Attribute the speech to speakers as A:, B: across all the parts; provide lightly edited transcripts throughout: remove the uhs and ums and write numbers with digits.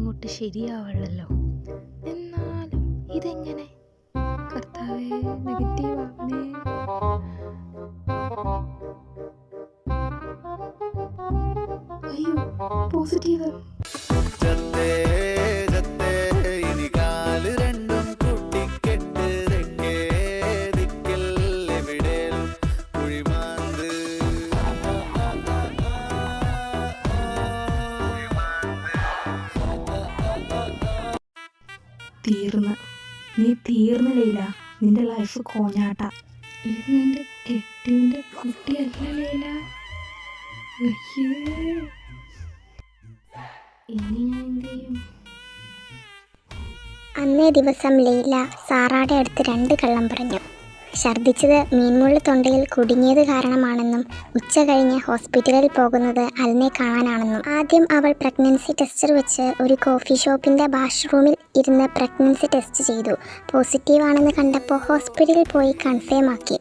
A: അങ്ങോട്ട് ശരിയാവണല്ലോ. എന്നാലും ഇതെങ്ങനെ? കർത്താവേ, നെഗറ്റീവ് ആവണേ. അയ്യോ, പോസിറ്റീവ്. തീർന്ന്, നീ തീർന്നില്ല. നിന്റെ ലൈഫ് കോഞ്ഞാട്ട. ഇത് നിന്റെ കെട്ടിയുടെ കുട്ടിയല്ല ലീല. ഇനി ഞാൻ എന്ത് ചെയ്യും?
B: അന്നേ ദിവസം ലീല സാറാടെ അടുത്ത് 2 കള്ളം പറഞ്ഞു. ഛർദ്ദിച്ചത് മീൻമുള്ള് തൊണ്ടയിൽ കുടുങ്ങിയത് കാരണമാണെന്നും ഉച്ച കഴിഞ്ഞ് ഹോസ്പിറ്റലിൽ പോകുന്നത് അലനെ കാണാനാണെന്നും. ആദ്യം അവൾ പ്രഗ്നൻസി ടെസ്റ്റർ വെച്ച് ഒരു കോഫി ഷോപ്പിൻ്റെ വാഷ്റൂമിൽ ഇരുന്ന് പ്രഗ്നൻസി ടെസ്റ്റ് ചെയ്തു. പോസിറ്റീവ് ആണെന്ന് കണ്ടപ്പോൾ ഹോസ്പിറ്റലിൽ പോയി കൺഫേം ആക്കി.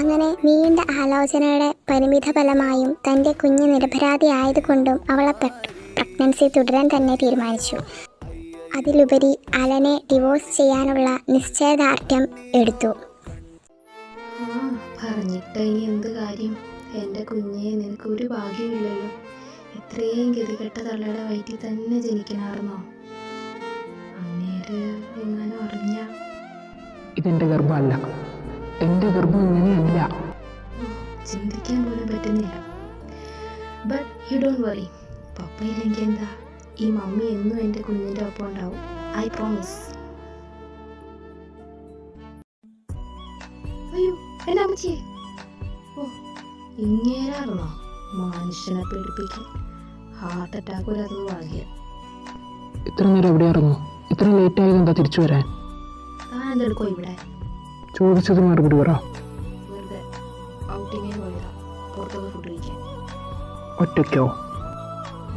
B: അങ്ങനെ നീണ്ട ആലോചനയുടെ പരിമിത ഫലമായും തൻ്റെ കുഞ്ഞ് നിരപരാധി ആയതുകൊണ്ടും അവൾ പ്രഗ്നൻസി തുടരാൻ തന്നെ തീരുമാനിച്ചു. അതിലുപരി അലനെ ഡിവോഴ്സ് ചെയ്യാനുള്ള നിശ്ചയദാർഢ്യം എടുത്തു.
A: പറഞ്ഞിട്ട് ഇനി എന്ത് കാര്യം? എൻ്റെ കുഞ്ഞെ, നിനക്കൊരു ഭാഗ്യമില്ലല്ലോ. ഇത്രയും ഗതികെട്ട തള്ളയുടെ വയറ്റിൽ തന്നെ ജനിക്കണമായിരുന്നോ? അങ്ങേര് എങ്ങാനും അറിഞ്ഞ?
C: ഇതെന്റെ ഗർഭമല്ല, എൻ്റെ ഗർഭം ഇങ്ങനെയല്ല.
A: ചിന്തിക്കാൻ പോലും പറ്റുന്നില്ല. But you don't worry. Papa ഇല്ലെങ്കിൽ എന്താ, ഈ മമ്മി എന്നും എൻ്റെ കുഞ്ഞിൻ്റെ ഒപ്പം ഉണ്ടാവും. I promise. അയ്യോ, എൻ്റെ അമ്മച്ചിയെ. ഓ, ഇങ്ങേരായിരുന്നോ മനുഷ്യനെ പേടിപ്പിക്കാൻ? ഹാർട്ട് അറ്റാക്ക് വരാത്തത് ഭാഗ്യം.
C: ഇത്ര നേരം എവിടെയായിരുന്നു? ഇത്ര ലേറ്റ് ആയത് എന്താ തിരിച്ചു വരാൻ?
A: താൻ എന്തെടുക്കോ ഇവിടെ?
C: ചോദിച്ചത് മറുപടി പറ.
A: വെറുതെ ഔട്ടിങ്ങിന് പോയതാ, പുറത്തുനിന്ന് ഫുഡ് കഴിക്കാൻ.
C: ഒറ്റയ്ക്കോ?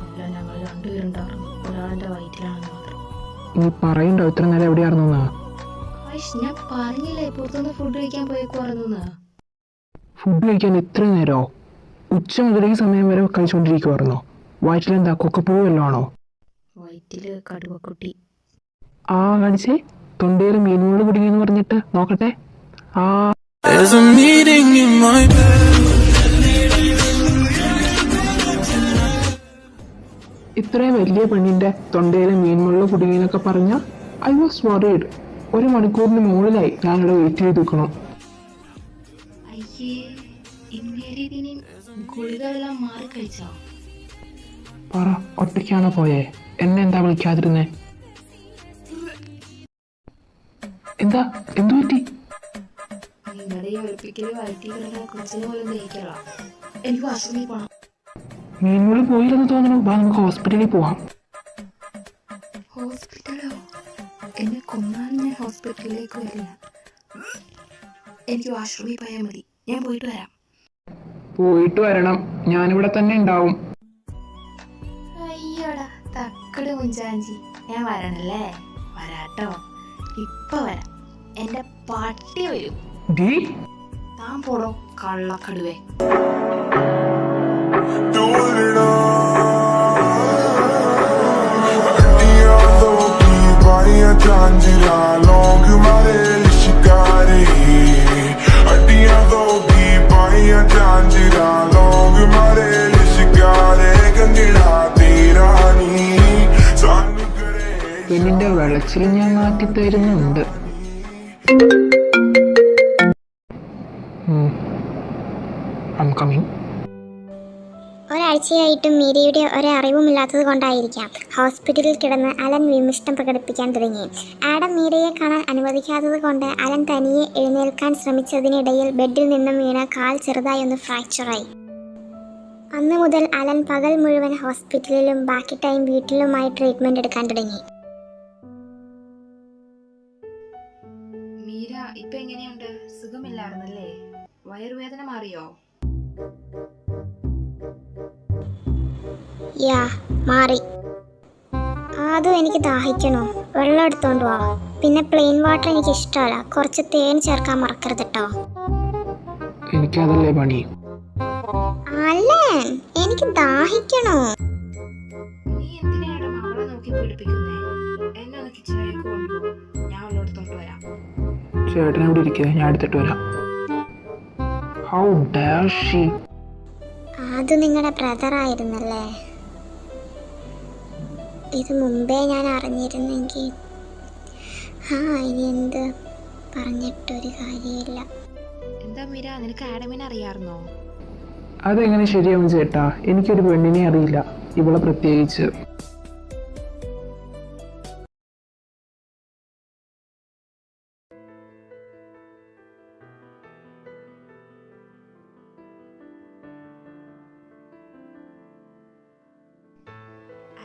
A: അല്ല, ഞങ്ങൾ 2 പേരുണ്ടായിരുന്നു. ഒരാളെൻ്റെ വയറ്റിലാണെന്ന് മാത്രം.
C: നീ പറയണ്ടോ ഇത്ര നേരം എവിടെയായിരുന്നെന്നാ?
A: ഞാൻ പറഞ്ഞില്ലേ പുറത്തുനിന്ന് ഫുഡ് കഴിക്കാൻ പോയേക്കുവായിരുന്നു.
C: ഫുഡ് കഴിക്കാൻ ഇത്ര നേരമോ? ഉച്ച മുതൽ ഈ സമയം വരെ കഴിച്ചുകൊണ്ടിരിക്കുവായിരുന്നോ? വയറ്റിലെന്താ കൊക്കപ്പൂ വല്ലതും ആണോ?
A: വയറ്റില് കടുവക്കുട്ടി.
C: ആ കാണിച്ചേ, തൊണ്ടയിൽ മീനുകൾ കുടുങ്ങിയെന്ന് പറഞ്ഞിട്ട് നോക്കട്ടെ. ഇത്രയും വലിയ പെണ്ണിന്റെ തൊണ്ടയിലെ മീൻമുള്ള കുടുങ്ങിയെന്നൊക്കെ പറഞ്ഞ ഐ വാസ് വറീഡ്. 1 മണിക്കൂറിന് മുകളിലായി ഞാനിവിടെ വെയിറ്റ് ചെയ്ത് നിൽക്കണം.
A: അയ്യേ, ഇന്നേരിതിനി ഗുളികളെല്ലാം മാറി കഴിച്ചോ?
C: പറ, ഒറ്റയ്ക്കാണോ പോയേ? എന്നെ എന്താ വിളിക്കാതിരുന്നേ? എന്താ, എന്തു പറ്റി?
A: നിങ്ങളുടെ ഈ ഒളിപ്പിക്കല് വയറ്റിൽ കിടക്കുന്ന കൊച്ചിനെ പോലും ദഹിക്കല. എനിക്ക് ആശുപത്രിയിൽ പോകണം.
C: മീൻമുള്ളി പോയില്ലെന്ന് തോന്നുന്നു. വാ, നമുക്ക് ഹോസ്പിറ്റലിൽ പോവാം.
A: ഹോസ്പിറ്റലോ? എന്നെ കൊന്നാൽ ഞാൻ ഹോസ്പിറ്റലിലേക്ക് വരില്ല. എനിക്ക് വാഷ്റൂമിൽ പോയാൽ മതി. ഞാൻ പോയിട്ട് വരാം.
C: പോയിട്ട് വരണം, ഞാനിവിടെ തന്നെ ഉണ്ടാവും.
A: അയ്യോടാ തക്കട് മുഞ്ചാഞ്ചി. ഞാൻ വരണല്ലേ? വരാട്ടോ, ഇപ്പൊ വരാം. എന്റെ പട്ടി വരും. താൻ പോടോ കള്ളക്കടുവേ.
C: പെണ്ണിന്റെ വെളച്ചിൽ ഞാൻ മാറ്റി തരുന്നുണ്ട്. I'm coming.
B: ഒരാഴ്ചയായിട്ടും മീരയുടെ ഒരറിവുമില്ലാത്തത് കൊണ്ടായിരിക്കാം ഹോസ്പിറ്റലിൽ കിടന്ന് അലൻ വിമിഷ്ടം പ്രകടിപ്പിക്കാൻ തുടങ്ങി. ആഡം മീരയെ കാണാൻ അനുവദിക്കാത്തത് കൊണ്ട് അലൻ തനിയെ എഴുന്നേൽക്കാൻ ശ്രമിച്ചതിനിടയിൽ ബെഡിൽ നിന്നും വീണ കാൽ ചെറുതായി ഒന്ന് ഫ്രാക്ചറായി. അന്ന് മുതൽ അലൻ പകൽ മുഴുവൻ ഹോസ്പിറ്റലിലും ബാക്കി ടൈം വീട്ടിലുമായി ട്രീറ്റ്മെന്റ് എടുക്കാൻ തുടങ്ങി.
A: മീര ഇപ്പൊ എങ്ങനെയുണ്ട്? സുഖമില്ലായിരുന്നല്ലേ? വയറുവേദന മാറിയോ?
B: യാ, മാറി. അതും എനിക്ക് ദാഹിക്കണോ? വെള്ളം എടുത്തോണ്ട് വാ. പിന്നെ പ്ലെയിൻ വാട്ടർ എനിക്ക് ഇഷ്ടമല്ല. കുറച്ച് തേൻ ചേർക്കാൻ മറക്കരുത് കേട്ടോ.
C: എനിക്കതല്ലേ പണി.
B: അല്ലേ, എനിക്ക് ദാഹിക്കണോ?
A: നീ എന്തിനാണ് മകളെ നോക്കി പേടിപ്പിക്കുന്നത്? കൊണ്ടുപോകും. ഞാൻ ഉള്ളിടത്തോട്ട് വരാം.
C: ചേട്ടൻ അവിടെ ഇരിക്കുക, ഞാൻ എടുത്തിട്ട് വരാം. How dare she.
B: അത് നിങ്ങളുടെ ബ്രദറായിരുന്നല്ലേ? ഇത് മുമ്പേ ഞാൻ അറിഞ്ഞിരുന്നെങ്കിൽ ഇനി എന്ത് പറഞ്ഞിട്ടൊരു കാര്യമില്ല.
A: എന്താ മീര, നിനക്ക് ആഡമിനെ അറിയാമായിരുന്നോ?
C: അതെങ്ങനെ ശരിയാവും ചേട്ടാ? എനിക്കൊരു പെണ്ണിനെ അറിയില്ല, ഇവളെ പ്രത്യേകിച്ച്.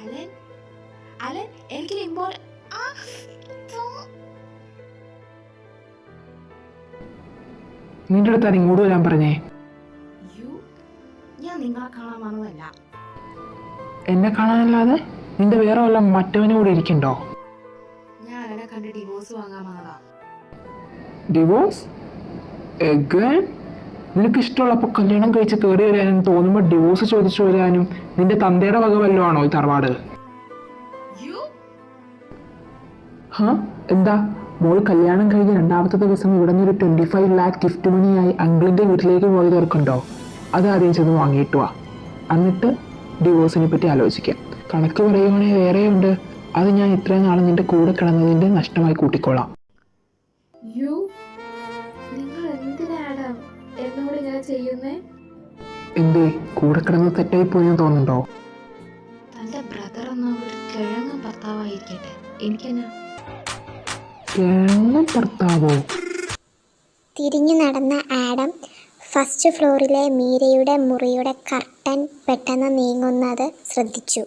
A: അലൻ, അലൻ, എനിക്ക്
C: നിന്റെ അടുത്ത് ആരും ഇങ്ങോട്ട് വരാൻ പറഞ്ഞേ?
A: ഞാൻ നിങ്ങളെ കാണാൻ വന്നതല്ല.
C: എന്നെ കാണാനല്ലാതെ നിന്റെ വേറെ വല്ല മറ്റവനും കൂടെ ഇരിക്കണ്ടോ?
A: ഞാൻ അലനെ കണ്ട് ഡിവോഴ്സ് വാങ്ങാൻ വന്നതാ.
C: ഡിവോഴ്സ്? നിനക്ക് ഇഷ്ടമുള്ളപ്പോൾ കല്യാണം കഴിച്ച് കയറി വരാനും തോന്നുമ്പോൾ ഡിവോഴ്സ് ചോദിച്ചു വരാനും നിന്റെ തന്തയുടെ വക വല്ലതും ആണോ ഈ തറവാട്? എന്താ മോൾ കല്യാണം കഴിഞ്ഞ് 2ാമത്തെ ദിവസം ഇവിടെ നിന്ന് ഒരു 25 lakh ഗിഫ്റ്റ് മണിയായി അങ്കിളിന്റെ വീട്ടിലേക്ക് പോയത് ഓർക്കുണ്ടോ? അത് ആദ്യം ചെന്ന് വാങ്ങിയിട്ട് വാ, എന്നിട്ട് ഡിവോഴ്സിനെ പറ്റി ആലോചിക്കാം. കണക്ക് പറയുവാണെങ്കിൽ വേറെയുണ്ട്, അത് ഞാൻ ഇത്രയും നാളെ നിന്റെ കൂടെ കിടന്നതിന്റെ നഷ്ടമായി കൂട്ടിക്കോളാം.
A: നിങ്ങൾ എന്തിനാണ് എന്നോട് ഇങ്ങനെ ചെയ്യുന്നേ?
C: എന്തേ, കൂടെ കിടന്ന് തെറ്റായി പോയെന്ന് തോന്നുന്നുണ്ടോ?
A: തന്റെ ബ്രദർ എന്ന ഒരു കിഴങ്ങൻ ഭർത്താവായിരിക്കട്ടെ, എനിക്കെന്നാ?
C: കിഴങ്ങൻ ഭർത്താവോ?
B: തിരിഞ്ഞു നടന്ന ആഡം ഫസ്റ്റ് ഫ്ലോറിലെ മീരയുടെ മുറിയുടെ കർട്ടൻ പെട്ടെന്ന് നീങ്ങുന്നത് ശ്രദ്ധിച്ചു.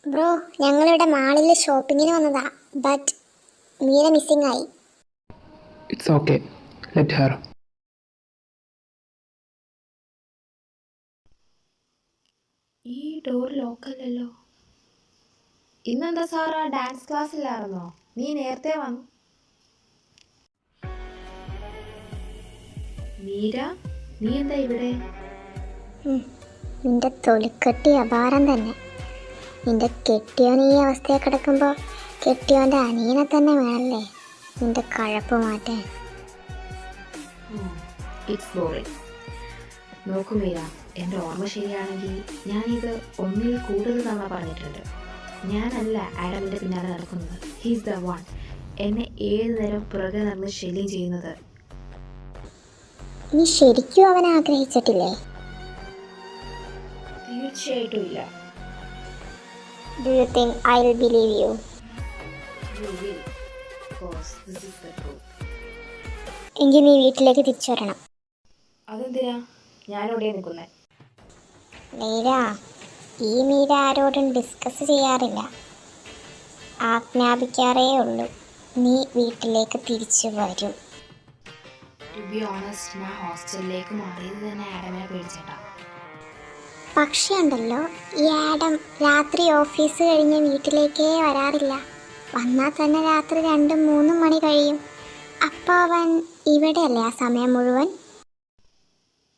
B: ബ്രോ, ഞങ്ങളിവിടെ മാളിൽ ഷോപ്പിങ്ങിന് വന്നതാ, ബട്ട് മീര മിസ്സിംഗ് ആയി.
C: It's okay, let her.
A: ഈ ഡോർ ലോക്കല്ലല്ലോ. ഇന്നെന്താ സാറാ ഡാൻസ് ക്ലാസ്സിലായിരുന്നോ? നീ നേരത്തെ വന്നു. മീര, നീ എന്താ ഇവിടെ?
B: നിന്റെ തൊലിക്കട്ടി അപാരം തന്നെ. നിന്റെ കെട്ടിയോൻ ഈ അവസ്ഥയെ കിടക്കുമ്പോൾ കെട്ടിയോൻ്റെ അനിയനെ തന്നെ വേണല്ലേ നിന്റെ കഴപ്പ് മാറ്റാൻ.
A: It's boring. നോക്കൂ മീര, എൻ്റെ ഓർമ്മ ശരിയാണെങ്കിൽ ഞാനിത് ഒന്നിൽ കൂടുതൽ തവണ പറഞ്ഞിട്ടുണ്ട്. ഞാനല്ല ആഡമിൻ്റെ പിന്നാലെ നടക്കുന്നത്. ഹീസ് ദ വൺ എന്നെ ഏത് നേരം പുറകെ നടന്ന് ശല്യം ചെയ്യുന്നത്.
B: നീ ശരിക്കും അവനെ ആഗ്രഹിച്ചിട്ടില്ലേ?
A: തീർച്ചയായിട്ടും ഇല്ല.
B: Do you think I'll believe you?
A: You will, because this is the truth.
B: എങ്കിൽ നീ വീട്ടിലേക്ക് തിരിച്ചു വരണം.
A: അതെന്തിനാ ഞാനിവിടെ നിൽക്കുന്നത്?
B: മീര, ഈ മീര ആരോടും ഡിസ്കസ് ചെയ്യാറില്ല, ആജ്ഞാപിക്കാറേ ഉള്ളൂ. നീ വീട്ടിലേക്ക് തിരിച്ചു വരും.
A: ടു ബി ഓണസ്റ്റ്, ഞാൻ ഹോസ്റ്റലിലേക്ക് മാറിയത് തന്നെ ആഡമിനെ പേടിച്ചിട്ടാ.
B: പക്ഷേ ഉണ്ടല്ലോ, ഈ ആഡം രാത്രി ഓഫീസ് കഴിഞ്ഞ് വീട്ടിലേക്കേ വരാറില്ല. വന്നാൽ തന്നെ രാത്രി 2-3 മണി കഴിയും. അപ്പോൾ അവൻ ഇവിടെയല്ലേ ആ സമയം മുഴുവൻ?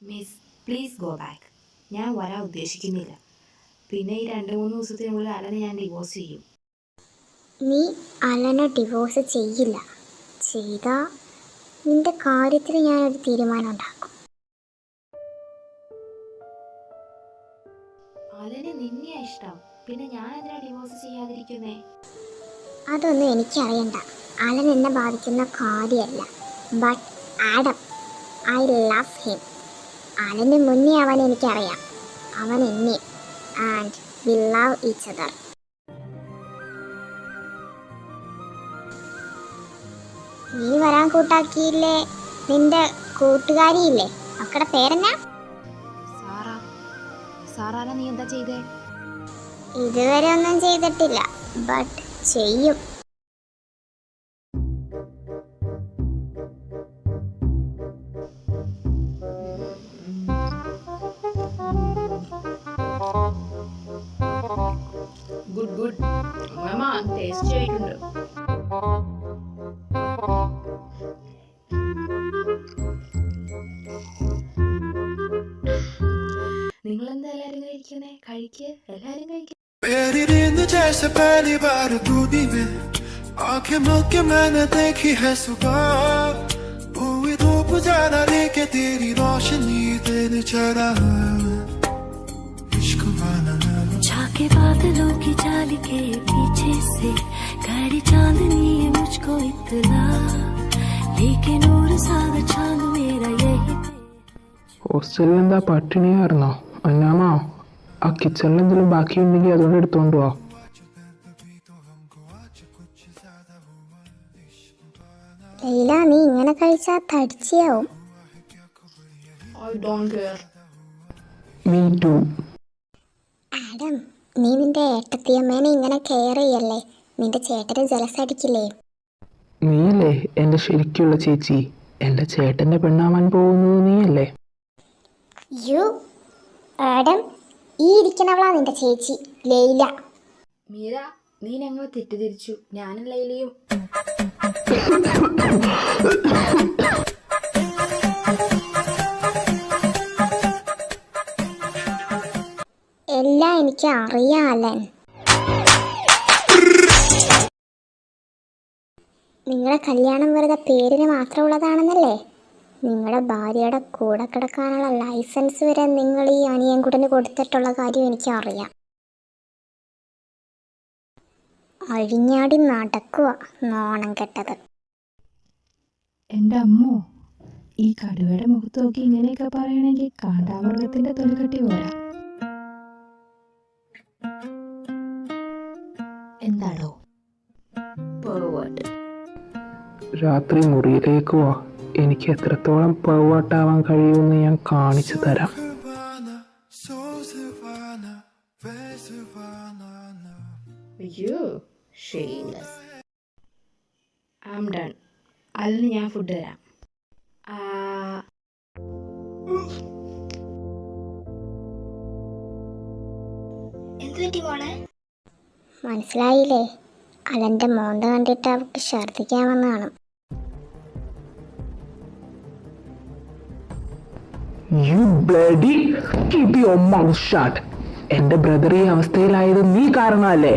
A: Miss, please go back. ഞാൻ വരാൻ ഉദ്ദേശിക്കുന്നില്ല. പിന്നെ ഈ 2-3 ദിവസത്തിനുള്ളിൽ അലനെ ഞാൻ ഡിവോഴ്സ് ചെയ്യും.
B: നീ അലനെ ഡിവോഴ്സ് ചെയ്യില്ല. ചെയ്താൽ നിന്റെ കാര്യത്തിൽ ഞാനൊരു തീരുമാനം ഉണ്ടാക്കും.
A: അലന് നിന്നെയാ ഇഷ്ടം, പിന്നെ ഞാൻ എന്തിനാ ഡിവോഴ്സ് ചെയ്യാതിരിക്കുന്നേ?
B: അതൊന്നും എനിക്കറിയണ്ട. അലൻ എന്നെ ബാധിക്കുന്ന കാര്യമല്ല. But Adam, I love him. അലന് മുന്നേ അവൻ എനിക്കറിയാം, അവൻ എന്നെ. And we love each other. നീ വരാൻ കൂട്ടാക്കിയില്ലേ നിന്റെ കൂട്ടുകാരിയില്ലേ, അവക്കടെ പേരെന്നാ?
A: സാറാന, നീ എന്താ ചെയ്തേ?
B: ഇതുവരെ ഒന്നും ചെയ്തിട്ടില്ല, ബട്ട് ചെയ്യും.
A: ഗുഡ് ഗുഡ് മാമ, ടേസ്റ്റ് ആയിട്ടുണ്ട്.
D: से पहली बार दूनी में आंखें मिल के मैंने देखी है सुबह, हुई धूप ज्यादा लेके तेरी रोशनी दिन चढ़ा इश्क माना
E: झाके बादलों की जाल के पीछे से खड़ी चांदनी है मुझको इतना, लेकिन नूर सादा चांद मेरा यही।
C: ഹോസ്റ്റലിൽ എന്താ പട്ടിണിയായിരുന്നോ? അന്നാമ ആ കിച്ചണിൽ എന്തെങ്കിലും ബാക്കിയുണ്ടെങ്കിൽ അതുകൊണ്ട് എടുത്തോണ്ട് പോവാ.
B: ലൈല, നീ ഇങ്ങനെ കഴിച്ചാൽ തടിച്ചിയാവും.
A: I don't care.
C: Me too.
B: Adam, നീ നിന്റെ ഏട്ടത്തിയമ്മേനെ ഇങ്ങനെ കെയർ ചെയ്യല്ലേ, നിന്റെ ചേട്ടന് ജലസ് അടിക്കില്ലേ?
C: നീയല്ലേ എൻ്റെ ശരിക്കുള്ള ചേച്ചി. എൻ്റെ ചേട്ടൻ്റെ പെണ്ണാവാൻ പോകുന്നത് നീയല്ലേ?
B: യു ആഡം, ഈ ഇരിക്കണവളാ നിന്റെ ചേച്ചി ലൈല.
A: മീര, നീ ഞങ്ങളെ തെറ്റിദ്ധരിച്ചു. ഞാനും ലൈലയും
B: എല്ലാം എനിക്ക് അറിയാം അലൻ. നിങ്ങളുടെ കല്യാണം വെറുതെ പേരിന് മാത്രമുള്ളതാണെന്നല്ലേ? നിങ്ങളുടെ ഭാര്യയുടെ കൂടെ കിടക്കാനുള്ള ലൈസൻസ് വരെ നിങ്ങൾ ഈ അനിയൻകുട്ടന് കൊടുത്തിട്ടുള്ള കാര്യം എനിക്കറിയാം. അഴിഞ്ഞാടി നടക്കുക നോണം കെട്ടത്.
A: എൻ്റെ അമ്മോ, ഈ കടുവയുടെ മുഖത്ത് നോക്കി ഇങ്ങനെയൊക്കെ പറയണമെങ്കിൽ കാണ്ടാമൃഗത്തിന്റെ തൊലികട്ടി പോരാ. എന്താടോ പോവട്ട്?
C: രാത്രി മുറിയിലേക്ക് വാ, എനിക്ക് എത്രത്തോളം പൗവാട്ടാവാൻ കഴിയുമെന്ന് ഞാൻ കാണിച്ചു തരാം.
D: so Savannah, where's Savannah?
A: അയ്യോ, ഷെയിംലെസ്. I am done. അതിന് ഞാൻ ഫുഡ് തരാം.
B: മനസ്സിലായില്ലേ? അലൻ്റെ മോന്ത കണ്ടിട്ട് അവൾക്ക് ഛർദ്ദിക്കാൻ വന്നതാണ്.
C: You bloody keep your mouth shut. എൻ്റെ ബ്രദർ ഈ അവസ്ഥയിലായത് നീ കാരണമല്ലേ?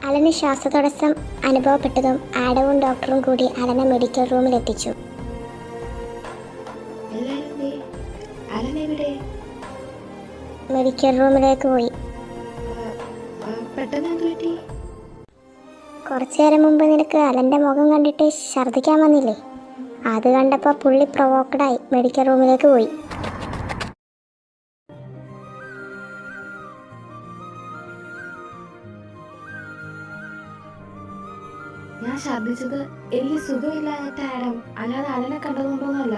B: അലന് ശ്വാസതടസ്സം അനുഭവപ്പെട്ടതും ആഡവും ഡോക്ടറും കൂടി അലനെ മെഡിക്കൽ റൂമിൽ എത്തിച്ചു.
A: അലനെവിടെ?
B: മെഡിക്കൽ റൂമിലേക്ക് പോയി.
A: പെട്ടെന്ന് എന്ത് പറ്റി?
B: കുറച്ചു നേരം മുമ്പ് നിനക്ക് അലൻ്റെ മുഖം കണ്ടിട്ട് ഛർദ്ദിക്കാൻ വന്നില്ലേ? അത് കണ്ടപ്പോൾ പുള്ളി പ്രൊവോക്കഡായി മെഡിക്കൽ റൂമിലേക്ക് പോയി.
A: ഞാൻ ഛർദ്ദിച്ചത് എനിക്ക് സുഖമില്ലാഞ്ഞിട്ട് ആഡം, അല്ലാതെ അലനെ കണ്ടതുകൊണ്ടൊന്നുമല്ല.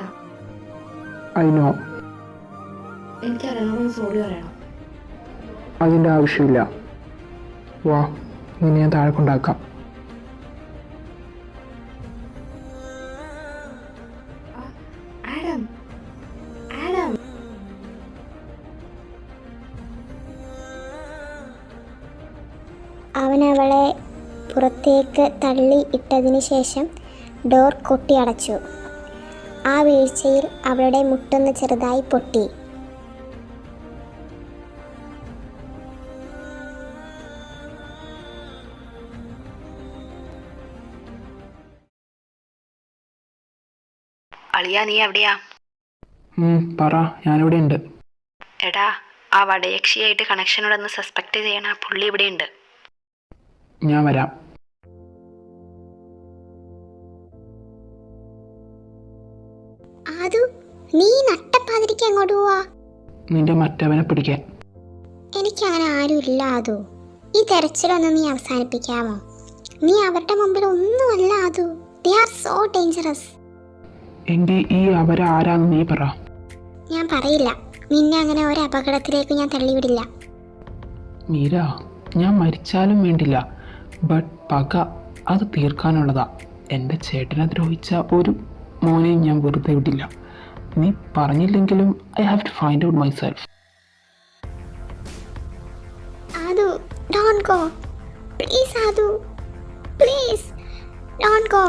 C: I know.
A: എനിക്ക് അലനോട് സോറി പറയണം.
C: അതിൻ്റെ ആവശ്യമില്ല. വാ, നിന്നെ ഞാൻ താഴെ കൊണ്ടാക്കാം.
A: Adam, Adam.
B: അവൻ അവളെ പുറത്തേക്ക് തള്ളി ഇട്ടതിന് ശേഷം ഡോർ കൊട്ടിയടച്ചു. ആ വീഴ്ചയിൽ അവളുടെ മുട്ടൊന്ന് ചെറുതായി പൊട്ടി.
F: അളിയാ, നീ എവിടെയാ?
C: പറ, ഞാനിവിടെ ഉണ്ട്.
F: എടാ, ആ വടയക്ഷിയായിട്ട് കണക്ഷനുണ്ടെന്ന് സസ്പെക്ട് ചെയ്യണ പുള്ളി ഇവിടെ ഉണ്ട്.
C: ഞാൻ വരാം.
B: ആദു, നീ നട്ടപ്പാതിരിക്ക് അങ്ങോട്ട് പോവാ?
C: നിന്റെ മറ്റവനെ പിടിക്കാൻ.
B: എനിക്കങ്ങനെ ആരുമില്ല ആദു. ഈ തെരച്ചിലൊന്ന് നീ അവസാനിപ്പിക്കാമോ? നീ അവരുടെ മുമ്പിൽ ഒന്നുമല്ല Aadu. They are so dangerous.
C: എങ്കിൽ ഈ അവരാരാന്ന് നീ പറ.
B: ഞാൻ പറയില്ല. നിന്നെ അങ്ങനെ ഒരു അപകടത്തിലേക്ക് ഞാൻ തള്ളിവിടില്ല.
C: മീര, ഞാൻ മരിച്ചാലും വേണ്ടില്ല, ബട്ട് പക അത് തീർക്കാനുള്ളതാ. എൻ്റെ ചേട്ടനെ ദ്രോഹിച്ച ഒരു മോനെയും ഞാൻ വെറുതെ വിടില്ല. നീ പറഞ്ഞില്ലെങ്കിലും I have to find out myself.
B: Aadu, don't go please. Aadu, please don't go.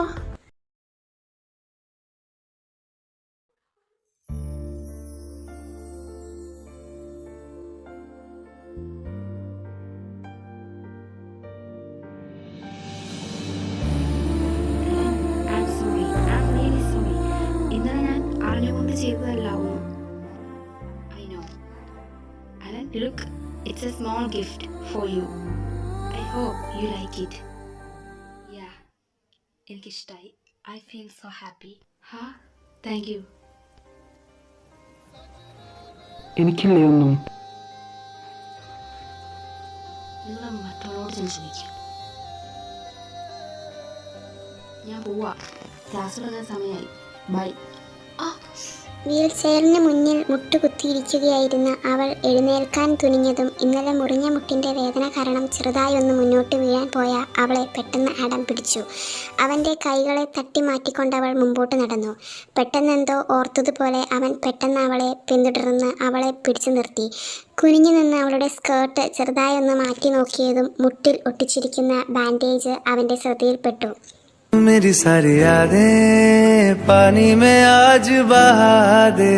F: Look, it's a small gift for you. I hope you like it. Yeah, എനിക്കിഷ്ടായി. I feel so happy. Thank you.
C: എനിക്കില്ലേ ഒന്നും.
F: നിങ്ങൾ മറ്റുള്ളവരോട് ചോദിക്കുക. ഞാൻ പോവാ. Class തുടങ്ങാൻ സമയമായി. By.
B: Wheel ചെയറിന് മുന്നിൽ മുട്ടുകുത്തിയിരിക്കുകയായിരുന്ന അവൾ എഴുന്നേൽക്കാൻ തുനിഞ്ഞതും ഇന്നലെ മുറിഞ്ഞ മുട്ടിൻ്റെ വേദന കാരണം ചെറുതായി ഒന്ന് മുന്നോട്ട് വീഴാൻ പോയ അവളെ പെട്ടെന്ന് ആഡം പിടിച്ചു. അവൻ്റെ കൈകളെ തട്ടി മാറ്റിക്കൊണ്ടവൾ മുമ്പോട്ട് നടന്നു. പെട്ടെന്നെന്തോ ഓർത്തതുപോലെ അവൻ പെട്ടെന്ന് അവളെ പിന്തുടർന്ന് അവളെ പിടിച്ചു നിർത്തി. കുനിഞ്ഞു നിന്ന് അവളുടെ സ്കേർട്ട് ചെറുതായി ഒന്ന് മാറ്റി നോക്കിയതും മുട്ടിൽ ഒട്ടിച്ചിരിക്കുന്ന ബാൻഡേജ് അവൻ്റെ ശ്രദ്ധയിൽപ്പെട്ടു.
G: मेरी सारी यादें पानी में आज बहा दे,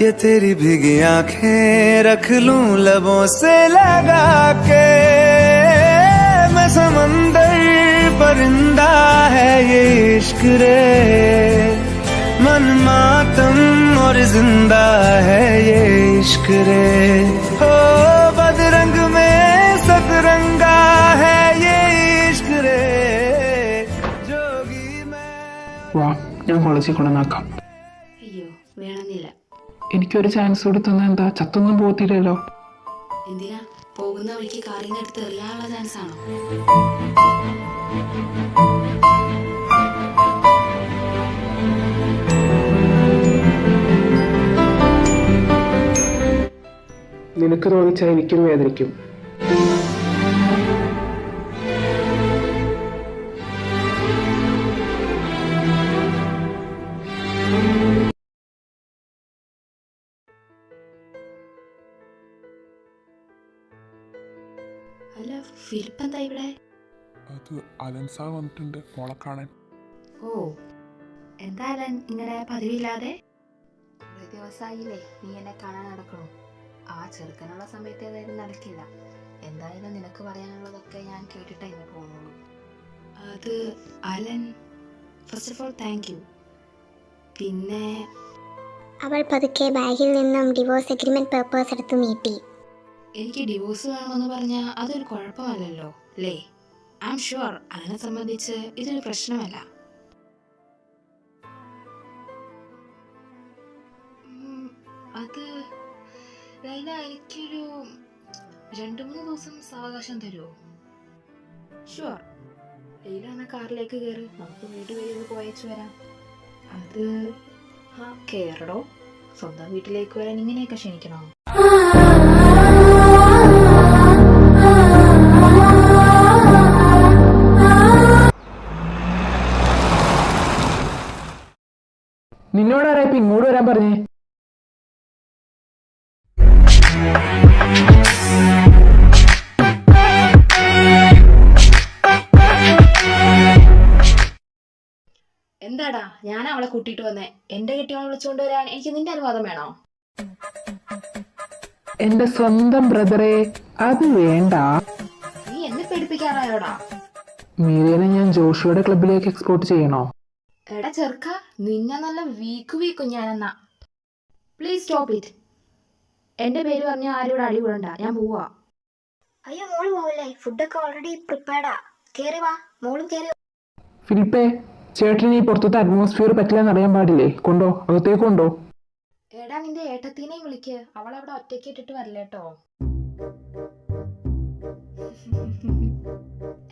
G: ये तेरी भीगी आंखें रख लूं लबों से लगा के। मैं समंदर परिंदा है ये इश्क रे, मन मातम और जिंदा है ये इश्क रे। हो बदरंग में सतरंगा है ये इश्क रे।
C: വാ, ഞാൻ കോളേജിൽ കൊണ്ടുവന്നാക്കാം.
F: അയ്യോ, വേണമെന്നില്ല.
C: എനിക്കൊരു ചാൻസ് കൂടി തന്നാൽ എന്താ? ചത്തൊന്നും പോകത്തില്ലല്ലോ.
F: എന്തിനാ? പോകുന്ന വഴിക്ക് കാറിന്ന് എടുത്ത് എറിയാനുള്ള ചാൻസ് ആണോ?
C: നിനക്ക് രോഗിച്ചാൽ എനിക്കും വേദനിക്കും.
F: അല്ല, ഫിലിപ്പ് എന്താ ഇവിടെ?
C: അത് അലൻ സാർ വന്നിട്ടുണ്ട് മോളെ കാണാൻ.
F: ഓ, എന്തായാലും ഇങ്ങനെ പതിവില്ലാതെ? കുറേ ദിവസമായില്ലേ നീ എന്നെ കാണാൻ നടക്കണു. ആ ചെറുക്കനുള്ള സമയത്ത് ഏതായാലും നടക്കില്ല. എന്തായാലും നിനക്ക് പറയാനുള്ളതൊക്കെ ഞാൻ കേട്ടിട്ടേ ഇന്ന് പോകുന്നുള്ളൂ. അത് Alan, first of all thank you. പിന്നെ
B: അവൾ പതുക്കെ ബാഗിൽ നിന്നും ഡിവോഴ്സ് എഗ്രിമെന്റ് പേപ്പേഴ്സ് എടുത്ത് നീട്ടി.
F: എനിക്ക് ഡിവോഴ്സ് വേണമെന്ന് പറഞ്ഞാൽ അതൊരു കുഴപ്പമല്ലല്ലോ അല്ലേ? ഐ ആം ഷുവർ അതിനെ സംബന്ധിച്ച് ഇതൊരു പ്രശ്നമല്ല. അത് ലൈല, എനിക്കൊരു 2-3 ദിവസം സാവകാശം തരുമോ? ഷുവർ. ലൈല എന്ന കാറിലേക്ക് കയറി നമുക്ക് വീട് വരെ ഒന്ന് പോയച്ചു വരാം. അത് കയറടോ. സ്വന്തം വീട്ടിലേക്ക് വരാൻ ഇങ്ങനെയൊക്കെ ക്ഷണിക്കണോ?
C: നിന്നോടാരാ ഇപ്പൊ ഇങ്ങോട്ട് വരാൻ പറഞ്ഞേ?
F: എന്താടാ, ഞാൻ അവളെ കൂട്ടിയിട്ട് വന്നേ. എന്റെ കെട്ടിയോളെ വിളിച്ചുകൊണ്ട് വരാൻ എനിക്ക് നിന്റെ അനുവാദം വേണോ?
C: എന്റെ സ്വന്തം ബ്രദറെ, അത് വേണ്ട.
F: നീ എന്നെ പേടിപ്പിക്കാറായോടാ?
C: മീരനെ ഞാൻ ജോഷുവയുടെ ക്ലബിലേക്ക് എക്സ്പോർട്ട് ചെയ്യണോ?
F: എടാ ചെറുക്ക, നിന്നെ നല്ല വീക്കും ഞാനെന്നാ. Please stop it. എന്റെ പേര് പറഞ്ഞ ആരോട് അടികൂടണ്ട. ഞാൻ പോവാ.
B: അയ്യോ, മോള് പോവല്ലേ? ഫുഡൊക്കെ ഓൾറെഡി പ്രിപ്പയർഡാ. കേറി വാ, മോളും കേറി.
C: ഫിലിപ്പേ, ചേട്ടന് ഈ പുറത്തത്തെ അറ്റ്മോസ്ഫിയർ പറ്റില്ലെന്ന് അറിയാൻ പാടില്ലേ? കൊണ്ടോ, അകത്തേക്ക് കൊണ്ടോ.
F: എടാ, നിന്റെ ഏട്ടത്തിനെയും വിളിക്ക്. അവളവിടെ ഒറ്റയ്ക്ക് ഇട്ടിട്ട് വരില്ലേട്ടോ.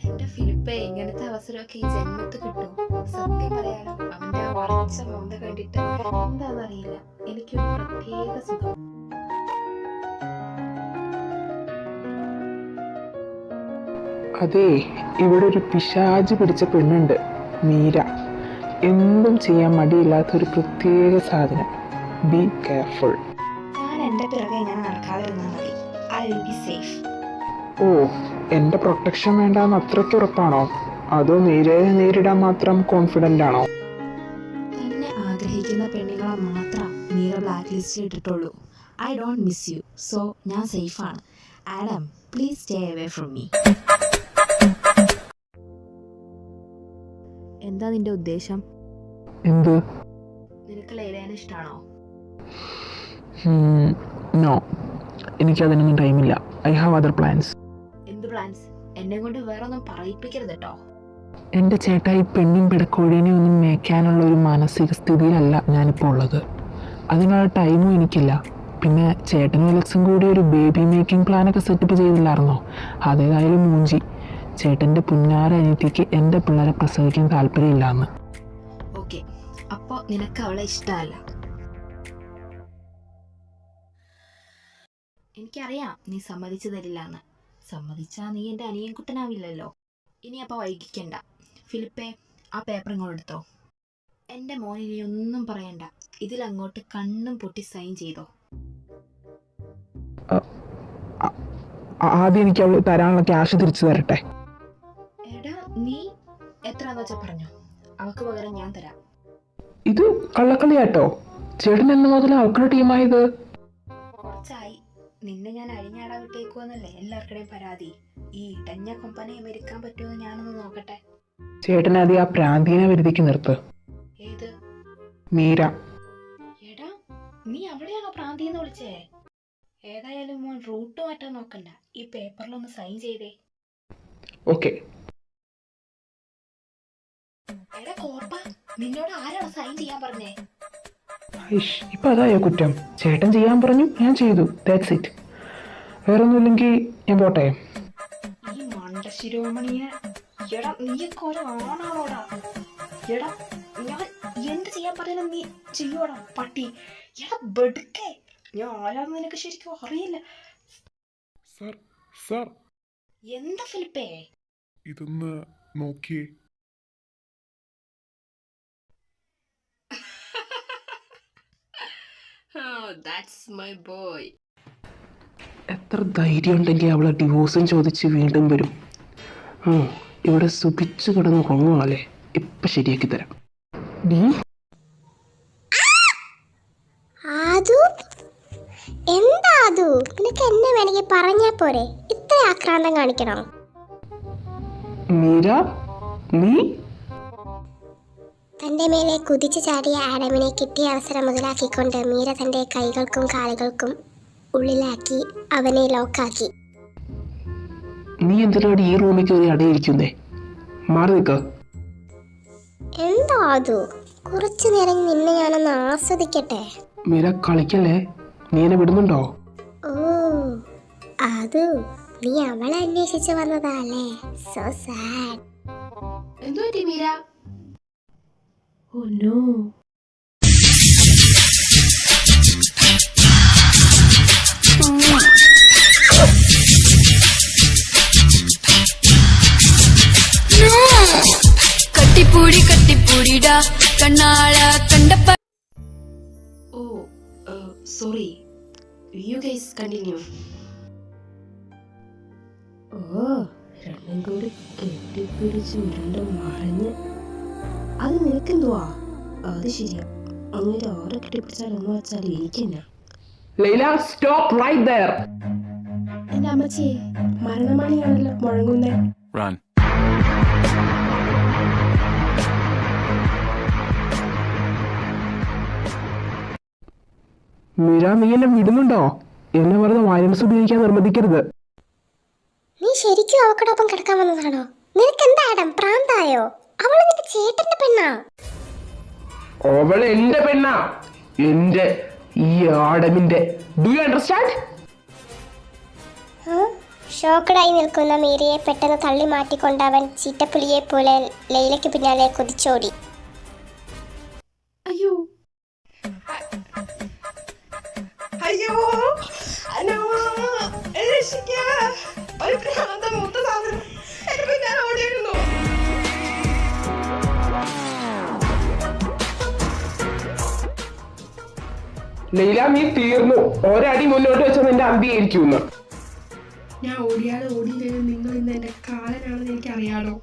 F: എന്റെ ഫിലിപ്പേ, ഇങ്ങനത്തെ അവസരമൊക്കെ ഈ ജന്മത്ത് കിട്ടും. സത്യം പറയാലോ, അവന്റെ വരച്ച മോന്ത കണ്ടിട്ട് എന്താണെന്നറിയില്ല, എനിക്കൊരു പ്രത്യേക സുഖം.
C: അതെ, ഇവിടെ ഒരു പിശാച് പിടിച്ച പെണ്ണുണ്ട്, മീര. എന്തും ചെയ്യാൻ മടിയില്ലാത്തൊരു പ്രത്യേക സാധനം. Be careful.
F: ഞാൻ എന്റെ പിറകെ ഇങ്ങനെ നടക്കാതിരുന്നാൽ മതി. I will be safe.
C: ഓ, എന്റെ പ്രൊട്ടക്ഷൻ വേണ്ടാന്ന് അത്രയ്ക്ക് ഉറപ്പാണോ? അതോ മീരയെ നേരിടാൻ മാത്രം കോൺഫിഡൻ്റ് ആണോ?
F: തന്നെ ആഗ്രഹിക്കുന്ന പെണ്ണുങ്ങളെ മാത്രം മീര ബ്ലാക്ക് ലിസ്റ്റിൽ ഇട്ടിട്ടുള്ളൂ. I don't miss you, so ഞാൻ സേഫാണ്. Adam, please stay away from me. എന്താ നിന്റെ ഉദ്ദേശം?
C: എന്ത്?
F: നിനക്ക് ലൈലേനെ ഇഷ്ടമാണോ?
C: നോ, എനിക്കതിനൊന്നും ടൈമില്ല. I have other plans.
F: എന്ത് പ്ലാൻസ്? എന്നെ കൊണ്ട് വേറെ ഒന്നും പറയിപ്പിക്കരുത് കേട്ടോ.
C: എൻ്റെ ചേട്ടാ, ഈ പെണ്ണും പിടക്കോഴീനെ ഒന്നും മേയ്ക്കാനുള്ള ഒരു മാനസിക സ്ഥിതിയിലല്ല ഞാനിപ്പോൾ ഉള്ളത്. അതിനുള്ള ടൈമും എനിക്കില്ല. പിന്നെ ചേട്ടനും അലക്സും കൂടി ഒരു ബേബി മേക്കിംഗ് പ്ലാനൊക്കെ സെറ്റപ്പ് ചെയ്തില്ലായിരുന്നോ? അതേതായാലും മൂഞ്ചി. ചേട്ടൻ്റെ പുന്നാര അനിയത്തിക്ക് എൻ്റെ പിള്ളേരെ പ്രസവിക്കാൻ താല്പര്യമില്ലാന്ന്.
F: ഓക്കെ, അപ്പോൾ നിനക്ക് അവളെ ഇഷ്ടമല്ല. എനിക്കറിയാം നീ സമ്മതിച്ചു തരില്ലാന്ന്. സമ്മതിച്ചാൽ നീ എൻ്റെ അനിയൻകുട്ടനാവില്ലല്ലോ. ഇനി അപ്പോൾ വൈകിക്കണ്ട. ഫിലിപ്പേ, ആ പേപ്പർ ഇങ്ങോട്ട് എടുത്തോ. എൻ്റെ മോനിനി ഒന്നും പറയണ്ട. ഇതിലങ്ങോട്ട് കണ്ണും പൊട്ടി സൈൻ ചെയ്തോ.
C: ആദ്യം എനിക്ക് അവൾ തരാനുള്ള ക്യാഷ് തിരിച്ചു തരട്ടെ.
F: എടാ, നീ എത്രയാന്ന് വെച്ചാൽ പറഞ്ഞോ. അവൾക്ക് പകരം ഞാൻ തരാം.
C: ഇത് കള്ളക്കളിയാട്ടോ. ചേട്ടൻ എന്ന് മുതൽ അവളുടെ ടീമായത്?
F: കുറച്ചായി. നിന്നെ ഞാൻ അഴിഞ്ഞാടാ വിട്ടേക്കുവെന്നല്ലേ എല്ലാവർക്കിടെയും പരാതി. ഈ ഇടഞ്ഞ കൊമ്പനെ മെരുക്കാൻ പറ്റുമെന്ന് ഞാനൊന്ന് നോക്കട്ടെ.
C: ചേട്ടനാദ്യം ആ പ്രാന്തീനെ വരുതിക്ക് നിർത്ത്.
F: ഏത്?
C: മീര.
F: എടാ, നീ അവിടെയാണോ പ്രാന്തിന്ന് വിളിച്ചേ? ഏതായാലും മോൻ റൂട്ട് മാറ്റാൻ നോക്കണ്ട. ഈ പേപ്പറിലൊന്ന് സൈൻ ചെയ്തേ.
C: ഓക്കെ.
F: എടാ കോപ്പ, നിന്നോട് ആരാണ് സൈൻ ചെയ്യാൻ പറഞ്ഞേ?
C: ഇപ്പൊ അതായോ കുറ്റം? ചേട്ടൻ ചെയ്യാൻ പറഞ്ഞു, ഞാൻ ചെയ്തു. That's it. വേറൊന്നുമില്ലെങ്കിൽ ഞാൻ പോട്ടെ.
F: ഈ മണ്ട ശിരോമണിയെ. എടാ, നീയൊക്കെ ഓരോ ആണാണോടാ. എടാ, ഞാൻ എന്ത് ചെയ്യാൻ പറയുന്നത് നീ ചെയ്യോടാ പട്ടി. എടാ ബെടുക്കേ, ഞാൻ ആരാന്ന് നിനക്ക് ശരിക്കും അറിയില്ല.
H: സർ,
F: എന്താ ഫിലിപ്പേ?
H: ഇതൊന്ന് നോക്കിയേ.
F: That's my boy.
C: എത്ര ധൈര്യം ഉണ്ടെങ്കിൽ അവളെ ഡിവോഴ്സും ചോദിച്ച് വീണ്ടും വരും. ഇവിടെ സുഖിച്ചു കിടന്ന് ഉറങ്ങുവാളെ. ഇപ്പൊ ശരിയാക്കി തരാം.
B: എന്താ അത്? നിനക്ക് എന്നെ വേണമെങ്കിൽ പറഞ്ഞാ പോരെ, ഇത്ര ആക്രാന്തം കാണിക്കണോ?
C: മീര, നീ
B: തന്റെ മേലെ കുതിച്ചു ചാടിയ ആഡമിനെ കിട്ടിയ അവസരം മുതലാക്കിക്കൊണ്ട് മീര തന്റെ കൈകൾക്കും കാലുകൾക്കും ഉള്ളിലാക്കി അവനെ ലോക്കാക്കി.
C: നീ എന്തിനാണ് ഈ റൂമിൽ കയറി അടയിരിക്കുന്നേ? മാറി നിൽക്ക.
B: എന്താ അത്? കുറച്ചു നേരം നിന്നെ ഞാനൊന്ന് ആസ്വദിക്കട്ടെ.
C: മീര കളിക്കല്ലേ. നീ എന്നെ വിടുന്നുണ്ടോ?
B: ഓ, അത് നീ അവളെ അന്വേഷിച്ചു വന്നതല്ലേ? So sad.
F: എന്തു പറ്റി Meera? Oh no.
E: കട്ടിപ്പൂടിടാ കണ്ണാള കണ്ടപ്പ.
F: Oh, sorry. You guys continue. രണ്ടും കൂടി കെട്ടിപ്പിടിച്ച് ഉരുണ്ട് മറിഞ്ഞ്. അത് നിനക്കെന്തുവാ? അത് ശരിയാ. അങ്ങനെ ആരെ കെട്ടിപ്പിടിച്ചാലെന്ന് വെച്ചാൽ എനിക്കെന്നാ.
C: Laila, stop right there.
F: എന്റെ അമ്മച്ചി മരണമണിയാണല്ലോ മുഴങ്ങുന്നേ.
C: മീര, നീ എന്നെ വിടുന്നുണ്ടോ? എന്നെ വെറുതെ വയലൻസ് ഉപയോഗിക്കാൻ നിർബന്ധിക്കരുത്.
B: നീ ശരിക്കും അവക്കടൊപ്പം കിടക്കാൻ വന്നതാണോ? നിനക്കെന്താ ആഡം, പ്രാന്തായോ? അവള് നിന്റെ ചേട്ടന്റെ പെണ്ണാ.
C: അവള് എന്റെ പെണ്ണാ. എന്റെ ഈ ആഡമിന്റെ. Do you understand?
B: ഷോക്കഡായി നിൽക്കുന്ന മീരയെ പെട്ടെന്ന് തള്ളി മാറ്റിക്കൊണ്ടവൻ ചീറ്റപ്പുലിയെ പോലെ ലൈലയ്ക്ക് പിന്നാലെ കുതിച്ചോടി.
F: അയ്യോ അയ്യോ,
C: ലൈല, നീ തീർന്നു. ഒരടി മുന്നോട്ട് വെച്ച നിന്റെ അന്തിയായിരിക്കും.
A: ഞാൻ ഓടിയാലും ഓടിയില്ലെങ്കിലും നിങ്ങൾ ഇന്ന് എൻ്റെ കാലനാണെന്ന് എനിക്കറിയാലോ.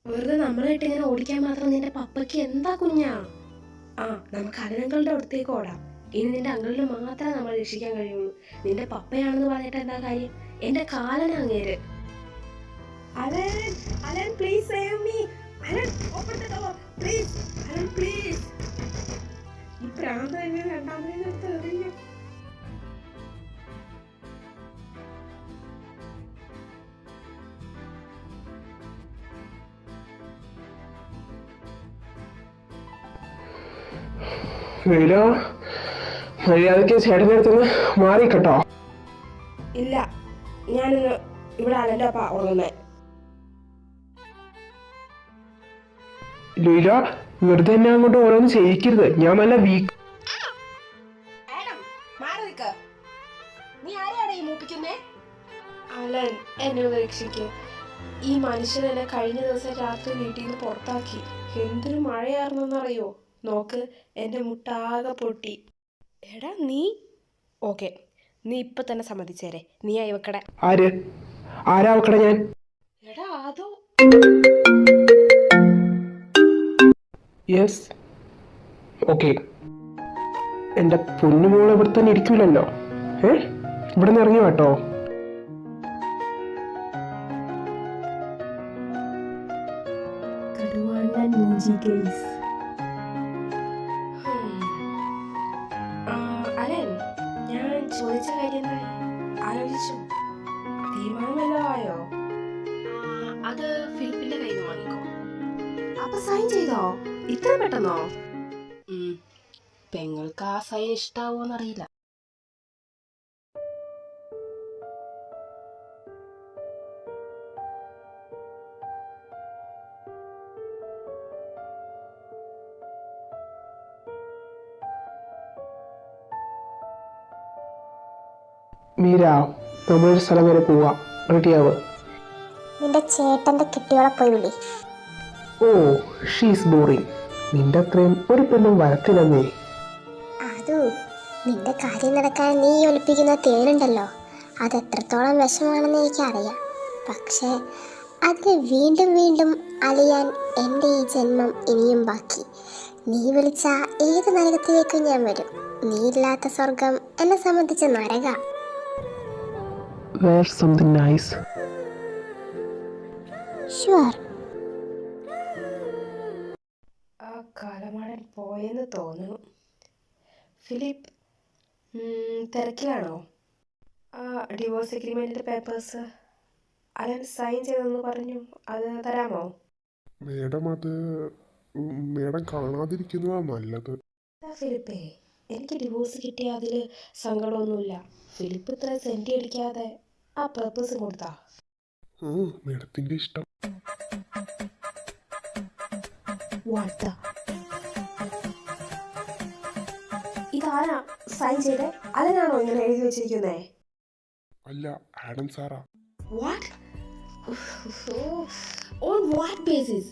A: വെറുതെ നമ്മളായിട്ട് ഇങ്ങനെ ഓടിക്കാൻ മാത്രം നിന്റെ പപ്പയ്ക്ക് എന്താ കുഞ്ഞാ? നമുക്ക് അലനങ്ങളുടെ അടുത്തേക്ക് ഓടാം. ഇനി നിന്റെ അങ്കിളിനെ മാത്രമേ നമ്മൾ രക്ഷിക്കാൻ കഴിയുള്ളൂ. നിന്റെ പപ്പയാണെന്ന് പറഞ്ഞിട്ട് എന്താ കാര്യം? എന്റെ കാലന അങ്ങേര്. Alan, Alan please save me. Alan, open the door please. Alan please. ഈ പ്രാന്ത് രണ്ടാമത്
C: ലൈല മര്യാദയ്ക്ക് ചേട്ടൻ്റെ അടുത്തുനിന്ന് മാറിക്കട്ടോ.
I: ഇല്ല, ഞാനിന്ന് ഇവിടെ അലൻ്റെ അപ്പ ഉറങ്ങുന്നേ.
C: ലൈല വെറുതെ എന്നെ അങ്ങോട്ട് ഓരോന്ന് ചെയ്യിക്കരുത്. ഞാൻ നല്ല വീക്ക്.
I: നീ ആരെയാണ് ഈ മൂപ്പിക്കുന്നേ? അലൻ, എന്നെ ഒന്ന് രക്ഷിക്ക്. ഈ മനുഷ്യൻ എന്നെ കഴിഞ്ഞ ദിവസം രാത്രി വീട്ടിൽ നിന്ന് പുറത്താക്കി. എന്തൊരു മഴയായിരുന്നെന്നറിയോ? നോക്ക്, എൻ്റെ മുട്ടാകെ പൊട്ടി. എടാ നീ ഓക്കെ, നീ ഇപ്പൊ തന്നെ സമ്മതിച്ചേരെ. നീ അയവക്കട.
C: ആരാ വെക്കട? ഞാൻ
I: എടാ അതോ
C: യെസ് ഓക്കെ. എൻ്റെ പൊന്നുമോളെ ഇവിടെ തന്നെ ഇരിക്കൂലല്ലോ. ഇവിടെ നിന്ന് ഇറങ്ങി കേട്ടോ.
I: അലൻ, ഞാൻ ചോദിച്ച കാര്യം എന്തായി? ആലോചിച്ചു? തീരുമാനമല്ലോ ആയോ?
F: അത് ഫിലിപ്പിന്റെ കയ്യിൽ നിന്ന് വാങ്ങിക്കോ.
I: അപ്പൊ സൈൻ ചെയ്തോ? ഇത്ര പെട്ടെന്നോ?
F: പെങ്ങൾക്ക് ആ സൈൻ ഇഷ്ടാവോന്നറിയില്ല.
C: മീര, നമ്മളൊരു സ്ഥലം വരെ പോവാ. റെഡിയാവ്.
B: നിന്റെ ചേട്ടൻ്റെ കെട്ടിയോളെ പോയി വിളി.
C: ഓ ഷീസ് ബോറിങ്. നിന്റെ അത്രയും ഒരു പെണ്ണും വരത്തില്ലെന്നേ.
B: അതോ, നിന്റെ കാര്യം നടക്കാൻ നീ ഒലിപ്പിക്കുന്ന തേനുണ്ടല്ലോ, അത് എത്രത്തോളം വിഷമാണെന്ന് എനിക്കറിയാം. പക്ഷേ അതിൽ വീണ്ടും വീണ്ടും അലിയാൻ എൻ്റെ ഈ ജന്മം ഇനിയും ബാക്കി. നീ വിളിച്ച ഏത് നരകത്തിലേക്കും ഞാൻ വരും. നീ ഇല്ലാത്ത സ്വർഗം എന്നെ സംബന്ധിച്ച് നരക.
C: Wear something nice.
B: ഷുവർ.
I: ആ കാലമാടൻ പോയെന്ന് തോന്നുന്നു. ഫിലിപ്പ് തിരക്കിലാണോ? ആ ഡിവോഴ്സ് എഗ്രിമെന്റിന്റെ പേപ്പേഴ്സ് അലൻ സൈൻ ചെയ്തെന്ന് പറഞ്ഞു, അത് തരാമോ?
H: മേഡം അത് മേഡം കാണാതിരിക്കുന്നതാ നല്ലത്.
I: ഫിലിപ്പേ, എനിക്ക് ഡിവോഴ്സ് കിട്ടിയ അതിൽ സങ്കടമൊന്നുമില്ല. ഫിലിപ്പ് ഇത്ര സെൻറ്റി അടിക്കാതെ ആ പേപ്പേഴ്സ് കൊടുത്താ.
H: മേഡത്തിന്റെ ഇഷ്ടം.
I: ഇതാരാ സൈൻ ചെയ്തേ? അലനാണോ ഇങ്ങനെ എഴുതി വെച്ചിരിക്കുന്നേ?
H: അല്ല, ആഡം സാറാ.
I: What? On what basis?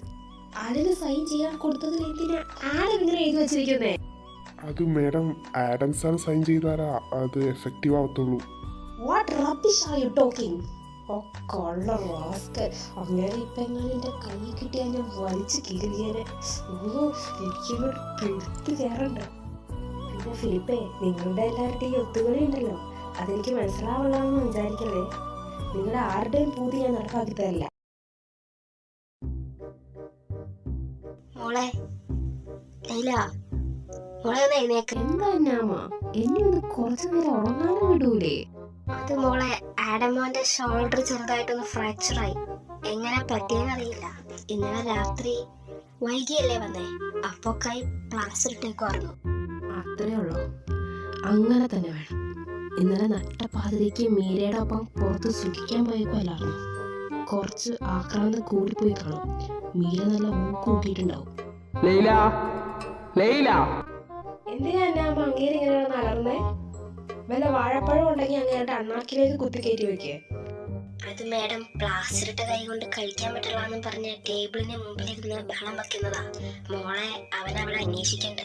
I: അലന് സൈൻ ചെയ്യാൻ കൊടുത്തതിൽ എന്തിനാ ആഡം ഇങ്ങനെ എഴുതി വെച്ചിരിക്കുന്നേ?
H: അത് മേഡം ആഡം സാർ സൈൻ ചെയ്താലാ അത് എഫക്റ്റീവ് ആവത്തുള്ളൂ.
I: What rubbish are you talking? അങ്ങനെ ഇപ്പൊ എങ്ങനെ എന്റെ കൈ കിട്ടിയാ ഞാൻ വലിച്ചു കീറിയേനെ. എനിക്കിങ്ങോട്ട് പെടുത്ത് കയറണ്ട. പിന്നെ ഫിലിപ്പേ, നിങ്ങളുടെ എല്ലാവരുടെയും ഒത്തുകളി ഉണ്ടല്ലോ, അതെനിക്ക് മനസ്സിലാവുള്ളതെന്ന് വിചാരിക്കല്ലേ. നിങ്ങളുടെ ആരുടെയും പൂതി ഞാൻ നടപ്പാക്കി തരില്ല.
B: മോളെ ലൈല, മോളെ ഒന്ന് എഴുന്നേക്ക്.
I: എന്താ എന്നാമ, എന്നെ ഒന്ന് കുറച്ചു നേരം ഉറങ്ങാനും വിടൂലേ?
B: അത് മോളെ, ആഡമോന്റെ ഷോൾഡർ ചെറുതായിട്ടൊന്ന് ഫ്രാക്ചറായി. എങ്ങനെ പറ്റിയെന്നറിയില്ല. ഇന്നലെ രാത്രി വൈകിയല്ലേ വന്നേ, അപ്പൊ കൈ പ്ലാസ്റ്റർ ഇട്ടേക്കുവായിരുന്നു.
I: അത്രേ ഉള്ളൂ, അങ്ങനെ തന്നെ വേണം. ഇന്നലെ നട്ടപ്പാതിരിക്ക് മീരയുടെ ഒപ്പം പുറത്ത് സുഖിക്കാൻ പോയേക്കുമല്ലായിരുന്നു. കുറച്ച് ആക്രാന്തം കൂടിപ്പോയി കാണും. മീര നല്ല ഊക്ക് കൂട്ടിയിട്ടുണ്ടാവും. എന്തിനാ എന്നെ അങ്ങേര് ഇങ്ങനെ നലർന്നേ? വല്ല വാഴപ്പഴം ഉണ്ടെങ്കിൽ അങ്ങേരുടെ അണ്ണാക്കിലേക്ക് കുത്തി കയറ്റി വെക്കേ.
B: അത് മാഡം പ്ലാസ്റ്റർ ഇട്ട കൈ കൊണ്ട് കഴിക്കാൻ പറ്റില്ലെന്ന് പറഞ്ഞ ടേബിളിന് മുമ്പിലിരുന്ന് ബഹളം വെക്കുന്നതാ. മോളെ അവനവിടെ അന്വേഷിക്കണ്ട്.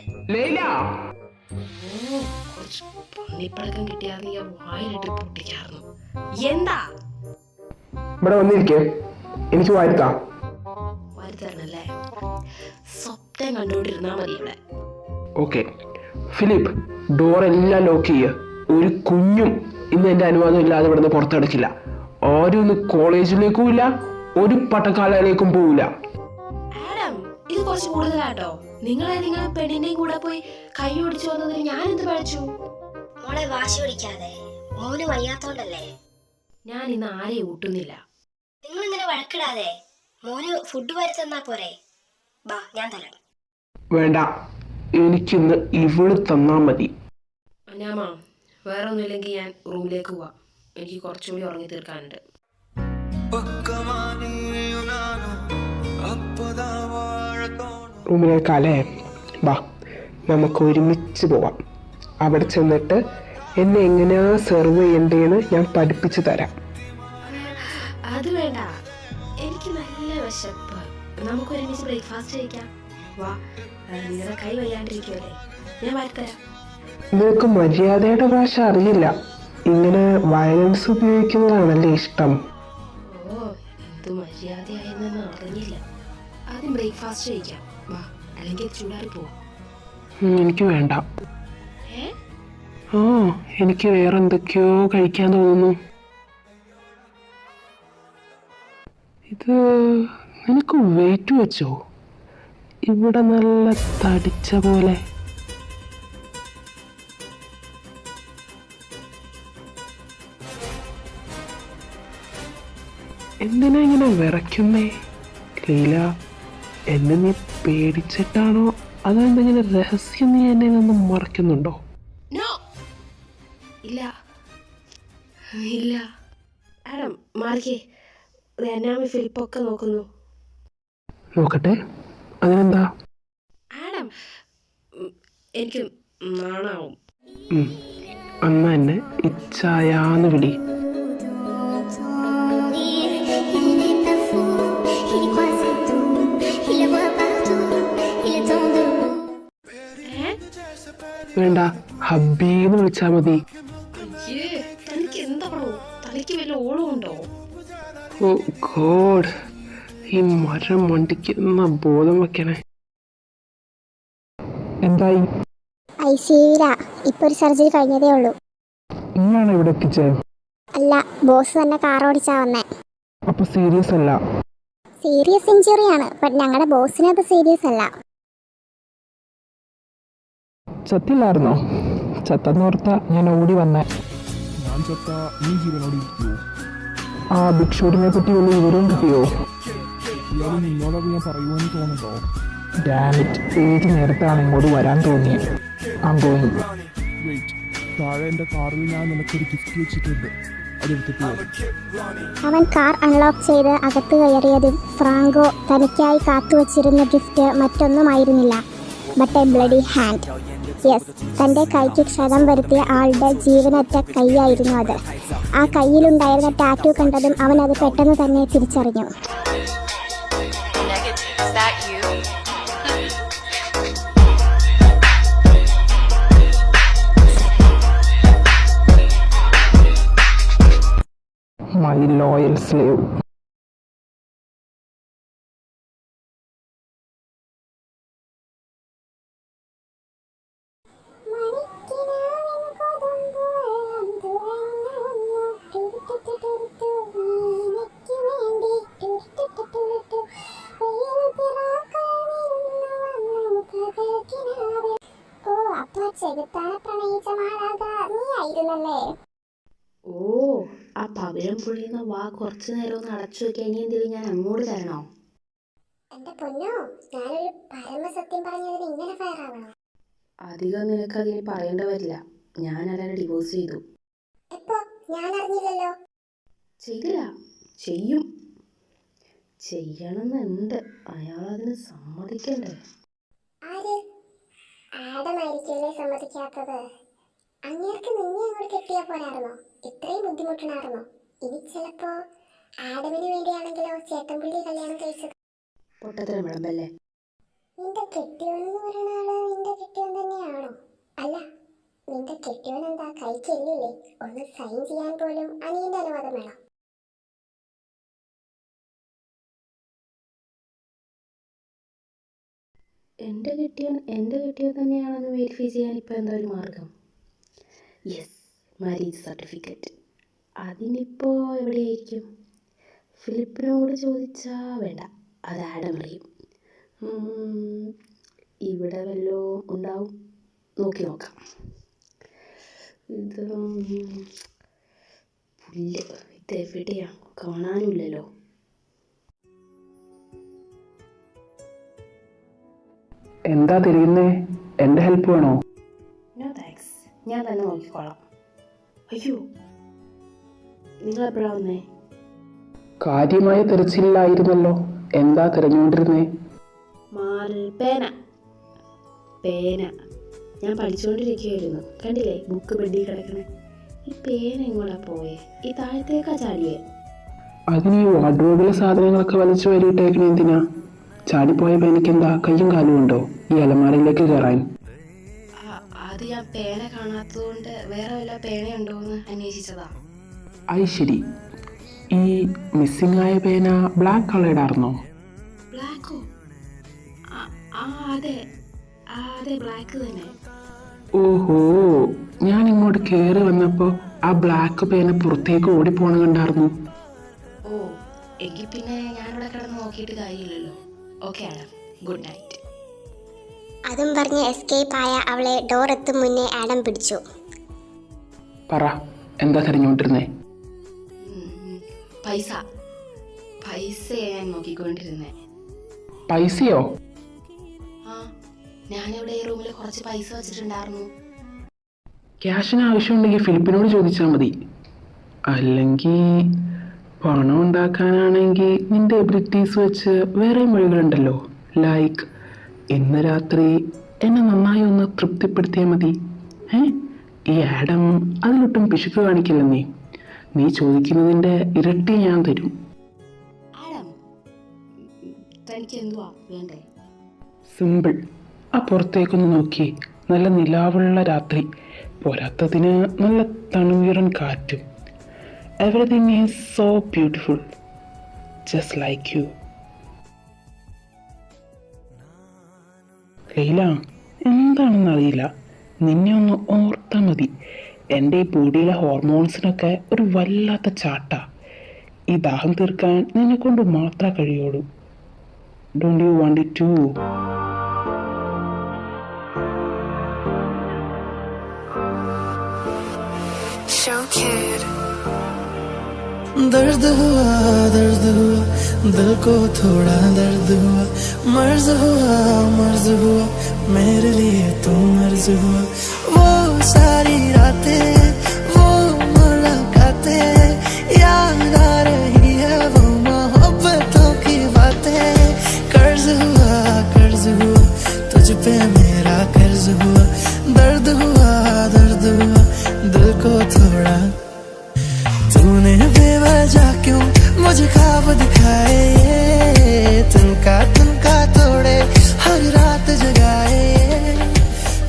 I: പണിപ്പഴക്കം കിട്ടിയാൽ നീ വായിലിട്ട് പൊട്ടിക്കാറുന്നു. എന്താ
C: ഇവിടെ വന്നിരിക്കേ, എനിക്ക് വാരുത്താം.
I: വാരിത്തരണല്ലേ? സ്വപ്നം കണ്ടുകൊണ്ടിരുന്നാ മതി ഇവിടെ.
C: ഓക്കെ ഫിലിപ്പ്, ഡോറെല്ലാം ലോക്ക് ചെയ്യുക. ഒരു കുഞ്ഞും ഇന്ന് എൻ്റെ അനുവാദം ഇല്ലാതെ ഇവിടുന്ന് പുറത്തെടുക്കില്ല. ആരും ഇന്ന് കോളേജിലേക്കും ഇല്ല, ഒരു പട്ടക്കാലയിലേക്കും പോവില്ല.
I: ആഡം, ഇത് കുറച്ച് കൂടുതലാട്ടോ. നിങ്ങളെ പെണ്ണിന്റെയും കൂടെ പോയി കൈ ഓടിച്ചു വന്നതിന് ഞാൻ എന്ത് പഴിച്ചു?
B: മോളെ വാശി പിടിക്കാതെ, മോന് വയ്യാത്തോണ്ടല്ലേ.
I: ഞാൻ ഇന്ന് ആരെയും ഊട്ടുന്നില്ല.
B: നിങ്ങളിങ്ങനെ വഴക്കിടാതെ, മോന് ഫുഡ് വാരി തന്നാ പോരെ. ബാ, ഞാൻ തരാം.
C: വേണ്ട, എനിക്കിന്ന് ഇവള് തന്നാ മതി.
I: അനാമ, വേറെ ഒന്നുമില്ലെങ്കിൽ ഞാൻ റൂമിലേക്ക് പോവാം. എനിക്ക് കുറച്ചുകൂടി ഉറങ്ങി തീർക്കാനുണ്ട്.
C: റൂമിലേക്കല്ലേ? വാ, നമുക്ക് ഒരുമിച്ച് പോവാം. അവിടെ ചെന്നിട്ട് എന്നെ എങ്ങനെയാ സെർവ് ചെയ്യണ്ടേന്ന് ഞാൻ പഠിപ്പിച്ചു തരാം.
I: അത് വേണ്ട, എനിക്ക് നല്ല വിശപ്പ്. നമുക്ക് ഒരുമിച്ച് ബ്രേക്ക്ഫാസ്റ്റ് കഴിക്കാം. വാ, നിങ്ങളുടെ കൈ വയ്യാണ്ടിരിക്കുമല്ലേ, ഞാൻ വരുത്തരാം.
C: നിനക്ക് മര്യാദയുടെ ഭാഷ അറിയില്ല. ഇങ്ങനെ വയലൻസ് ഉപയോഗിക്കുന്നതാണല്ലേ ഇഷ്ടം.
I: ഓ, എന്ത് മര്യാദയായെന്ന് അറിഞ്ഞില്ല. ആദ്യം ബ്രേക്ക്ഫാസ്റ്റ് കഴിക്കാം. വാ, അല്ലെങ്കിൽ ചൂടാറി പോവാം.
C: എനിക്ക് വേണ്ട. ആ, എനിക്ക് വേറെ എന്തൊക്കെയോ കഴിക്കാൻ തോന്നുന്നു. ഇത് നിനക്ക് വെയിറ്റ് വെച്ചോ? ഇവിടെ നല്ല തടിച്ച പോലെ. എന്തിനാ ഇങ്ങനെ വിറയ്ക്കുന്നേ ലീല? എന്നെ നീ പേടിച്ചിട്ടാണോ അതോ എന്തെങ്കിലും രഹസ്യം നീ എന്നെ നിന്ന് മറയ്ക്കുന്നുണ്ടോ?
I: ഇല്ല ഇല്ല ആഡം, മാറിക്കേ. അനാമി ഫിലിപ്പൊക്കെ നോക്കുന്നു.
C: നോക്കട്ടെ, അതിനെന്താ?
I: ആഡം, എനിക്ക് നാണാവും.
C: അന്ന് എന്നെ ഇച്ഛായാന്ന് വിളി. വേണ്ട, ഹബ്ബീന്ന് വിളിച്ചാ മതി.
I: തനിക്ക് എന്താണോ, തലയ്ക്ക് വല്ല ഓളമുണ്ടോ?
C: ഓ ഗോഡ്, ഈ മരം മണ്ടിക്കുന്ന ബോധം വെക്കണേ. എന്തായി?
B: ഐസിയുവിലാ, ഇപ്പൊ ഒരു സർജറി കഴിഞ്ഞതേ ഉള്ളൂ.
C: നീയാണോ ഇവിടെ എത്തിച്ചേ?
B: അല്ല, ബോസ് തന്നെ കാർ ഓടിച്ചാ വന്നേ.
C: അപ്പൊ സീരിയസ് അല്ല?
B: സീരിയസ് ഇഞ്ചുറി ആണ്, ബട്ട് ഞങ്ങളുടെ ബോസിന് അത് സീരിയസ് അല്ല.
C: ചത്തില്ലായിരുന്നോ? ചത്തെന്നോർത്ത ഞാൻ ഓടി വന്നേ.
H: ഞാൻ ചത്ത നീ ജീവനോട് ഇരിക്കുവോ?
C: ആ ബിഗ് പറ്റി വല്ല വിവരവും കിട്ടിയോ?
H: ഇയാൾ നിന്നോടത് ഞാൻ പറയുമെന്ന് തോന്നുന്നുണ്ടോ?
C: ഡാമിറ്റ്, ഏത് നേരത്താണ് ഇങ്ങോട്ട് വരാൻ തോന്നിയത്?
H: വെയിറ്റ്, താഴെ എൻ്റെ കാറിൽ ഞാൻ നിനക്കൊരു ഗിഫ്റ്റ് വെച്ചിട്ടുണ്ട്, അതെടുത്തിട്ട് പോകും.
B: അവൻ കാർ അൺലോക്ക് ചെയ്ത് അകത്ത് കയറിയതും ഫ്രാങ്കോ തനിക്കായി കാത്തുവച്ചിരുന്ന ഗിഫ്റ്റ് മറ്റൊന്നുമായിരുന്നില്ല, but a bloody hand. Yes, തൻ്റെ കൈക്ക് ക്ഷതം വരുത്തിയ ആളുടെ ജീവനറ്റ കൈയായിരുന്നു അത്. ആ കയ്യിലുണ്ടായിരുന്ന ടാറ്റു കണ്ടതും അവൻ അത് പെട്ടെന്ന് തന്നെ തിരിച്ചറിഞ്ഞു.
C: My loyal slave.
I: ഓ, ആ പവിഴം പൊഴിയുന്ന വാ കുറച്ചു നേരം ഒന്ന് അടച്ചു വെക്കാൻ ഇനി എന്തെങ്കിലും ഞാൻ അങ്ങോട്ട് തരണോ?
B: എന്റെ പൊന്നോ, ഞാനൊരു പരമസത്യം പറഞ്ഞതിന് ഇങ്ങനെ ഫയർ ആവണോ?
I: അധികം നിനക്ക് അതിന് പറയേണ്ട വരില്ല. ഞാൻ അയാളെ ഡിവോഴ്സ് ചെയ്തു.
B: എപ്പോ? ഞാൻ അറിഞ്ഞില്ലല്ലോ.
I: ചെയ്തില്ല, ചെയ്യും. ചെയ്യണമെന്നുണ്ട്, അയാളതിന് സമ്മതിക്കണ്ടേ?
B: ആര്? ആഡമായിരിക്കല്ലേ സമ്മതിക്കാത്തത്? അങ്ങേർക്ക് നിന്നെ അങ്ങോട്ട് കെട്ടിയാ പോരായിരുന്നോ? ഇത്രയും ബുദ്ധിമുട്ടണായിരുന്നോ? ഇനി ചിലപ്പോ ആഡമിന് വേണ്ടിയാണെങ്കിലോ ചേട്ടൻപിള്ളി കല്യാണം കഴിച്ചത്.
I: പൊട്ടത്തരം വിളമ്പല്ലേ?
B: നിന്റെ കെട്ടിയോനെന്ന് പറയുന്ന ആള് നിന്റെ കെട്ടിയോൻ തന്നെയാണോ? അല്ല, നിന്റെ കെട്ടിയോൻ എന്താ കൈക്കില്ലേ? ഒന്ന് സൈൻ ചെയ്യാൻ പോലും അനിയന്റെ അനുവാദം വേണം.
I: എൻ്റെ കെട്ടിയോൻ തന്നെയാണെന്ന് വെരിഫൈ ചെയ്യാൻ ഇപ്പോൾ എന്താ ഒരു മാർഗം? Yes, marriage certificate. അതിനിപ്പോൾ എവിടെയായിരിക്കും? ഫിലിപ്പിനോട് ചോദിച്ചാൽ വേണ്ട, അത് ആഡം അറിയും. ഇവിടെ വല്ലോ ഉണ്ടാവും, നോക്കാം. ഇത് പുല്ല്, ഇതെവിടെയാ? കാണാനുമില്ലല്ലോ.
C: എന്താ തിരിയുന്നേ? എൻ്റെ ഹെൽപ്പ് വേണോ?
I: നോ താങ്ക്സ്, ഞാൻ തന്നെ നോക്കിക്കോളാം. അയ്യോ, നിങ്ങളെപ്പോഴാ വന്നേ?
C: കാര്യമായ തിരച്ചിലായിരുന്നല്ലോ. എന്താ തിരഞ്ഞുകൊണ്ടിരുന്നേ?
I: പേന പേന ഞാൻ പഠിച്ചുകൊണ്ടിരിക്കുകയായിരുന്നു. കണ്ടില്ലേ ബുക്ക് ബെഡി കിടക്കണേ. ഈ പേന എങ്ങോട്ടാ പോയേ? ഈ താഴത്തേക്കാ ചാടിയേ?
C: അതിന് ഈ വാർഡ്രോബിലെ സാധനങ്ങളൊക്കെ വലിച്ചു വരിയിട്ടേക്കണേ എന്തിനാ? ചാടിപ്പോയ പേനയ്ക്ക് എന്താ കയ്യും കാലും ഉണ്ടോ ഈ അലമാരയിലേക്ക് കയറാൻ?
I: അത് ഞാൻ പേന കാണാത്തതുകൊണ്ട് വേറെ വല്ല പേനയുണ്ടോ എന്ന് അന്വേഷിച്ചതാ.
C: അത് ശരി. ഈ മിസ്സിംഗ് ആയ പേന ബ്ലാക്ക് കളേർഡ് ആയിരുന്നോ?
I: ബ്ലാക്കോ? അതെ അതെ, ബ്ലാക്ക് തന്നെ.
C: ഓഹോ, ഞാൻ ഇങ്ങോട്ട് കയറി വന്നപ്പോൾ ആ ബ്ലാക്ക് പേന പുറത്തേക്ക് ഓടിപ്പോണ കണ്ടായിരുന്നു.
I: ഓ, എങ്കിൽ പിന്നെ ഞാനിവിടെ കിടന്ന് നോക്കിയിട്ട് കാര്യമില്ലല്ലോ. Okay Adam, good night.
B: അതും പറഞ്ഞ് എസ്കേപ്പ് ആയ അവളെ ഡോർ എത്തും മുന്നേ ആഡം പിടിച്ചു.
C: പറ, എന്താ തിരഞ്ഞുകൊണ്ടിരുന്നേ?
I: പൈസ ഞാൻ നോക്കിക്കൊണ്ടിരുന്നേ.
C: പൈസയോ?
I: ആ, ഞാനിവിടെ ഈ റൂമിൽ കുറച്ച് പൈസ വെച്ചിട്ടുണ്ടായിരുന്നു.
C: ക്യാഷിന് ആവശ്യമുണ്ടെങ്കിൽ ഫിലിപ്പിനോട് ചോദിച്ചാൽ മതി. അല്ലെങ്കിൽ പണം ഉണ്ടാക്കാനാണെങ്കിൽ നിന്റെ എബിലിറ്റീസ് വെച്ച് വേറെയും വഴികളുണ്ടല്ലോ. ലൈക്ക് ഇന്ന് രാത്രി എന്നെ നന്നായി ഒന്ന് തൃപ്തിപ്പെടുത്തിയാൽ മതി. ഈ ആഡം അതിലൊട്ടും പിശുക്ക് കാണിക്കില്ല. നീ ചോദിക്കുന്നതിൻ്റെ ഇരട്ടി ഞാൻ തരും.
I: ആഡം, തനിക്ക് എന്തുവാ വേണ്ടേ?
C: സിമ്പിൾ. ആ പുറത്തേക്കൊന്ന് നോക്കി, നല്ല നിലാവുള്ള രാത്രി, പോരാത്തതിന് നല്ല തണുവീറൻ കാറ്റും. Everything is so beautiful, just like you. Laila, എന്താണെന്നറിയില്ല, നിന്നെ ഒന്ന് ഓർത്താൽ മതി. എൻ്റെ ഈ ബോഡിയിലെ ഹോർമോൺസിനൊക്കെ ഒരു വല്ലാത്ത ചാട്ട. ഈ ദാഹം തീർക്കാൻ നിന്നെ കൊണ്ട് മാത്രമേ കഴിയുള്ളൂ. Don't you want it to?
G: दर्द हुआ दिल को थोड़ा दर्द हुआ, मर्ज हुआ मेरे लिए तो मर्ज हुआ। वो सारी रातें, वो मुलाकातें, याद आ रही है वो मोहब्बतों की बातें। कर्ज हुआ तुझ पे मेरा कर्ज हुआ। दर्द हुआ दिल को थोड़ा। तूने बेवजह क्यों मुझे ख्वाब दिखाए, तुनका तोड़े हर रात जगाए।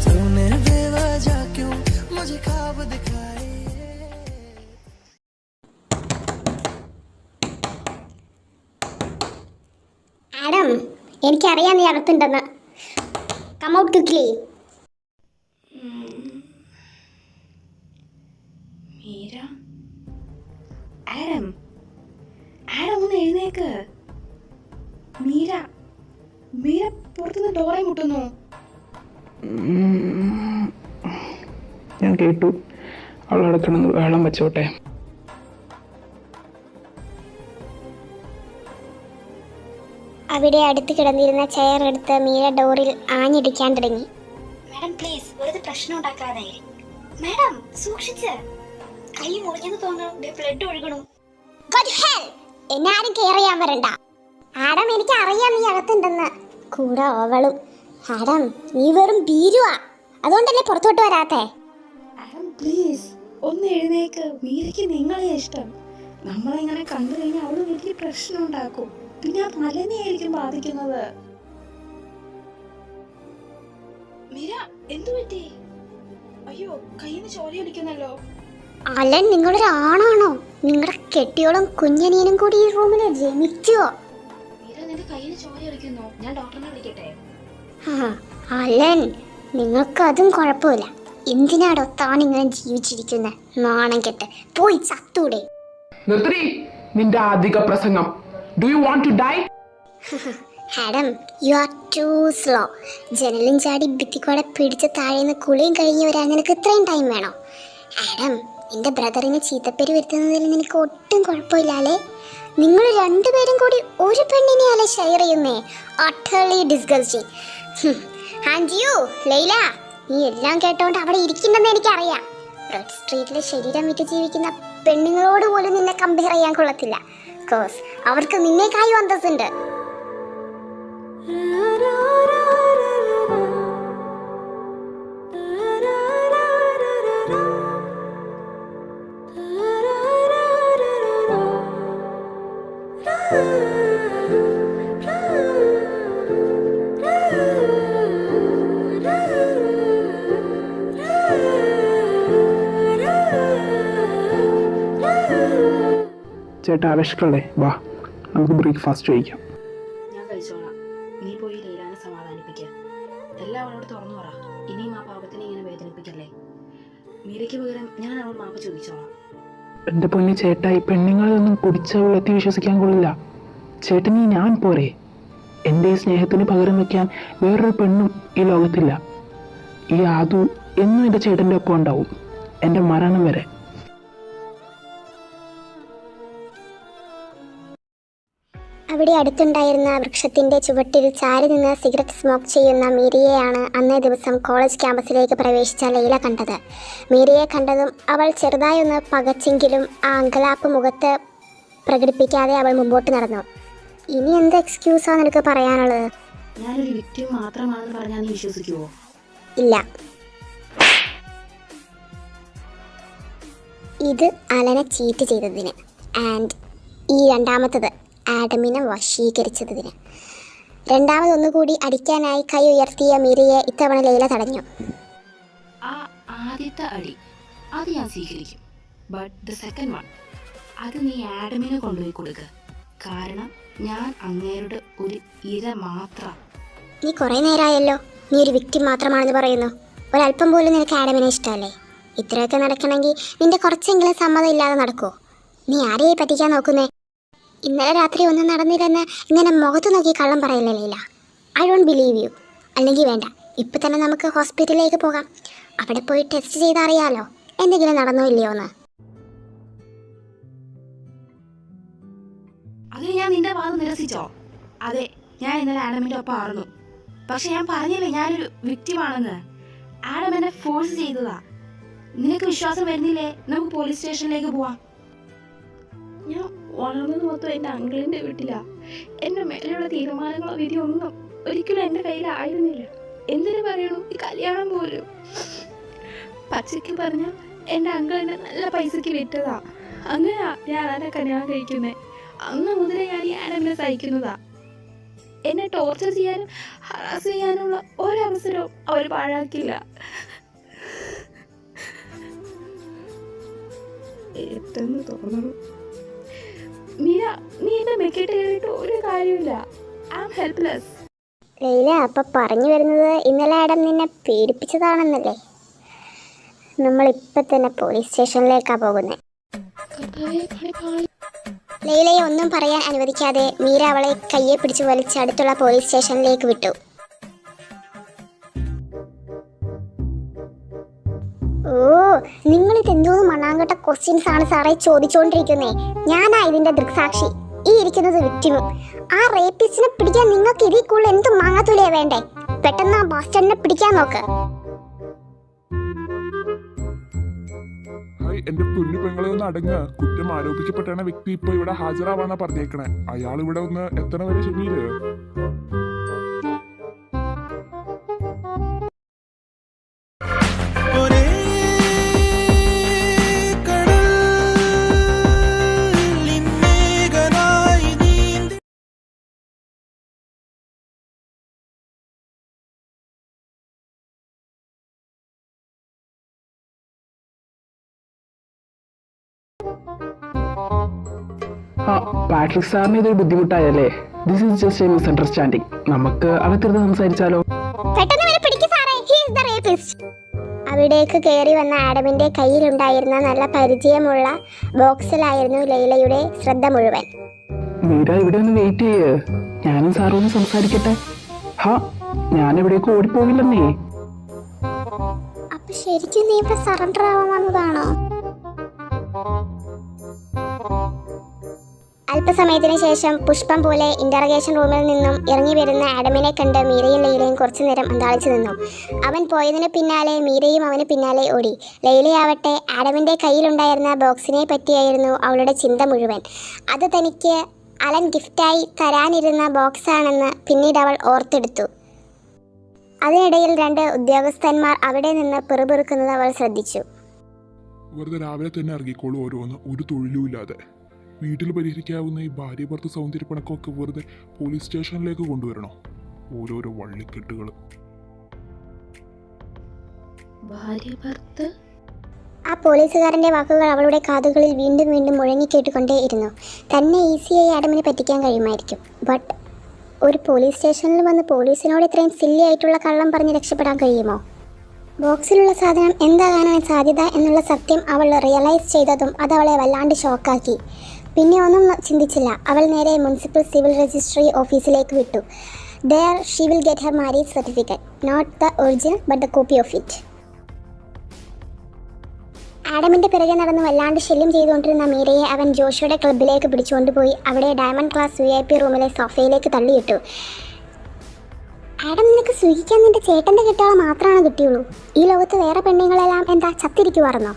G: तूने बेवजह क्यों मुझे ख्वाब दिखाए।
B: ആഡം, എനിക്കറിയാം നീ അകത്തുണ്ടെന്ന്. Come out quickly.
I: Meera, Adam ഒന്ന് എഴുന്നേക്ക്. മീര പുറത്തുനിന്ന് ഡോറെ മുട്ടുന്നു.
C: ഞാൻ കേട്ടു. അവളവിടെ കിടന്ന് വെള്ളം വെച്ചോട്ടെ.
B: അവിടെ അടുത്ത് കിടന്നിരുന്ന ചെയർ എടുത്ത് മീര ഡോറിൽ ആഞ്ഞിടിക്കാൻ തുടങ്ങി. മാഡം പ്ലീസ്, വെറുതെ പ്രശ്നം ഉണ്ടാക്കാതെ. മാഡം സൂക്ഷിച്ച്, കൈ മുറിഞ്ഞെന്ന് തോന്നുന്നു, ബ്ലഡ് ഒഴുകണു. എന്നെ ആരും കെയർ ചെയ്യാൻ വരണ്ട. ആഡം, എനിക്ക് അറിയാം നീ അകത്തുണ്ടെന്ന്. കൂടെ അവളും. ആഡം, നീ വെറും ഭീരുവാ, അതുകൊണ്ടല്ലേ പുറത്തോട്ട് വരാത്തെ.
I: ആഡം പ്ലീസ് ഒന്ന് എഴുന്നേക്ക്. മീരയ്ക്ക് നിങ്ങളെ ഇഷ്ടം. നമ്മളെങ്ങനെ കണ്ടു കഴിഞ്ഞാൽ അവള് വലിയ പ്രശ്നം ഉണ്ടാക്കും. പിന്നെ ആ മലനെയായിരിക്കും ബാധിക്കുന്നത്. മീര, എന്തു പറ്റി? അയ്യോ, കയ്യിന്ന് ചോര ഒലിക്കുന്നല്ലോ.
B: അലൻ, നിങ്ങളൊരു ആണാണോ? നിങ്ങളുടെ കെട്ടിയോളും കുഞ്ഞനീനും കൂടി ഈ റൂമിൽ ജനിക്കുവോ?
I: മീര, നിന്റെ കയ്യിന്ന് ചോര ഒലിക്കുന്നു. ഞാൻ ഡോക്ടറിനെ വിളിക്കട്ടെ?
B: അലൻ, നിങ്ങൾക്ക് അതും കുഴപ്പമില്ല. എന്തിനാടോ താൻ ഇങ്ങനെ ജീവിച്ചിരിക്കുന്നത്? നാണം കെട്ട്, പോയി ചത്തൂടെ.
C: നിർത്തി നിന്റെ അധിക പ്രസംഗം. Do you want to die?
B: Adam, you are too slow. ജനലും ചാടി ഭിത്തിക്കൂടെ പിടിച്ച് താഴേന്ന് കുളിയും കഴിഞ്ഞ് വരാൻ നിനക്ക് ഇത്രയും ടൈം വേണോ? ആഡം, നിന്റെ ബ്രദറിനെ ചീത്തപ്പേര് വരുത്തുന്നതിൽ നിനക്ക് ഒട്ടും കുഴപ്പമില്ലാലേ. നിങ്ങൾ രണ്ടുപേരും കൂടി ഒരു പെണ്ണിനെ അല്ലേ ഷെയർ ചെയ്യുന്നേ? Utterly disgusting. ഹാൻജിയു, ലൈല, നീ എല്ലാം കേട്ടോണ്ട് അവിടെ ഇരിക്കുന്നെന്ന് എനിക്കറിയാം. റെഡ് സ്ട്രീറ്റിലെ ശരീരം വിറ്റ് ജീവിക്കുന്ന പെണ്ണുങ്ങളോട് പോലും നിന്നെ കമ്പയർ ചെയ്യാൻ കൊള്ളത്തില്ല. കോഴ്സ് അവർക്ക് നിന്നേക്കായി അന്തസ്സുണ്ട്.
C: ചേട്ടാ ആവേശക്കല്ലേ, വാ നമുക്ക് ബ്രേക്ക്ഫാസ്റ്റ് കഴിക്കാം.
F: ഞാൻ കഴിച്ചോളാം. നീ പോയി ലൈലാനെ സമാധാനിപ്പിക്കുക. എല്ലാം അവളോട് തുറന്നു പറ. ഇനിയും ആ പാപത്തിനെ ഇങ്ങനെ വേദനിപ്പിക്കല്ലേ. മീരയ്ക്ക് പകരം ഞാൻ അവളോട് മാപ്പ് ചോദിച്ചോളാം.
C: എൻ്റെ പൊന്നെ ചേട്ടാ, ഈ പെണ്ണുങ്ങളൊന്നും കുടിച്ച വെള്ളത്തി വിശ്വസിക്കാൻ കൊള്ളില്ല. ചേട്ടനീ ഞാൻ പോരെ. എൻ്റെ ഈ സ്നേഹത്തിന് പകരം വയ്ക്കാൻ വേറൊരു പെണ്ണും ഈ ലോകത്തില്ല. ഈ ആദു എന്നും എൻ്റെ ചേട്ടൻ്റെ ഒപ്പം ഉണ്ടാവും, എൻ്റെ മരണം വരെ.
B: അവിടെ അടുത്തുണ്ടായിരുന്ന വൃക്ഷത്തിന്റെ ചുവട്ടിൽ ചാരി നിന്ന് സിഗരറ്റ് സ്മോക്ക് ചെയ്യുന്ന മീരയെയാണ് അന്നേ ദിവസം കോളേജ് ക്യാമ്പസിലേക്ക് പ്രവേശിച്ച ലൈല കണ്ടത്. മീരയെ കണ്ടതും അവൾ ചെറുതായൊന്ന് പകച്ചെങ്കിലും ആ അങ്കലാപ്പ് മുഖത്ത് പ്രകടിപ്പിക്കാതെ അവൾ മുമ്പോട്ട് നടന്നു. ഇനി എന്ത് എക്സ്ക്യൂസാണ് നിനക്ക് പറയാനുള്ളത്?
F: ഞാനൊരു വിക്ടിം മാത്രമാണെന്ന് പറഞ്ഞാൽ നീ വിശ്വസിക്കുവോ?
B: ഇല്ല. ഇത് അലനെ ചീറ്റ് ചെയ്തതിന്, ആൻഡ് ഈ രണ്ടാമത്തത് ആഡമിനെ വശീകരിച്ചതിന്. രണ്ടാമതൊന്നുകൂടി അടിക്കാനായി കൈ ഉയർത്തിയ മീരയെ ഇത്തവണ ലൈല തടഞ്ഞു.
F: ആ ആദ്യത്തെ അടി അത് ഞാൻ സ്വീകരിക്കും. ബട്ട് ദ സെക്കൻഡ് വൺ, അത് നീ ആഡമിനെ കൊണ്ടുപോയി കൊടുക്കുക. കാരണം ഞാൻ അങ്ങേരുടെ ഒരു ഇര മാത്രം.
B: നീ കുറേ നേരമായല്ലോ നീ ഒരു വിക്ടിം മാത്രമാണെന്ന് പറയുന്നു. ഒരല്പം പോലും നിനക്ക് ആഡമിനെ ഇഷ്ടമല്ലേ? ഇത്രയൊക്കെ നടക്കണമെങ്കിൽ നിന്റെ കുറച്ചെങ്കിലും സമ്മതം ഇല്ലാതെ നടക്കുമോ? നീ ആരെയായി പറ്റിക്കാൻ നോക്കുന്നേ? ഇന്നലെ രാത്രി ഒന്നും നടന്നില്ലെന്ന് ഇങ്ങനെ മുഖത്ത് നോക്കി കള്ളം പറയില്ലേ Laila? I don't believe you. അല്ലെങ്കിൽ വേണ്ട, ഇപ്പം തന്നെ നമുക്ക് ഹോസ്പിറ്റലിലേക്ക് പോകാം. അവിടെ പോയി ടെസ്റ്റ് ചെയ്തറിയാലോ എന്തെങ്കിലും നടന്നോ ഇല്ലയോ എന്ന്.
F: അതിന് ഞാൻ നിന്റെ വാദം നിരസിച്ചോ? അതെ, ഞാൻ ഇന്നലെ ആഡമിന്റെ ഒപ്പം ആയിരുന്നു. പക്ഷെ ഞാൻ പറഞ്ഞില്ലേ ഞാനൊരു വിക്ടിമാണെന്ന്. ആഡം എന്നെ ഫോഴ്സ് ചെയ്തതാ. നിനക്ക് വിശ്വാസം വരുന്നില്ലേ? നമുക്ക് പോലീസ് സ്റ്റേഷനിലേക്ക് പോവാം. ഞാൻ വളർന്നത് മൊത്തം എൻ്റെ അങ്കിളിൻ്റെ വീട്ടിലാ. എൻ്റെ മേലെയുള്ള തീരുമാനങ്ങളോ വിധി ഒന്നും ഒരിക്കലും എൻ്റെ കയ്യിലായിരുന്നില്ല. എന്തിനു പറയണു ഈ കല്യാണം പോലും. പച്ചയ്ക്ക് പറഞ്ഞാൽ എൻ്റെ അങ്കിൾ എന്നെ നല്ല പൈസക്ക് വിറ്റതാ. അങ്ങനെയാ ഞാൻ എന്നെ കല്യാണം കഴിക്കുന്നത്. അന്ന് മുതലേ ഞാൻ ഈ ആഡമിനെ സഹിക്കുന്നതാ. എന്നെ ടോർച്ചർ ചെയ്യാനും ഹറാസ് ചെയ്യാനുള്ള ഒരവസരവും അവർ പാഴാക്കില്ല. ഏറ്റെന്ന് തോന്നണു. മീര, നീ എന്നെ മെക്കിട്ട് കയറിയിട്ട് ഒരു കാര്യമില്ല. I am helpless.
B: ലൈല അപ്പൊ പറഞ്ഞു വരുന്നത് ഇന്നലെ ആഡം നിന്നെ പീഡിപ്പിച്ചതാണെന്നല്ലേ? നമ്മൾ ഇപ്പൊ തന്നെ പോലീസ് സ്റ്റേഷനിലേക്കാ പോകുന്നത്. ലൈലയെ ഒന്നും പറയാൻ അനുവദിക്കാതെ മീര അവളെ കയ്യെ പിടിച്ച് വലിച്ച് അടുത്തുള്ള പോലീസ് സ്റ്റേഷനിലേക്ക് വിട്ടു. ഓ, നിങ്ങളിത് എന്തോന്ന് മണ്ണാങ്കട്ട ക്വസ്റ്റ്യൻസ് ആണ് സാറേ ചോദിച്ചുകൊണ്ടിരിക്കുന്നേ. ഞാനാ ഇതിന്റെ ദൃക്സാക്ഷി. ഈ ഇരിക്കുന്നത് വിക്ടിമും. ആ റേപ്പിസ്റ്റിനെ പിടിക്കാൻ നിങ്ങൾക്ക് ഇതിൽ കൂടുതൽ എന്ത് മാങ്ങാത്തൂലിയാ വേണ്ടേ? പെട്ടെന്ന് ആ ബാസ്റ്ററിനെ പിടിക്കാൻ നോക്ക്.
H: ഹായ്, എന്റെ കുഞ്ഞു പെങ്ങളെ ഒന്ന് അടങ്ങ്. കുറ്റം ആരോപിക്കപ്പെട്ട വ്യക്തി ഇപ്പൊ ഇവിടെ ഹാജരാവാന്നാ പറഞ്ഞേക്കണേ. അയാൾ ഇവിടെ ഒന്ന് എത്തണ വരെ ഷമീര്.
C: ആ, പാട്രിക് സാറിന് ഇതൊരു ബുദ്ധിമുട്ടായല്ലേ? This is just a misunderstanding. നമുക്ക് അകത്തിരുന്ന് സംസാരിച്ചാലോ?
B: അവിടേക്ക് കയറി വന്ന ആഡമിന്റെ കയ്യിലുണ്ടായിരുന്ന നല്ല പരിചയമുള്ള ബോക്സിലായിരുന്നു ലൈലയുടെ ശ്രദ്ധ മുഴുവൻ.
C: മീര, ഇവിടെ ഒന്ന് വെയിറ്റ് ചെയ്യ്. ഞാനും സാറും ഒന്ന് സംസാരിക്കട്ടെ. ഹാ, ഞാൻ എവിടേക്ക് ഓടിപ്പോകില്ലെന്നേ.
B: അപ്പൊ ശരിക്കും നീ ഇപ്പൊ സറണ്ടർ ആവാൻ വന്നതാണോ? അല്പസമയത്തിന് ശേഷം പുഷ്പം പോലെ ഇന്റർഗേഷൻ റൂമിൽ നിന്നും ഇറങ്ങി വരുന്ന ആഡമിനെ കണ്ട് മീരയും ലൈലയും കുറച്ചു നേരം അന്താളിച്ചു നിന്നു. അവൻ പോയതിനു പിന്നാലെ മീരയും അവന് പിന്നാലെ ഓടി. ലൈലയാവട്ടെ ആഡമിന്റെ കയ്യിലുണ്ടായിരുന്ന ബോക്സിനെ പറ്റിയായിരുന്നു അവളുടെ ചിന്ത മുഴുവൻ. അത് തനിക്ക് അലൻ ഗിഫ്റ്റായി തരാനിരുന്ന ബോക്സാണെന്ന് പിന്നീട് അവൾ ഓർത്തെടുത്തു. അതിനിടയിൽ 2 ഉദ്യോഗസ്ഥന്മാർ അവിടെ നിന്ന് പിറുപിറുക്കുന്നത് അവൾ ശ്രദ്ധിച്ചു.
H: വെറുതെ രാവിലെ തന്നെ ഇറങ്ങിക്കോളൂ ഓരോന്ന്, ഒരു തൊഴിലുമില്ലാതെ. വീട്ടിൽ പരിഹരിക്കാവുന്ന ഈ ഭാര്യ ഭർത്ത സൗന്ദര്യപ്പണക്കമൊക്കെ വെറുതെ പോലീസ് സ്റ്റേഷനിലേക്ക് കൊണ്ടുവരണോ? ഓരോരോ വള്ളിക്കെട്ടുകൾ.
A: ഭാര്യ ഭർത്ത്
B: ആ പോലീസുകാരൻ്റെ വാക്കുകൾ അവളുടെ കാതുകളിൽ വീണ്ടും വീണ്ടും മുഴങ്ങിക്കേട്ടുകൊണ്ടേയിരുന്നു. തന്നെ ഈസിയായി ആഡമിനെ പറ്റിക്കാൻ കഴിയുമായിരിക്കും. ബട്ട് ഒരു പോലീസ് സ്റ്റേഷനിൽ വന്ന് പോലീസിനോട് ഇത്രയും സില്ലി ആയിട്ടുള്ള കള്ളം പറഞ്ഞ് രക്ഷപ്പെടാൻ കഴിയുമോ? ബോക്സിലുള്ള സാധനം എന്താകാനാണ് സാധ്യത എന്നുള്ള സത്യം അവൾ റിയലൈസ് ചെയ്തതും അതവളെ വല്ലാണ്ട് ഷോക്കാക്കി. പിന്നെ ഒന്നും ചിന്തിച്ചില്ല. അവൾ നേരെ മുനിസിപ്പൽ സിവിൽ രജിസ്ട്രി ഓഫീസിലേക്ക് വിട്ടു. There she will get her marriage certificate, not the original but the copy of it. ആഡമിൻ്റെ പിറകെ നടന്ന് വല്ലാണ്ട് ശല്യം ചെയ്തുകൊണ്ടിരുന്ന മീരയെ അവൻ ജോഷിയുടെ ക്ലബിലേക്ക് പിടിച്ചുകൊണ്ടുപോയി അവിടെ ഡയമണ്ട് ക്ലാസ് VIP റൂമിലെ സോഫയിലേക്ക് തള്ളിയിട്ടു. ആഡം, നിനക്ക് സുഖിക്കാൻ നിന്റെ ചേട്ടൻ്റെ കെട്ടുകൾ മാത്രമാണ് കിട്ടിയുള്ളൂ. ഈ ലോകത്ത് വേറെ പെണ്ണുങ്ങളെല്ലാം എന്താ ചത്തിരിക്കുവാർന്നോ?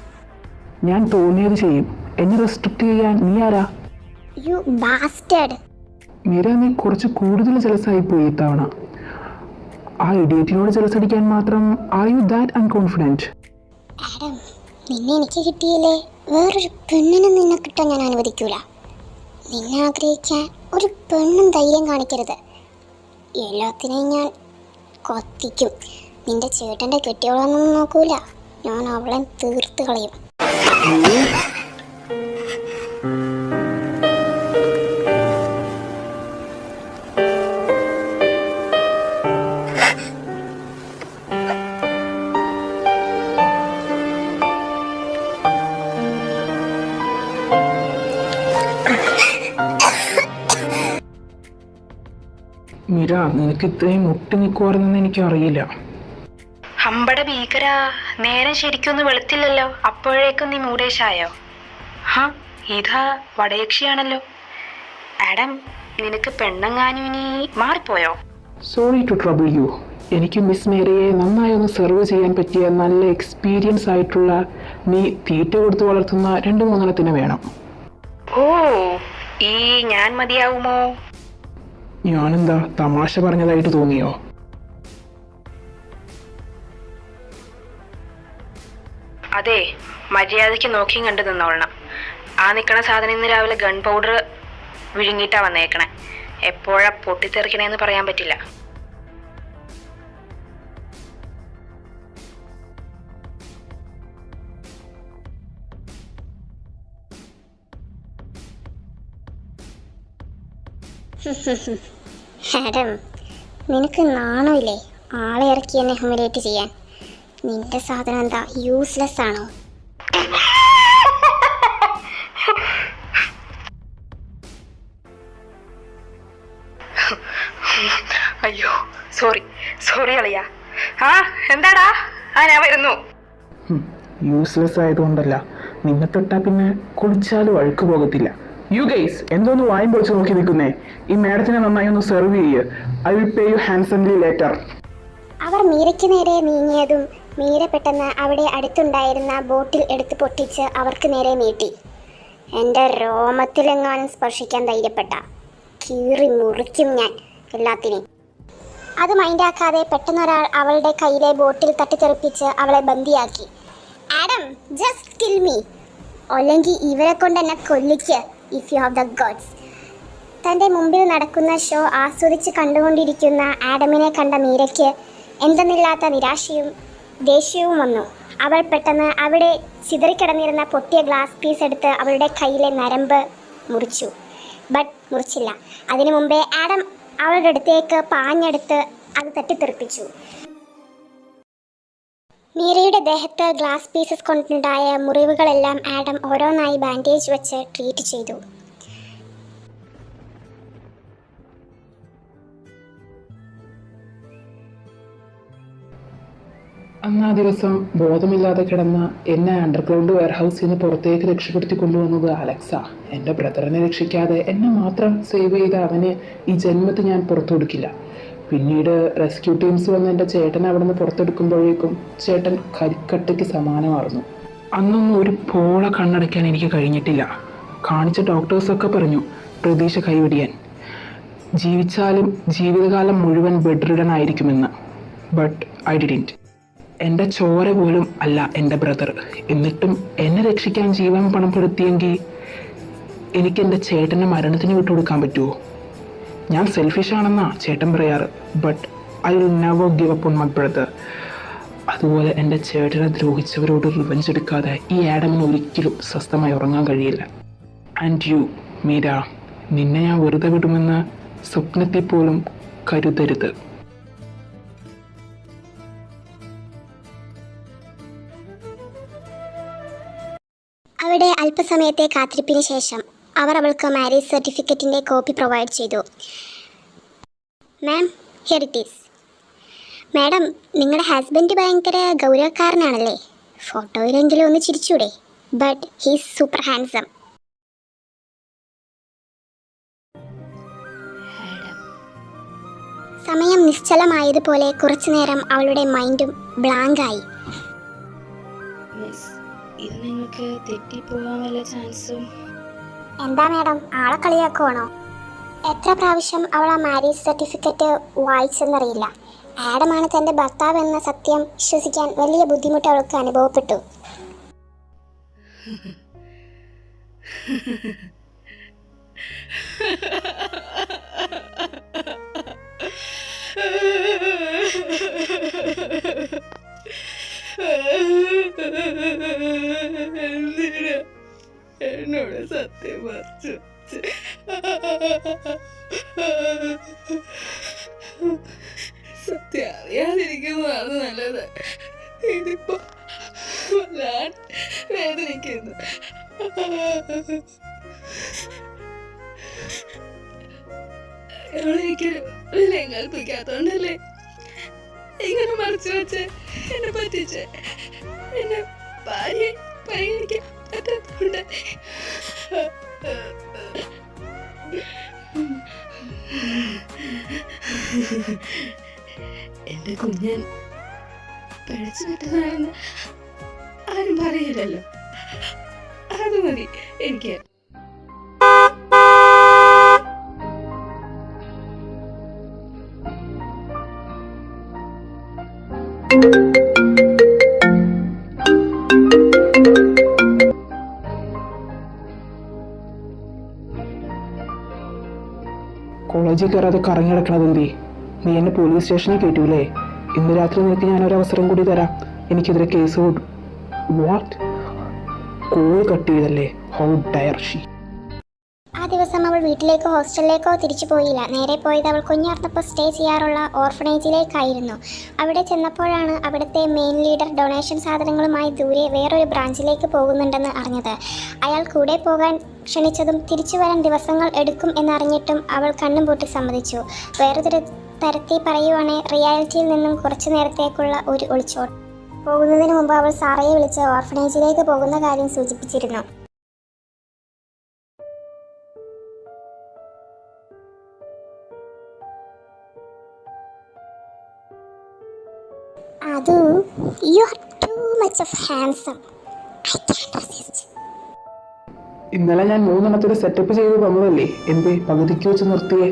C: ഞാൻ തോന്നിയത് ചെയ്യും. എന്നെ റെസ്ട്രിക്റ്റ് ചെയ്യാൻ നീ ആരാ?
B: U bastard.
C: മീര, നീ കുറച്ച് കൂടുതൽ ജലസായി പോയി ഇത്തവണ. ആ ഇഡിയറ്റിനോട് ജലസടിക്കാൻ മാത്രം ആർ യു ദാറ്റ് അൺകോൺഫിഡൻറ്റ്?
B: ആഡം, നിന്നെ എനിക്ക് കിട്ടിയില്ലേ വേറൊരു പെണ്ണിനും നിന്നെ കിട്ടാൻ ഞാൻ അനുവദിക്കൂല. നിന്നെ ആഗ്രഹിക്കാൻ ഒരു പെണ്ണും ധൈര്യം കാണിക്കരുത്. എല്ലാത്തിനെയും ഞാൻ കൊത്തിക്കും. നിന്റെ ചേട്ടൻ്റെ കെട്ടിയോളൊന്നും നോക്കൂല. ഞാൻ അവളെ തീർത്ത് കളയും.
C: മീര, നിനക്ക് ഇത്രയും മുട്ടി നിൽക്കുവാറെന്ന് എനിക്കറിയില്ല.
A: ഹമ്പട ഭീകര, നേരം ശരിക്കൊന്നും വെളുത്തില്ലല്ലോ, അപ്പോഴേക്കും നീ മൂടേശായോ? ഇതാ വടയക്ഷിയാണല്ലോ. ആഡം, നിനക്ക് പെണ്ണങ്ങാനും ഇനി മാറിപ്പോയോ?
C: Sorry to trouble you. എനിക്ക് മിസ് മേരിയെ നന്നായി ഒന്ന് സെർവ് ചെയ്യാൻ പറ്റിയ നല്ല എക്സ്പീരിയൻസ് ആയിട്ടുള്ള നീ തീറ്റ കൊടുത്ത് വളർത്തുന്ന 2-3 വേണം.
A: ഓ, ഈ ഞാൻ മതിയാവുമോ?
C: ഞാനെന്താ തമാശ പറഞ്ഞതായിട്ട് തോന്നിയോ?
A: അതെ, മര്യാദയ്ക്ക് നോക്കിയും കണ്ടു നിന്നോളണം. ആ നിൽക്കണ സാധനം ഇന്ന് രാവിലെ ഗൺ പൗഡർ വിഴുങ്ങിയിട്ടാ വന്നേക്കണേ. എപ്പോഴാ പൊട്ടിത്തെറിക്കണേന്ന് പറയാൻ പറ്റില്ല.
B: ആഡം, നിനക്ക് നാണമില്ലേ ആളെ ഇറക്കി എന്നെ ഹ്യൂമിലേറ്റ് ചെയ്യാൻ? നിന്റെ സാധനം എന്താ യൂസ്ലെസ് ആണോ?
A: അയ്യോ, സോറി അളിയാ. എന്താടാ? ഞാൻ വരുന്നു.
C: യൂസ്ലെസ് ആയതുകൊണ്ടല്ല, നിന്നെ തൊട്ടാ പിന്നെ കുളിച്ചാലും അഴുക്ക് പോകത്തില്ല. യു ഗൈസ്, എന്തോന്ന് വായും പൊളിച്ച് നോക്കി നിൽക്കുന്നേ? ഈ മാഡത്തിനെ നന്നായി ഒന്ന് സെർവ് ചെയ്യ്. I will pay you handsomely later.
B: അവർ മീരയ്ക്ക് നേരെ നീങ്ങിയതും മീര പെട്ടെന്ന് അവിടെ അടുത്തുണ്ടായിരുന്ന ബോട്ടിൽ എടുത്ത് പൊട്ടിച്ച് അവർക്ക് നേരെ നീട്ടി. എൻ്റെ രോമത്തിലെങ്ങാനും സ്പർശിക്കാൻ ധൈര്യപ്പെട്ട കീറി മുറിക്കും ഞാൻ എല്ലാത്തിനെയും. അത് മൈൻഡാക്കാതെ പെട്ടെന്നൊരാൾ അവളുടെ കയ്യിലെ ബോട്ടിൽ തട്ടിത്തെറിപ്പിച്ച് അവളെ ബന്ദിയാക്കി. ആഡം, ജസ്റ്റ് കിൽ മീ, അല്ലെങ്കിൽ ഇവരെ കൊണ്ട് എന്നെ കൊല്ലിക്ക് if you have the guts. തൻ്റെ മുമ്പിൽ നടക്കുന്ന ഷോ ആസ്വദിച്ച് കണ്ടുകൊണ്ടിരിക്കുന്ന ആഡമിനെ കണ്ട മീരയ്ക്ക് എന്തെന്നില്ലാത്ത നിരാശയും ദേഷ്യവും വന്നു. അവൾ പെട്ടെന്ന് അവിടെ ചിതറിക്കിടന്നിരുന്ന പൊട്ടിയ ഗ്ലാസ് പീസ് എടുത്ത് അവളുടെ കയ്യിലെ നരമ്പ് മുറിച്ചു. ബട്ട് മുറിച്ചില്ല. അതിനു മുമ്പേ ആഡം അവളുടെ അടുത്തേക്ക് പാഞ്ഞെടുത്ത് അത് തട്ടിത്തെറിപ്പിച്ചു. മീരയുടെ ദേഹത്ത് ഗ്ലാസ് പീസസ് കൊണ്ടുണ്ടായ മുറിവുകളെല്ലാം ആഡം ഓരോന്നായി ബാൻഡേജ് വെച്ച് ട്രീറ്റ് ചെയ്തു.
C: അന്ന് ആ ദിവസം ബോധമില്ലാതെ കിടന്ന എന്നെ അണ്ടർഗ്രൗണ്ട് വെയർഹൗസിൽ നിന്ന് പുറത്തേക്ക് രക്ഷപ്പെടുത്തി കൊണ്ടുവന്നത് അലക്സാ. എൻ്റെ ബ്രദറിനെ രക്ഷിക്കാതെ എന്നെ മാത്രം സേവ് ചെയ്ത അവന് ഈ ജന്മത്തിൽ ഞാൻ പുറത്തു കൊടുക്കില്ല. പിന്നീട് റെസ്ക്യൂ ടീംസ് വന്ന് എൻ്റെ ചേട്ടനെ അവിടെ നിന്ന് പുറത്തെടുക്കുമ്പോഴേക്കും ചേട്ടൻ കരിക്കട്ടയ്ക്ക് സമാനമായിരുന്നു. അന്നൊന്നും ഒരു പോള കണ്ണടയ്ക്കാൻ എനിക്ക് കഴിഞ്ഞിട്ടില്ല. കാണിച്ച ഡോക്ടേഴ്സൊക്കെ പറഞ്ഞു പ്രതീക്ഷ കൈവിടിയാൻ, ജീവിച്ചാലും ജീവിതകാലം മുഴുവൻ ബെഡ് റിഡൻ ആയിരിക്കുമെന്ന്. But I didn't. എൻ്റെ ചോര പോലും അല്ല എൻ്റെ ബ്രദർ. എന്നിട്ടും എന്നെ രക്ഷിക്കാൻ ജീവൻ പണപ്പെടുത്തിയെങ്കിൽ എനിക്ക് എൻ്റെ ചേട്ടൻ്റെ മരണത്തിന് വിട്ടുകൊടുക്കാൻ പറ്റുമോ? ഞാൻ സെൽഫിഷാണെന്നാ ചേട്ടൻ പറയാറ്. But I will never give up on my brother. അതുപോലെ എൻ്റെ ചേട്ടനെ ദ്രോഹിച്ചവരോട് റിവെഞ്ച് എടുക്കാതെ ഈ ആഡമിന് ഒരിക്കലും സ്വസ്ഥമായി ഉറങ്ങാൻ കഴിയില്ല. ആൻഡ് യു മീര, നിന്നെ ഞാൻ വെറുതെ വിടുമെന്ന് സ്വപ്നത്തിൽ പോലും കരുതരുത്.
B: അവിടെ അല്പസമയത്തെ കാത്തിരിപ്പിന് ശേഷം അവർ അവൾക്ക് മാരേജ് സർട്ടിഫിക്കറ്റിൻ്റെ കോപ്പി പ്രൊവൈഡ് ചെയ്തു. Ma'am, here it is. Madam, നിങ്ങളുടെ ഹസ്ബൻഡ് ഭയങ്കര ഗൗരവക്കാരനാണല്ലേ? ഫോട്ടോയിലെങ്കിലും ഒന്ന് ചിരിച്ചൂടെ? But he's super handsome. സമയം നിശ്ചലമായതുപോലെ കുറച്ചുനേരം അവളുടെ മൈൻഡും ബ്ലാങ്കായി.
A: മിസ്, ഇത് നിങ്ങൾക്ക് തെറ്റിപ്പോകാൻ വല്ല ചാൻസും?
B: എന്താ മാഡം, ആളെ കളിയാക്കുവാണോ? എത്ര പ്രാവശ്യം അവൾ ആ മാരേജ് സർട്ടിഫിക്കറ്റ് വായിച്ചെന്നറിയില്ല. ആഡമാണ് തൻ്റെ ഭർത്താവ് എന്ന സത്യം വിശ്വസിക്കാൻ വലിയ ബുദ്ധിമുട്ട് അവൾക്ക് അനുഭവപ്പെട്ടു.
E: എന്നോട് സത്യം പറഞ്ഞു. സത്യം അറിയാതിരിക്കുന്നതാണ് നല്ലത്. ഇതിപ്പോ വല്ലാണ്ട് വേദനിക്കുന്നു. എനിക്ക് വിലയും കൽപ്പിക്കാത്തോണ്ടല്ലേ ഇങ്ങനെ മറിച്ചു വെച്ച് എന്നെ പറ്റിച്ച് എന്നെ ഭാര്യ പരിഗണിക്കാൻ പറ്റാത്തോണ്ട്.
A: എൻ്റെ കുഞ്ഞൻ പിഴച്ചു വിട്ടതാണെന്ന് ആരും പറയില്ലല്ലോ. അത് മതി എനിക്ക്.
C: കോളേജിൽ കയറാതെ കറങ്ങി കിടക്കണത് എന്തേ? നീ എന്നെ പോലീസ് സ്റ്റേഷനിൽ കേട്ടൂലേ? ഇന്ന് രാത്രി നിനക്ക് ഞാനൊരവസരം കൂടി തരാം. എനിക്കെതിരെ കേസ് കൊടു. വാട്ട്? കോൾ കട്ട് ചെയ്തല്ലേ? How Dyer she.
B: ആ ദിവസം അവൾ വീട്ടിലേക്കോ ഹോസ്റ്റലിലേക്കോ തിരിച്ചു പോയില്ല. നേരെ പോയത് അവൾ കുഞ്ഞാർന്നപ്പോൾ സ്റ്റേ ചെയ്യാറുള്ള ഓർഫനേജിലേക്കായിരുന്നു. അവിടെ ചെന്നപ്പോഴാണ് അവിടുത്തെ മെയിൻ ലീഡർ ഡൊണേഷൻ സാധനങ്ങളുമായി ദൂരെ വേറൊരു ബ്രാഞ്ചിലേക്ക് പോകുന്നുണ്ടെന്ന് അറിഞ്ഞത്. അയാൾ കൂടെ പോകാൻ ക്ഷണിച്ചതും തിരിച്ചു വരാൻ ദിവസങ്ങൾ എടുക്കും എന്നറിഞ്ഞിട്ടും അവൾ കണ്ണും പൂട്ടി സമ്മതിച്ചു. വേറൊരു തരത്തിൽ പറയുവാണെങ്കിൽ റിയാലിറ്റിയിൽ നിന്നും കുറച്ചു നേരത്തേക്കുള്ള ഒരു ഒളിച്ചോട്ട്. പോകുന്നതിന് മുമ്പ് അവൾ സാറയെ വിളിച്ച് ഓർഫനേജിലേക്ക് പോകുന്ന കാര്യം സൂചിപ്പിച്ചിരുന്നു. Adu, you are too much of handsome. I can't resist.
C: ഇന്നലെ ഞാൻ 3 എണ്ണത്തിന് സെറ്റപ്പ് ചെയ്ത് തന്നതല്ലേ? എന്തേ പകുതിക്ക് വെച്ച് നിർത്തിയേ?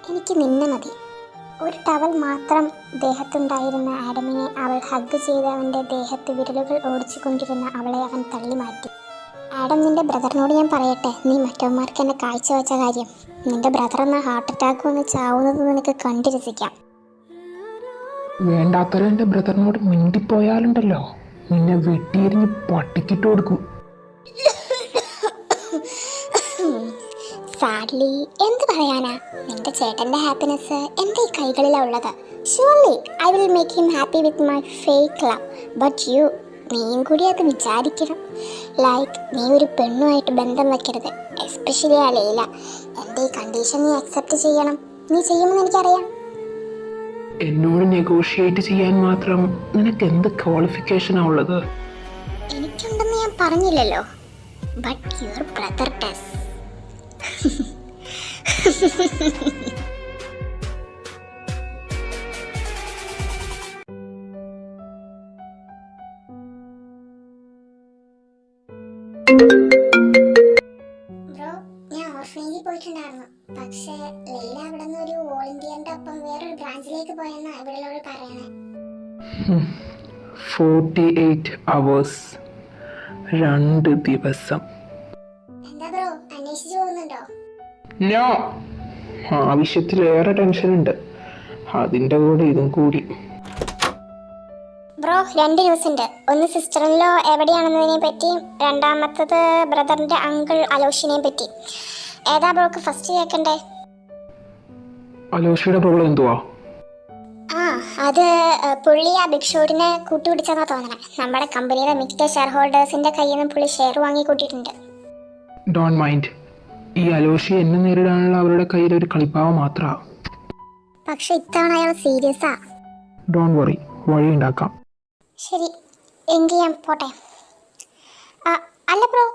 B: എനിക്ക് നിന്നെ മതി. ഒരു ടവൽ മാത്രം ദേഹത്തുണ്ടായിരുന്ന ആഡമിനെ അവൾ ഹഗ് ചെയ്ത് അവൻ്റെ ദേഹത്ത് വിരലുകൾ ഓടിച്ചു കൊണ്ടിരുന്ന അവളെ അവൻ തള്ളി മാറ്റി. ആഡം, നിന്റെ ബ്രദറിനോട് ഞാൻ പറയട്ടെ, നീ മറ്റവന്മാർക്ക് എന്നെ കാഴ്ചവെച്ച കാര്യം. നിന്റെ ബ്രദർ എന്ന ഹാർട്ട് അറ്റാക്ക് വന്ന് ചാവുന്നത് നിനക്ക് കണ്ടു രസിക്കാം.
C: വേണ്ടാത്തവരെ എൻ്റെ ബ്രദറിനോട് മിണ്ടിപ്പോയാലുണ്ടല്ലോ, നിന്നെ വെട്ടിയെറിഞ്ഞ് പട്ടിക്കിട്ട് കൊടുക്കും.
B: സാഡ്ലി, എന്ത് പറയാനാ? നിന്റെ ചേട്ടൻ്റെ ഹാപ്പിനെസ് എൻ്റെ ഈ കൈകളിലാണ് ഉള്ളത്. Surely I will make him happy with my fake love. But you, നീയും കൂടി അത് വിചാരിക്കണം. ലൈക്ക്, നീ ഒരു പെണ്ണുമായിട്ട് ബന്ധം വെക്കരുത്, എസ്പെഷ്യലി ആ ലൈല. എൻ്റെ ഈ കണ്ടീഷൻ നീ അക്സെപ്റ്റ് ചെയ്യണം. നീ ചെയ്യുമെന്ന് എനിക്കറിയാം.
C: എന്നോട് നെഗോഷിയേറ്റ് ചെയ്യാൻ മാത്രം നിനക്ക് എന്ത് ക്വാളിഫിക്കേഷനാ ഉള്ളത്?
B: എനിക്കുണ്ടെന്ന് ഞാൻ പറഞ്ഞില്ലല്ലോ. But your brother does. Bro, ഞാൻ ഓർഫനേജിൽ പോയിട്ടുണ്ടായിരുന്നു. പക്ഷേ ലൈല അവിടെ നിന്ന് ഒരു വോളണ്ടിയറിന്റെ ഒപ്പം വേറൊരു ബ്രാഞ്ചിലേക്ക് പോയെന്നാ ഇവിടെയുള്ളവർ പറയണേ.
C: 48 hours, 2 ദിവസം.
B: എന്താ ബ്രോ, അന്വേഷിച്ചു പോകുന്നുണ്ടോ?
C: നോ, ആവശ്യത്തിലേറെ ടെൻഷനുണ്ട്. അതിൻ്റെ കൂടെ ഇതും കൂടി.
B: ബ്രോ, 2 ന്യൂസ് ഉണ്ട്. ഒന്ന് സിസ്റ്ററിലോ എവിടെയാണെന്നതിനെ പറ്റി, രണ്ടാമത്തത് ബ്രദറിന്റെ അങ്കിൾ അലോഷിനെ പറ്റി. ഏതാ ബ്രോക്ക് ഫസ്റ്റ് കേൾക്കണ്ടേ?
C: അലോഷിയുടെ പ്രോബ്ലം എന്തുവാ?
B: അത് പുള്ളി ആ ബിഗ് ഷോട്ടിനെ കൂട്ടുപിടിച്ചെന്നാ തോന്നണേ. നമ്മുടെ കമ്പനിയുടെ മിക്ക ഷെയർ ഹോൾഡേഴ്സിന്റെ കയ്യിൽ നിന്ന് പുള്ളി ഷെയർ വാങ്ങി കൂട്ടിയിട്ടുണ്ട്.
C: Don't mind. ഈ അലോഷി എന്നെ നേരിടാനുള്ള അവരുടെ കയ്യിൽ ഒരു കളിപ്പാവ മാത്രമാ.
B: പക്ഷെ ഇത്തവണ അയാൾ സീരിയസാ.
C: ഡോണ്ട് വറി, വഴി ഉണ്ടാക്കാം.
B: ശരി, എങ്കിൽ ഞാൻ പോട്ടെ. അല്ല ബ്രോ,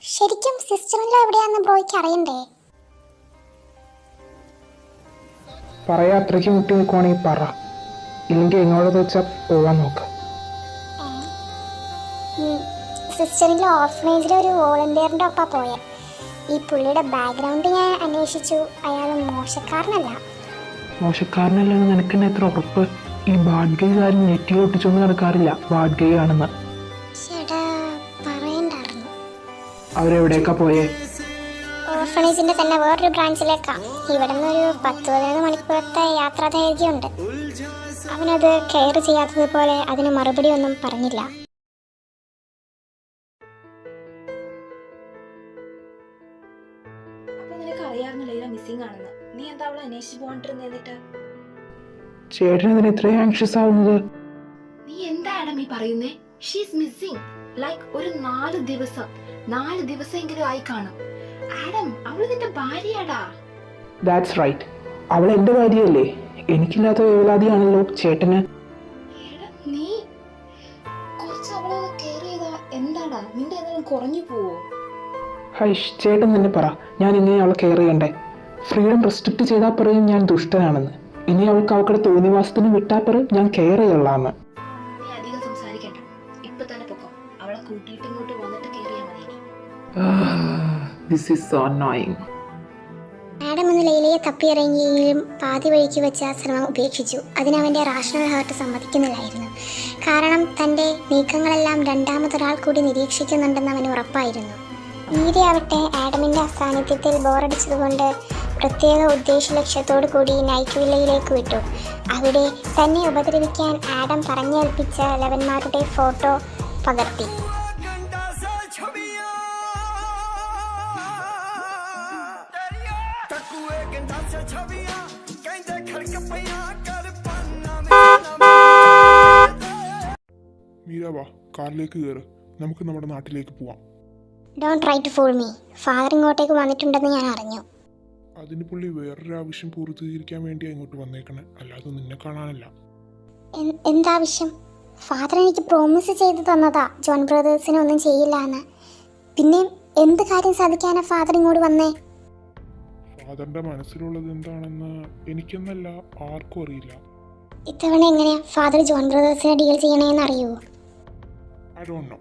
B: ശരിക്കും സിസ്റ്ററിലോ എവിടെയാണെന്ന് ബ്രോയ്ക്ക് അറിയണ്ടേ?
C: പറയാ, അത്രയ്ക്ക് മുട്ടി നിൽക്കുവാണെങ്കിൽ പറ. ഇല്ലെങ്കിൽ എങ്ങോട്ട് വെച്ചാൽ പോവാൻ നോക്ക്.
B: സിസ്റ്ററിൻ്റെ ഓർഫനേജിലെ ഒരു വോളണ്ടിയറിൻ്റെ ഒപ്പം പോയെ. ഈ പുള്ളിയുടെ ബാക്ക്ഗ്രൗണ്ട് ഞാൻ അന്വേഷിച്ചു. അയാൾ മോശക്കാരനല്ല.
C: മോശക്കാരനല്ലെന്ന് നിനക്കെന്നെ എത്ര ഉറപ്പ്? ഈ ബാഡ് ഗൈ ആരും നെറ്റിൽ ഒട്ടിച്ചൊന്നും നടക്കാറില്ല ബാഡ് ഗൈ ആണെന്ന്.
B: ചേട്ടാ പറയണ്ടായിരുന്നു.
C: അവരെവിടേക്കാ പോയേ?
B: ഓർഫനേജിന്റെ തന്നെ വേറൊരു ബ്രാഞ്ചിലേക്കാ. ഇവിടെ നിന്ന് ഒരു 10-15 മണിക്കൂറത്തെ യാത്രാ ദൈർഘ്യമുണ്ട്. അവനത് കെയർ ചെയ്യാത്തതുപോലെ അതിന് മറുപടി ഒന്നും പറഞ്ഞില്ല.
F: അപ്പൊ നിനക്ക് അറിയാവുന്ന ലൈല മിസ്സിംഗ് ആണെന്ന്. നീ എന്താ അവളെ അന്വേഷിച്ചു പോകണ്ടിരുന്നിട്ട്?
C: ചേട്ടനെതിരെ ഇത്രയും ആങ്ഷ്യസ് ആവുന്നത്?
F: നീ എന്താടാ ഈ പറയുന്നേ? She's missing. ലൈക്ക് ഒരു 4 ദിവസമെങ്കിലും ആയി കാണും. ആഡം, അവള് നിന്റെ ഭാര്യയാടാ.
C: That's right. അവൾ എൻ്റെ ഭാര്യയല്ലേ? എനിക്കില്ലാത്ത വേവലാതിയാണല്ലോ ചേട്ടന്.
F: നീ കുറച്ച് അവളെ കെയർ ചെയ്താ എന്താടാ നിന്റെ എന്തെങ്കിലും കുറഞ്ഞു പോവോ?
C: ഹൈഷ്, ചേട്ടൻ തന്നെ പറ, ഞാൻ ഇങ്ങനെ അവളെ കെയർ ചെയ്യണ്ടേ? ഫ്രീഡം റെസ്ട്രിക്റ്റ് ചെയ്താൽ പറയും ഞാൻ ദുഷ്ടനാണെന്ന്. ഇനി അവൾക്ക് അവളുടെ തോന്നിവാസത്തിന് വിട്ടാൽ പറയും ഞാൻ കെയർ ചെയ്യലാന്ന്.
F: നീ അധികം സംസാരിക്കണ്ട, ഇപ്പൊ തന്നെ പൊക്കോ. അവളെ കൂട്ടിയിട്ട് ഇങ്ങോട്ട് വന്നിട്ട് കെയർ ചെയ്യാൻ മതി.
C: This is so annoying.
B: Adam ഒന്ന് ലൈലയെ തപ്പിയിറങ്ങിയെങ്കിലും പാതി വഴിക്ക് വെച്ച് ആ ശ്രമം ഉപേക്ഷിച്ചു. അതിനവൻ്റെ റാഷണൽ ഹാർട്ട് സമ്മതിക്കുന്നില്ലായിരുന്നു. കാരണം തൻ്റെ നീക്കങ്ങളെല്ലാം രണ്ടാമതൊരാൾ കൂടി നിരീക്ഷിക്കുന്നുണ്ടെന്ന് അവന് ഉറപ്പായിരുന്നു. നീരയാവട്ടെ ആഡമിൻ്റെ അസാന്നിധ്യത്തിൽ ബോറടിച്ചതുകൊണ്ട് പ്രത്യേക ഉദ്ദേശ ലക്ഷ്യത്തോടു കൂടി നൈറ്റ് വില്ലയിലേക്ക് വിട്ടു. അവിടെ തന്നെ ഉപദ്രവിക്കാൻ ആഡം പറഞ്ഞേൽപ്പിച്ച ലവന്മാരുടെ ഫോട്ടോ പകർത്തി.
H: മീര വാ, കാറിലേക്ക് കയറ്. നമുക്ക് നമ്മുടെ നാട്ടിലേക്ക് പോവാം.
B: Don't try to fool me. Father ഇങ്ങോട്ടേക്ക് വന്നിട്ടുണ്ടെന്ന് ഞാൻ അറിഞ്ഞു.
H: അതിന് പുള്ളി വേറൊരു ആവശ്യം പൂർത്തീകരിക്കാൻ വേണ്ടിയാണ് ഇങ്ങോട്ട് വന്നേക്കണേ, അല്ലാതെ നിന്നെ കാണാനല്ല.
B: എന്താവശ്യം? ഫാദർ എനിക്ക് പ്രോമിസ് ചെയ്തു തന്നതാ ജോൺ ബ്രദേഴ്സിനെ ഒന്നും ചെയ്യില്ല എന്ന്. പിന്നെ എന്ത് കാര്യം സാധിക്കാനാ ഫാദർ ഇങ്ങോട്ട് വന്നേ?
H: ഫാദറിന്റെ മനസ്സിലുള്ളത് എന്താണെന്ന് എനിക്കെന്നല്ല ആർക്കും അറിയില്ല.
B: ഇത്തവണ എങ്ങനെയാ ഫാദർ ജോൺ ബ്രദേഴ്സിനെ ഡീൽ ചെയ്യണേന്ന് അറിയുമോ?
H: I don't know.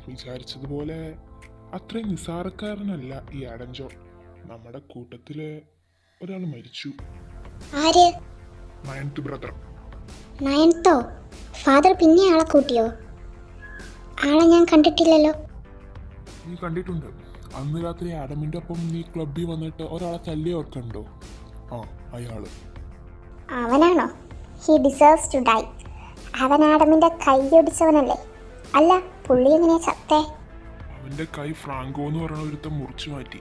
H: വിചാരിച്ചതുപോലെ അത്രയും നിസാരക്കാരനല്ല ഈ ആഡം ജോൺ. നമ്മുടെ കൂട്ടത്തില് ഒരാൾ മരിച്ചു.
B: ആര്?
H: 9th brother.
B: 9th? ഫാദർ പിന്നെ ആളെ കൂട്ടിയോ? ആളെ ഞാൻ കണ്ടിട്ടില്ലല്ലോ.
H: നീ കണ്ടിട്ടുണ്ട്. അന്ന് രാത്രി ആഡമിന്റെ ഒപ്പം നീ ക്ലബിൽ വന്നിട്ട് ഒരാളെ തല്ലി ഓർക്കണ്ടോ? ആ, അയാള്.
B: അവനാണോ? He deserves to die. അവൻ ആഡമിന്റെ കൈ ഒടിച്ചവനല്ലേ? അല്ല, പുള്ളി എങ്ങനെയാ ചത്തേ?
H: അവന്റെ കൈ ഫ്രാങ്കോ എന്ന് പറയുന്ന ഒരുത്തം മുറിച്ചു മാറ്റി.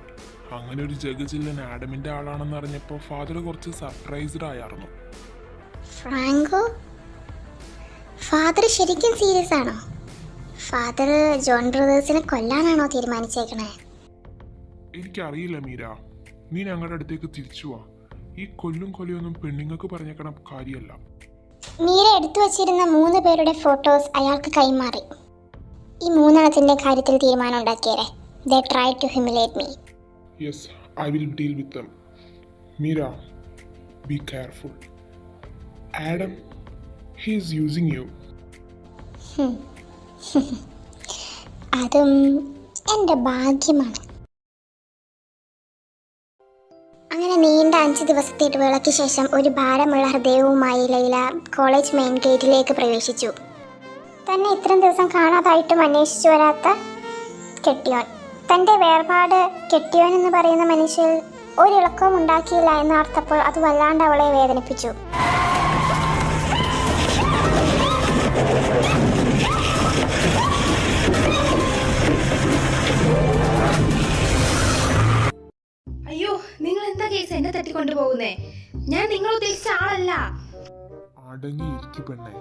H: അങ്ങനെ ഒരു ജഗജില്ലൻ ആഡമിന്റെ ആളാണെന്ന് അറിഞ്ഞപ്പോൾ ഫാദർ കുറച്ച് സർപ്രൈസ്ഡ് ആയിരുന്നു.
B: ഫ്രാങ്കോ? ഫാദർ ശരിക്കും സീരിയസ് ആണോ? ഫാദർ ജോൺ ബ്രദേഴ്സിനെ കൊല്ലാനാണോ തീരുമാനിച്ചേക്കണേ?
H: എനിക്കറിയില്ല മീര. നീ ഞങ്ങളുടെ അടുത്തേക്ക് തിരിച്ചു വാ. ഈ കൊല്ലും കൊലയൊന്നും പെണ്ണുങ്ങൾക്ക് പറഞ്ഞേക്കണ കാര്യമല്ല.
B: മീര എടുത്തു വച്ചിരുന്ന 3 പേരുടെ ഫോട്ടോസ് അയാൾക്ക് കൈമാറി. ഈ 3 കാര്യത്തിൽ തീരുമാനം ഉണ്ടാക്കിയേരെ. They tried to humiliate me.
H: Yes, I will deal with them. Mira, be careful. Adam, he is using you.
B: അതും എൻ്റെ ഭാഗ്യമാണ്. അങ്ങനെ നീണ്ട 5 ദിവസത്തെ ഇടവേളയ്ക്ക് ശേഷം ഒരു ഭാരമുള്ള ഹൃദയവുമായി ലൈല കോളേജ് മെയിൻ ഗേറ്റിലേക്ക് പ്രവേശിച്ചു. തന്നെ ഇത്രയും ദിവസം കാണാതായിട്ടും അന്വേഷിച്ചു വരാത്ത കെട്ടിയോൻ, തൻ്റെ വേർപാട് കെട്ടിയോൻ എന്ന് പറയുന്ന മനുഷ്യൻ ഒരിളക്കവും ഉണ്ടാക്കിയില്ല എന്നോർത്തപ്പോൾ അത് വല്ലാണ്ട് അവളെ വേദനിപ്പിച്ചു.
F: അയ്യോ, നിങ്ങൾ എന്താ കേസ് എന്നെ തട്ടിക്കൊണ്ടുപോകുന്നേ? ഞാൻ നിങ്ങൾ ഉദ്ദേശിച്ച ആളല്ല.
H: അടങ്ങിയിരിക്കു പെണ്ണെ.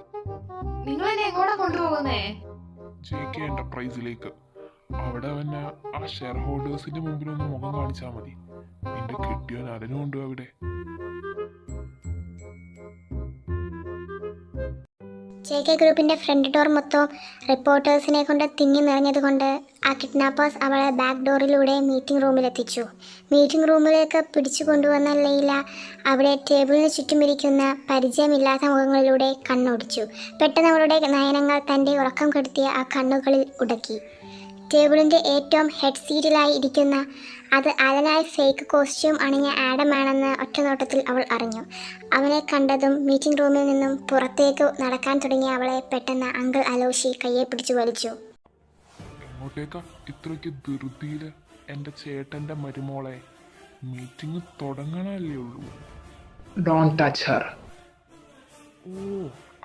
F: നിങ്ങൾ എന്നെ എങ്ങോട്ടാ കൊണ്ടുപോകുന്നേ?
H: JK എന്റർപ്രൈസിലേക്ക്. അവിടെ അവന് ആ ഷെയർ ഹോൾഡേഴ്സിന്റെ മുമ്പിൽ ഒന്ന് മുഖം കാണിച്ചാൽ മതി. നിന്റെ കെട്ടിയോൻ അതിനു കൊണ്ടു അവിടെ.
B: JK ഗ്രൂപ്പിൻ്റെ ഫ്രണ്ട് ഡോർ മൊത്തം റിപ്പോർട്ടേഴ്സിനെ കൊണ്ട് തിങ്ങി നിറഞ്ഞതുകൊണ്ട് ആ കിഡ്നാപ്പേഴ്സ് അവളെ ബാക്ക് ഡോറിലൂടെ മീറ്റിംഗ് റൂമിലെത്തിച്ചു. മീറ്റിംഗ് റൂമിലേക്ക് പിടിച്ചു കൊണ്ടുവന്ന ലൈല അവിടെ ടേബിളിന് ചുറ്റുമിരിക്കുന്ന പരിചയമില്ലാത്ത മുഖങ്ങളിലൂടെ കണ്ണോടിച്ചു. പെട്ടെന്ന് അവളുടെ നയനങ്ങൾ തൻ്റെ ഉറക്കം കെടുത്തിയ ആ കണ്ണുകളിൽ ഉടക്കി. ടേബിളിൻ്റെ ഏറ്റവും ഹെഡ് സീറ്റിലായി ഇരിക്കുന്ന അത് അലനായി ഫേക്ക് കോസ്റ്റ്യൂം അണിഞ്ഞ ആഡമാണെന്ന് ഒറ്റനോട്ടത്തിൽ അവൾ അറിഞ്ഞു. അവനെ കണ്ടതും മീറ്റിംഗ് റൂമിൽ നിന്നും പുറത്തേക്ക് നടക്കാൻ തുടങ്ങിയ അവളെ പെട്ടെന്ന് അങ്കിൾ അലോഷി കയ്യെ പിടിച്ചു വലിച്ചു.
H: എങ്ങോട്ടേക്കാ ഇത്രയ്ക്ക് ധൃതിയില് എന്റെ ചേട്ടന്റെ മരുമോളെ? മീറ്റിംഗ് തുടങ്ങണല്ലേ ഉള്ളൂ.
C: Don't touch her.
H: Oh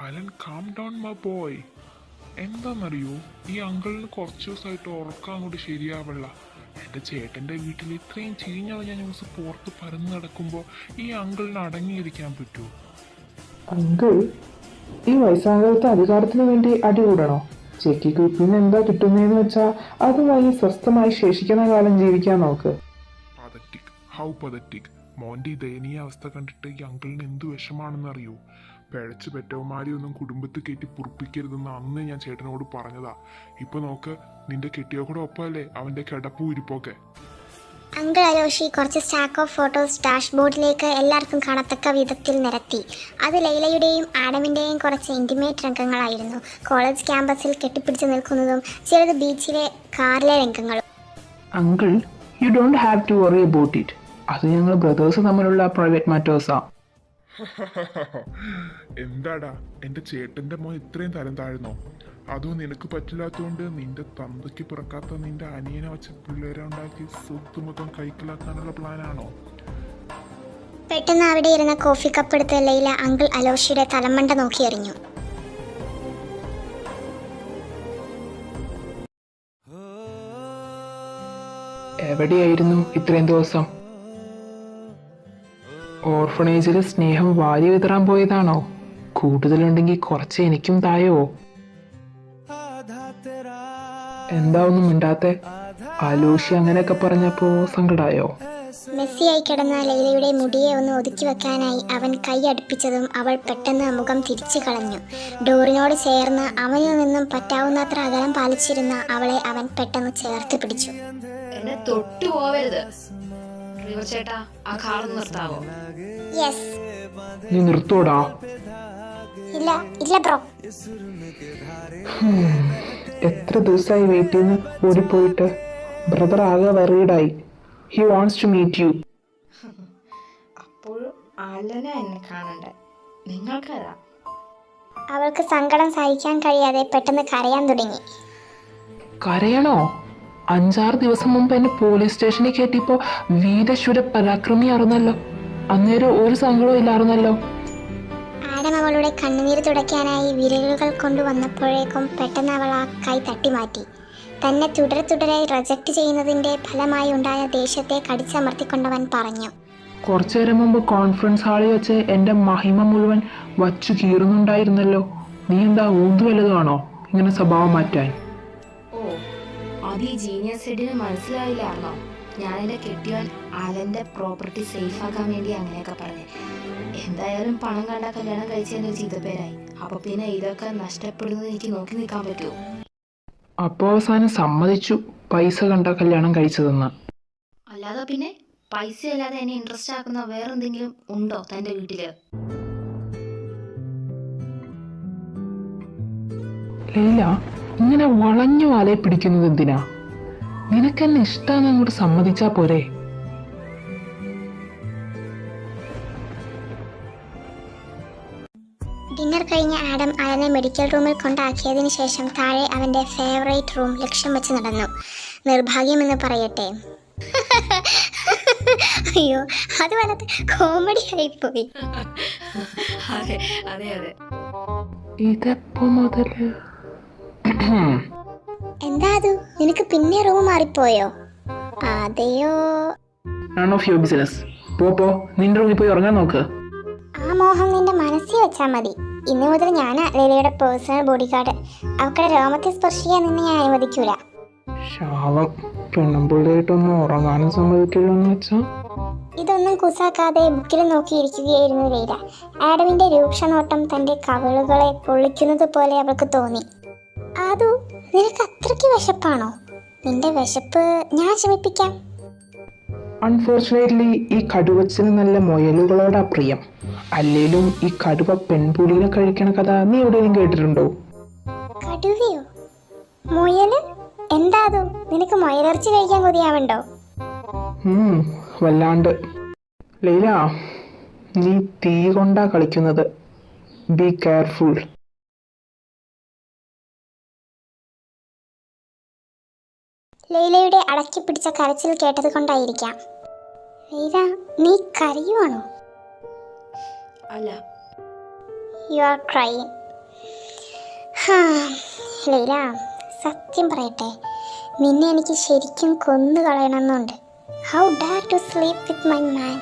H: Alan, calm down my boy. എന്താണെന്നറിയോ, ഈ അങ്കിളിന് കുറച്ച് ദിവസമായിട്ട് ഉറക്കം അങ്ങോട്ട് ശരിയാവില്ല. എൻ്റെ ചേട്ടൻ്റെ വീട്ടിൽ ഇത്രയും ചീഞ്ഞളഞ്ഞ ന്യൂസ് പുറത്ത് പരന്ന് നടക്കുമ്പോൾ ഈ അങ്കിളിന് അടങ്ങിയിരിക്കാൻ പറ്റുമോ?
C: അങ്കിൾ, ഈ വയസ്സാകാലത്ത് അധികാരത്തിന് വേണ്ടി അടികൂടണോ? JK ഗ്രൂപ്പിൽ നിന്ന് എന്താ കിട്ടുന്നതെന്ന് വെച്ചാൽ അതുമായി സ്വസ്ഥമായി ശേഷിക്കുന്ന കാലം ജീവിക്കാൻ നോക്ക്.
H: Pathetic, how pathetic. മോൻ്റെ ഈ ദയനീയ അവസ്ഥ കണ്ടിട്ട് ഈ അങ്കിളിന് എന്ത് വിഷമാണെന്ന് അറിയൂ. പിഴച്ച് പെറ്റവന്മാരെയൊന്നും കുടുംബത്തിൽ കയറ്റി പുറപ്പിക്കരുതെന്ന് അന്ന് ഞാൻ ചേട്ടനോട് പറഞ്ഞതാ. ഇപ്പൊ നോക്ക്, നിന്റെ കെട്ടിയോ കൂടെ ഒപ്പമല്ലേ അവന്റെ കിടപ്പും ഇരിപ്പൊക്കെ.
B: അങ്കിൾ അലോഷി കുറച്ച് സ്റ്റാക്ക് ഓഫ് ഫോട്ടോസ് ഡാഷ്ബോർഡിലേക്ക് എല്ലാവർക്കും കാണത്തക്ക വിധത്തിൽ നിരത്തി. അത് ലൈലയുടെയും ആഡമിൻ്റെയും കുറച്ച് ഇൻറ്റിമേറ്റ് രംഗങ്ങളായിരുന്നു. കോളേജ് ക്യാമ്പസിൽ കെട്ടിപ്പിടിച്ച് നിൽക്കുന്നതും ചിലത് ബീച്ചിലെ കാറിലെ രംഗങ്ങളും.
C: Uncle, you don't have to worry about it. അത് ഞങ്ങൾ ബ്രദേഴ്സ് തമ്മിലുള്ള പ്രൈവറ്റ് മാറ്റേഴ്സാ.
H: എന്താടാ, എന്റെ ചേട്ടന്റെ മോൻ ഇത്രയും തരം താഴ്ന്നോ? അതോ നിനക്ക് പറ്റില്ലാത്തതുകൊണ്ട് നിന്റെ തന്തയ്ക്ക് പിറക്കാത്ത നിന്റെ അനിയനെ വെച്ച് പിള്ളേരെ ഉണ്ടാക്കി സ്വത്ത് മൊത്തം കൈക്കലാക്കാനുള്ള പ്ലാനാണോ?
B: പെട്ടെന്ന് അവിടെ ഇരുന്ന കോഫി കപ്പ് എടുത്ത് ലൈല അങ്കിൾ അലോഷിയുടെ തലമണ്ട നോക്കി എറിഞ്ഞു.
C: എവിടെയായിരുന്നു ഇത്രയും ദിവസം? ഓർഫണേജിൽ സ്നേഹം വാരി വിതറാൻ പോയതാണോ? കൂടുതലുണ്ടെങ്കിൽ കുറച്ച് എനിക്കും തായോ? എന്താ ഒന്നും മിണ്ടാത്തെ? ആലോഷി അങ്ങനെയൊക്കെ പറഞ്ഞപ്പോ സങ്കടായോ?
B: മെസ്സിയായി കിടന്ന ലൈലയുടെ മുടിയെ ഒന്ന് ഒതുക്കി വെക്കാനായി അവൻ കൈ അടുപ്പിച്ചതും അവൾ പെട്ടെന്ന് മുഖം തിരിച്ചു കളഞ്ഞു. ഡോറിനോട് ചേർന്ന് അവനിൽ നിന്നും പറ്റാവുന്നത്ര അകലം പാലിച്ചിരുന്ന അവളെ അവൻ പെട്ടെന്ന് ചേർത്ത് പിടിച്ചു.
F: എന്നെ തൊട്ടു പോവരുത് ചേട്ടാ, ആ കാളം നിർത്താവോ?
B: യെസ്.
C: നീ നിർത്തോടാ.
B: ഇല്ല ഇല്ല ബ്രോ.
C: എത്ര ദിവസമായി വെയിറ്റ് ചെയ്യുന്ന ഓടിപ്പോയിട്ട്. ബ്രദർ ആകെ വെറീഡായി. He wants to meet you.
F: അപ്പോൾ അലന എന്നെ കാണണ്ടേ? നിങ്ങൾക്കതാ.
B: അവൾക്ക് സങ്കടം സഹിക്കാൻ കഴിയാതെ പെട്ടെന്ന് കരയാൻ തുടങ്ങി.
C: കരയണോ? 5-6 ദിവസം മുമ്പ് എന്നെ പോലീസ് സ്റ്റേഷനിൽ കയറ്റിയപ്പോ വീരശൂര പരാക്രമി ആയിരുന്നല്ലോ. അന്നേരം ഒരു സങ്കടവും ഇല്ലായിരുന്നല്ലോ.
B: ആഡം അവളുടെ കണ്ണുനീര് തുടയ്ക്കാനായി വിരലുകൾ കൊണ്ടുവന്നപ്പോഴേക്കും പെട്ടെന്ന് അവൾ ആ കൈ തട്ടി മാറ്റി. തന്നെ തുടരെ റിജക്റ്റ് ചെയ്യുന്നതിന്റെ ഫലമായി ഉണ്ടായ ദേഷ്യത്തെ കടിച്ചമർത്തിക്കൊണ്ടവൻ പറഞ്ഞു.
C: കുറച്ചു നേരം മുമ്പ് കോൺഫറൻസ് ഹാളിൽ വെച്ച് എന്റെ മഹിമ മുഴുവൻ വച്ചു കീറുന്നുണ്ടായിരുന്നല്ലോ. നീ എന്താ ഊന്തു വല്ലതാണോ ഇങ്ങനെ സ്വഭാവം മാറ്റാൻ?
F: ഓ, അത് ഈ ജീനിയസ് ഹെഡിന് മനസ്സിലായില്ലായിരുന്നോ? ഞാൻ എന്നെ കെട്ടിയാൽ അലന്റെ പ്രോപ്പർട്ടി സേഫ് ആക്കാൻ വേണ്ടി അങ്ങനെയൊക്കെ പറഞ്ഞു. എന്തായാലും പണം കണ്ട കല്യാണം കഴിച്ചതിൻ്റെ ചീത്തപ്പേരായി. അപ്പൊ പിന്നെ ഇതൊക്കെ നഷ്ടപ്പെടുന്നത് എനിക്ക് നോക്കി നിൽക്കാൻ പറ്റുമോ?
C: അപ്പോൾ അവസാനം സമ്മതിച്ചു പൈസ കണ്ട കല്യാണം കഴിച്ചതെന്ന്.
F: അല്ലാതെ പിന്നെ പൈസ അല്ലാതെ എന്നെ ഇൻട്രസ്റ്റ് ആക്കുന്ന വേറെന്തെങ്കിലും ഉണ്ടോ തൻ്റെ വീട്ടില്?
C: ലൈല, ഇങ്ങനെ വളഞ്ഞു വാലെ പിടിക്കുന്നത് എന്തിനാ? നിനക്കെന്നെ ഇഷ്ടമാണെന്ന് അങ്ങോട്ട് സമ്മതിച്ചാ പോരെ?
B: ഡിന്നർ കഴിഞ്ഞ് ആഡം അലനെ മെഡിക്കൽ റൂമിൽ കൊണ്ടാക്കിയതിന് ശേഷം താഴെ അവൻ്റെ ഫേവറേറ്റ് റൂം ലക്ഷ്യം വെച്ച് നടന്നു. നിർഭാഗ്യമെന്ന് പറയട്ടെ. അയ്യോ, അത് വളരെ കോമഡി ആയിപ്പോയി.
F: അതെ അതെ അതെ.
C: ഇതെപ്പോ മുതല്?
B: എന്താ അത്, നിനക്ക് പിന്നെ റൂം മാറിപ്പോയോ? അതെയോ?
C: None of your business. പോ നിന്റെ റൂമിൽ പോയി ഉറങ്ങാൻ നോക്ക്.
B: ആ മോഹം നിന്റെ മനസ്സിൽ വെച്ചാൽ മതി. ഇന്നു മുതൽ ഞാനാ ലൈലയുടെ പേഴ്സണൽ ബോഡി ഗാർഡ്. അവക്കടെ രോമത്തെ സ്പർശിക്കാൻ നിന്നെ ഞാൻ അനുവദിക്കൂല.
C: ശാവം, പെണ്ണുമ്പിള്ളയായിട്ടൊന്നും ഉറങ്ങാനും സമ്മതിക്കില്ലെന്ന് വെച്ചാ?
B: ഇതൊന്നും കുസാക്കാതെ ബുക്കിൽ നോക്കിയിരിക്കുകയായിരുന്നു ലൈല. ആഡമിന്റെ രൂക്ഷനോട്ടം തന്റെ കവിളുകളെ പൊള്ളിക്കുന്നത് പോലെ അവൾക്ക് തോന്നി. ആദു, നിനക്ക് അത്രയ്ക്ക് വിശപ്പാണോ? നിന്റെ വിശപ്പ് ഞാൻ ശമിപ്പിക്കാം.
C: അൺഫോർച്ചുനേറ്റ്ലി ഈ കടുവച്ചിന് നല്ല മുയലുകളോടാ പ്രിയം. അല്ലേലും ഈ കടുവ പെൺപുലിനെ കഴിക്കണ കഥ നീ എവിടെയെങ്കിലും കേട്ടിട്ടുണ്ടോ?
B: കടുവയോ? മുയല്? എന്താതു, നിനക്ക് മുയലിറച്ചി കഴിക്കാൻ കൊതിയാവുണ്ടോ?
C: വല്ലാണ്ട്. ലൈല, നീ തീ കൊണ്ടാ കളിക്കുന്നത്. Be careful.
B: ലൈലയുടെ അടക്കി പിടിച്ച കരച്ചിൽ കേട്ടത് കൊണ്ടായിരിക്കാം. ലൈല, നീ കരയുവാണോ?
F: അല്ല.
B: You are crying. ലൈല, സത്യം പറയട്ടെ, നിന്നെ എനിക്ക് ശരിക്കും കൊന്നു കളയണമെന്നുണ്ട്. How dare to sleep with my man.